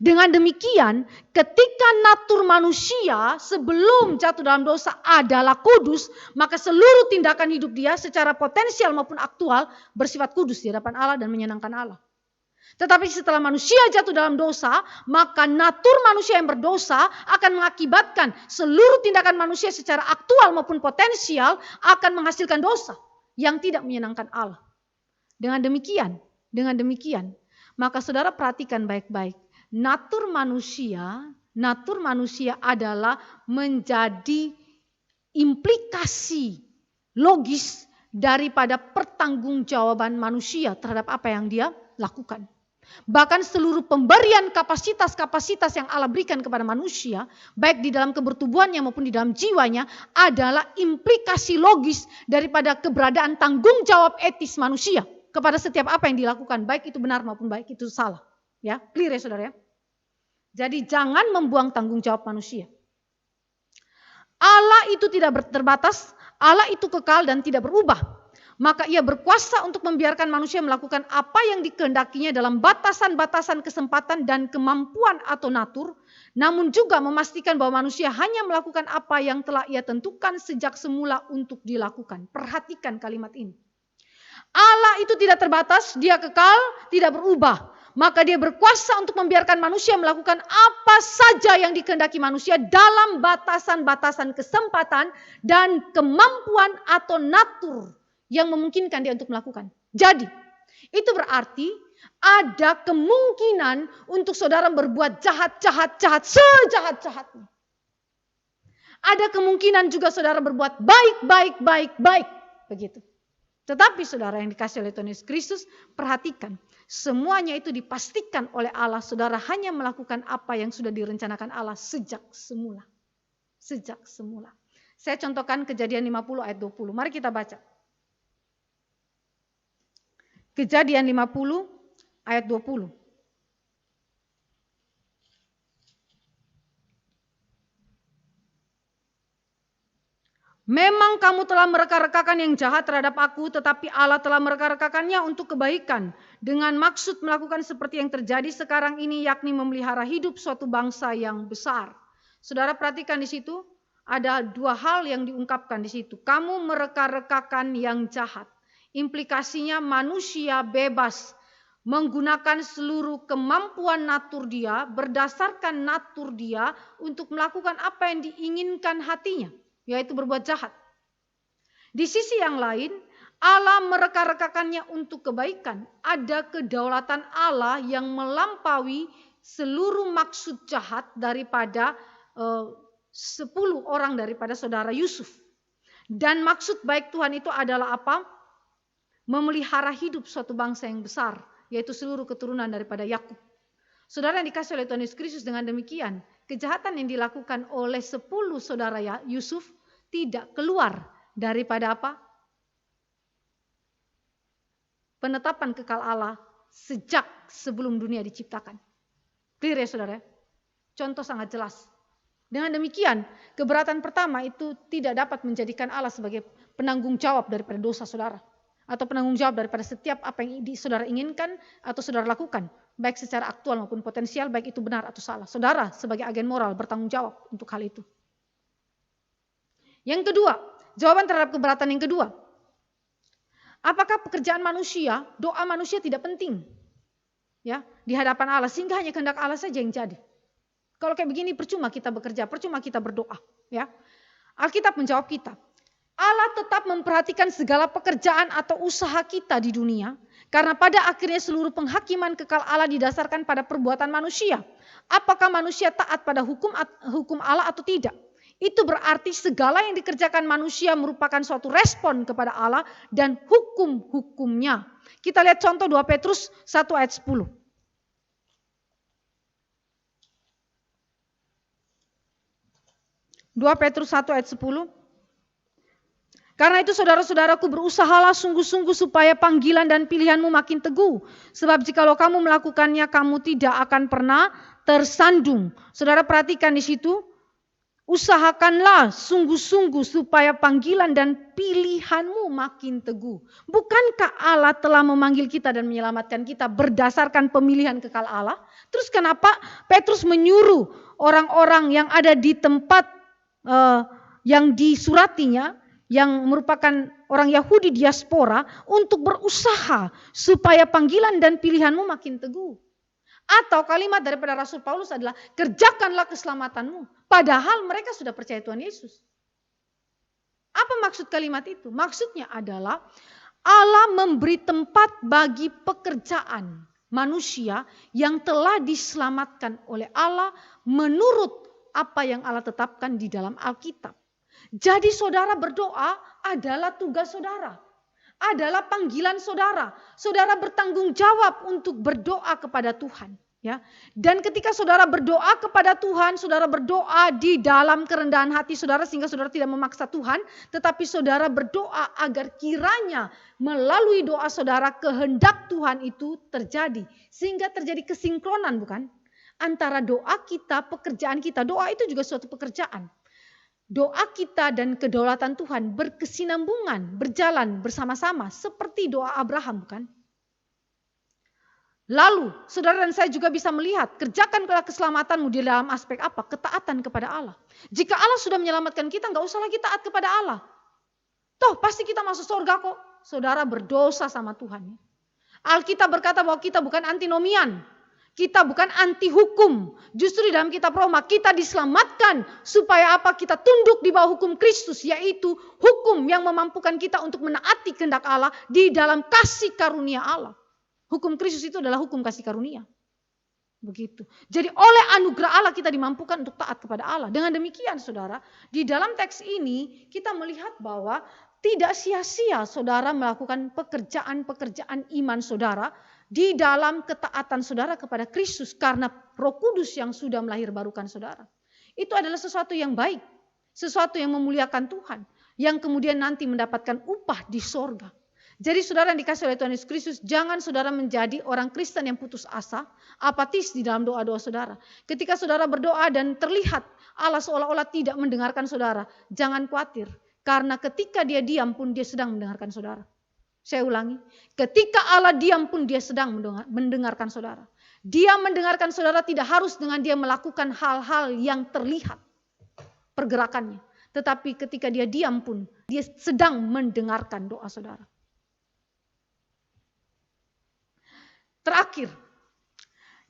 Dengan demikian, ketika natur manusia sebelum jatuh dalam dosa adalah kudus, maka seluruh tindakan hidup dia secara potensial maupun aktual bersifat kudus di hadapan Allah dan menyenangkan Allah. Tetapi setelah manusia jatuh dalam dosa, maka natur manusia yang berdosa akan mengakibatkan seluruh tindakan manusia secara aktual maupun potensial akan menghasilkan dosa yang tidak menyenangkan Allah. Dengan demikian, maka saudara perhatikan baik-baik. Natur manusia adalah menjadi implikasi logis daripada pertanggungjawaban manusia terhadap apa yang dia lakukan. Bahkan seluruh pemberian kapasitas-kapasitas yang Allah berikan kepada manusia, baik di dalam kebertubuhannya maupun di dalam jiwanya, adalah implikasi logis daripada keberadaan tanggung jawab etis manusia kepada setiap apa yang dilakukan, baik itu benar maupun baik itu salah. Ya, clear ya saudara ya. Jadi jangan membuang tanggung jawab manusia. Allah itu tidak terbatas, Allah itu kekal dan tidak berubah. Maka ia berkuasa untuk membiarkan manusia melakukan apa yang dikehendakinya dalam batasan-batasan kesempatan dan kemampuan atau natur, namun juga memastikan bahwa manusia hanya melakukan apa yang telah ia tentukan sejak semula untuk dilakukan. Perhatikan kalimat ini. Allah itu tidak terbatas, dia kekal, tidak berubah. Maka dia berkuasa untuk membiarkan manusia melakukan apa saja yang dikehendaki manusia dalam batasan-batasan kesempatan dan kemampuan atau natur yang memungkinkan dia untuk melakukan. Jadi, itu berarti ada kemungkinan untuk saudara berbuat jahat sejahat-jahatnya. Ada kemungkinan juga saudara berbuat baik. Begitu. Tetapi saudara yang dikasih oleh Tuhan Yesus Kristus, perhatikan. Semuanya itu dipastikan oleh Allah. Saudara hanya melakukan apa yang sudah direncanakan Allah sejak semula. Sejak semula. Saya contohkan Kejadian 50 ayat 20. Mari kita baca. Kejadian 50 ayat 20. Memang kamu telah mereka-rekakan yang jahat terhadap aku, tetapi Allah telah mereka-rekakannya untuk kebaikan, dengan maksud melakukan seperti yang terjadi sekarang ini, yakni memelihara hidup suatu bangsa yang besar. Saudara perhatikan di situ, ada dua hal yang diungkapkan di situ. Kamu mereka-rekakan yang jahat. Implikasinya manusia bebas menggunakan seluruh kemampuan natur dia, berdasarkan natur dia untuk melakukan apa yang diinginkan hatinya, yaitu berbuat jahat. Di sisi yang lain, Allah mereka-rekakannya untuk kebaikan. Ada kedaulatan Allah yang melampaui seluruh maksud jahat daripada 10 orang daripada saudara Yusuf. Dan maksud baik Tuhan itu adalah apa? Memelihara hidup suatu bangsa yang besar, yaitu seluruh keturunan daripada Yakub. Saudara yang dikasih oleh Tuhan Yesus Kristus, dengan demikian kejahatan yang dilakukan oleh 10 saudara Yusuf tidak keluar daripada apa? Penetapan kekal Allah sejak sebelum dunia diciptakan. Clear ya saudara? Contoh sangat jelas. Dengan demikian, keberatan pertama itu tidak dapat menjadikan Allah sebagai penanggung jawab daripada dosa saudara. Atau penanggung jawab daripada setiap apa yang saudara inginkan atau saudara lakukan. Baik secara aktual maupun potensial, baik itu benar atau salah. Saudara sebagai agen moral bertanggung jawab untuk hal itu. Yang kedua, jawaban terhadap keberatan yang kedua. Apakah pekerjaan manusia, doa manusia tidak penting? Ya, di hadapan Allah, sehingga hanya kehendak Allah saja yang jadi. Kalau kayak begini percuma kita bekerja, percuma kita berdoa. Ya, Alkitab menjawab kita. Allah tetap memperhatikan segala pekerjaan atau usaha kita di dunia. Karena pada akhirnya seluruh penghakiman kekal Allah didasarkan pada perbuatan manusia. Apakah manusia taat pada hukum Allah atau tidak? Itu berarti segala yang dikerjakan manusia merupakan suatu respon kepada Allah dan hukum-hukumnya. Kita lihat contoh 2 Petrus 1 ayat 10. 2 Petrus 1 ayat 10. Karena itu saudara-saudaraku, berusahalah sungguh-sungguh supaya panggilan dan pilihanmu makin teguh. Sebab jikalau kamu melakukannya, kamu tidak akan pernah tersandung. Saudara perhatikan di situ, usahakanlah sungguh-sungguh supaya panggilan dan pilihanmu makin teguh. Bukankah Allah telah memanggil kita dan menyelamatkan kita berdasarkan pemilihan kekal Allah? Terus kenapa Petrus menyuruh orang-orang yang ada di tempat yang disuratinya, yang merupakan orang Yahudi diaspora, untuk berusaha supaya panggilan dan pilihanmu makin teguh? Atau kalimat daripada Rasul Paulus adalah, kerjakanlah keselamatanmu. Padahal mereka sudah percaya Tuhan Yesus. Apa maksud kalimat itu? Maksudnya adalah Allah memberi tempat bagi pekerjaan manusia yang telah diselamatkan oleh Allah menurut apa yang Allah tetapkan di dalam Alkitab. Jadi saudara berdoa adalah tugas saudara. Adalah panggilan saudara. Saudara bertanggung jawab untuk berdoa kepada Tuhan. Ya. Dan ketika saudara berdoa kepada Tuhan, saudara berdoa di dalam kerendahan hati saudara sehingga saudara tidak memaksa Tuhan, tetapi saudara berdoa agar kiranya melalui doa saudara kehendak Tuhan itu terjadi. Sehingga terjadi kesinkronan, bukan? Antara doa kita, pekerjaan kita. Doa itu juga suatu pekerjaan. Doa kita dan kedaulatan Tuhan berkesinambungan, berjalan bersama-sama seperti doa Abraham, bukan? Lalu, saudara dan saya juga bisa melihat, kerjakanlah keselamatanmu di dalam aspek apa? Ketaatan kepada Allah. Jika Allah sudah menyelamatkan kita, nggak usah lagi taat kepada Allah. Toh pasti kita masuk surga kok. Saudara berdosa sama Tuhan. Alkitab berkata bahwa kita bukan antinomian. Kita bukan anti hukum. Justru di dalam kitab Roma kita diselamatkan. Supaya apa? Kita tunduk di bawah hukum Kristus. Yaitu hukum yang memampukan kita untuk menaati kehendak Allah di dalam kasih karunia Allah. Hukum Kristus itu adalah hukum kasih karunia. Begitu. Jadi oleh anugerah Allah kita dimampukan untuk taat kepada Allah. Dengan demikian saudara, di dalam teks ini kita melihat bahwa tidak sia-sia saudara melakukan pekerjaan-pekerjaan iman saudara di dalam ketaatan saudara kepada Kristus karena Roh Kudus yang sudah melahirbarukan saudara. Itu adalah sesuatu yang baik, sesuatu yang memuliakan Tuhan, yang kemudian nanti mendapatkan upah di sorga. Jadi saudara yang dikasih oleh Tuhan Yesus Kristus, jangan saudara menjadi orang Kristen yang putus asa, apatis di dalam doa-doa saudara. Ketika saudara berdoa dan terlihat Allah seolah-olah tidak mendengarkan saudara, jangan khawatir. Karena ketika dia diam pun dia sedang mendengarkan saudara. Saya ulangi, ketika Allah diam pun dia sedang mendengarkan saudara. Dia mendengarkan saudara tidak harus dengan dia melakukan hal-hal yang terlihat pergerakannya. Tetapi ketika dia diam pun dia sedang mendengarkan doa saudara. Terakhir,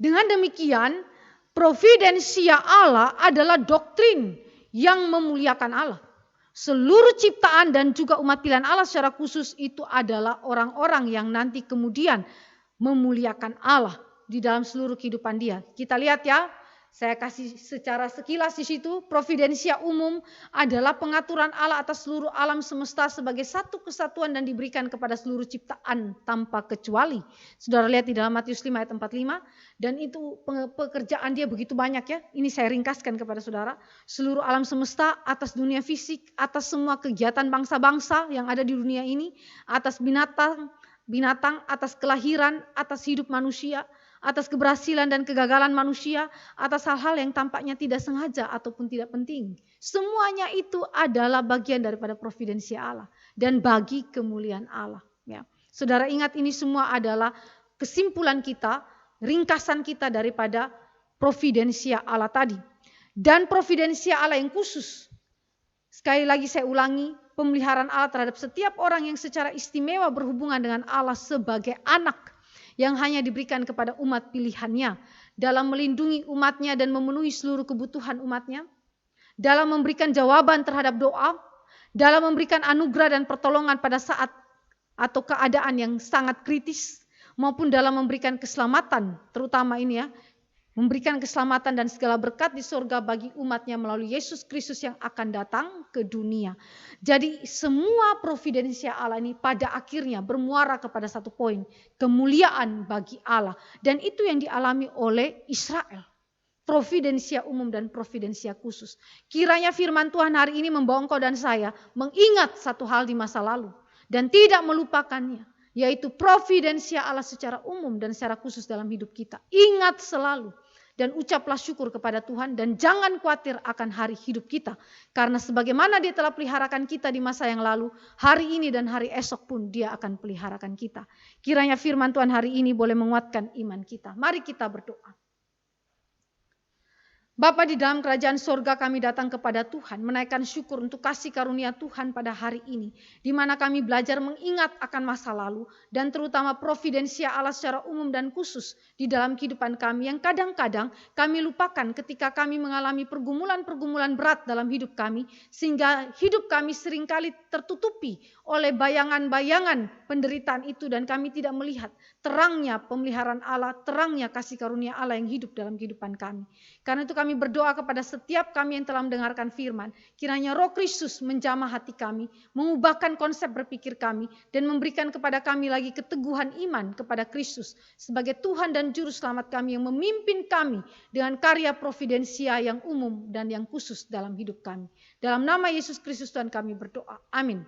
dengan demikian providensia Allah adalah doktrin yang memuliakan Allah. Seluruh ciptaan dan juga umat pilihan Allah secara khusus itu adalah orang-orang yang nanti kemudian memuliakan Allah di dalam seluruh kehidupan dia. Kita lihat ya, saya kasih secara sekilas di situ, providensia umum adalah pengaturan Allah atas seluruh alam semesta sebagai satu kesatuan dan diberikan kepada seluruh ciptaan tanpa kecuali. Saudara lihat di dalam Matius 5 ayat 45, dan itu pekerjaan dia begitu banyak ya. Ini saya ringkaskan kepada saudara. Seluruh alam semesta atas dunia fisik, atas semua kegiatan bangsa-bangsa yang ada di dunia ini, atas binatang, atas kelahiran, atas hidup manusia, atas keberhasilan dan kegagalan manusia, atas hal-hal yang tampaknya tidak sengaja ataupun tidak penting. Semuanya itu adalah bagian daripada providensia Allah dan bagi kemuliaan Allah. Ya. Saudara ingat ini semua adalah kesimpulan kita, ringkasan kita daripada providensia Allah tadi. Dan providensia Allah yang khusus. Sekali lagi saya ulangi, pemeliharaan Allah terhadap setiap orang yang secara istimewa berhubungan dengan Allah sebagai anak yang hanya diberikan kepada umat pilihannya dalam melindungi umatnya dan memenuhi seluruh kebutuhan umatnya, dalam memberikan jawaban terhadap doa, dalam memberikan anugerah dan pertolongan pada saat atau keadaan yang sangat kritis, maupun dalam memberikan keselamatan, terutama ini ya, memberikan keselamatan dan segala berkat di surga bagi umatnya melalui Yesus Kristus yang akan datang ke dunia. Jadi semua providensia Allah ini pada akhirnya bermuara kepada satu poin, kemuliaan bagi Allah. Dan itu yang dialami oleh Israel. Providensia umum dan providensia khusus. Kiranya firman Tuhan hari ini membawa engkau dan saya mengingat satu hal di masa lalu dan tidak melupakannya. Yaitu providensia Allah secara umum dan secara khusus dalam hidup kita. Ingat selalu. Dan ucaplah syukur kepada Tuhan dan jangan khawatir akan hari hidup kita. Karena sebagaimana dia telah peliharakan kita di masa yang lalu, hari ini dan hari esok pun dia akan peliharakan kita. Kiranya firman Tuhan hari ini boleh menguatkan iman kita. Mari kita berdoa. Bapa di dalam kerajaan sorga, kami datang kepada Tuhan, menaikkan syukur untuk kasih karunia Tuhan pada hari ini, di mana kami belajar mengingat akan masa lalu, dan terutama providensia Allah secara umum dan khusus di dalam kehidupan kami, yang kadang-kadang kami lupakan ketika kami mengalami pergumulan-pergumulan berat dalam hidup kami, sehingga hidup kami seringkali tertutupi oleh bayangan-bayangan penderitaan itu, dan kami tidak melihat terangnya pemeliharaan Allah, terangnya kasih karunia Allah yang hidup dalam kehidupan kami. Karena itu kami berdoa kepada setiap kami yang telah mendengarkan firman. Kiranya Roh Kristus menjamah hati kami, mengubahkan konsep berpikir kami, dan memberikan kepada kami lagi keteguhan iman kepada Kristus sebagai Tuhan dan Juru Selamat kami yang memimpin kami dengan karya providensia yang umum dan yang khusus dalam hidup kami. Dalam nama Yesus Kristus Tuhan kami berdoa. Amin.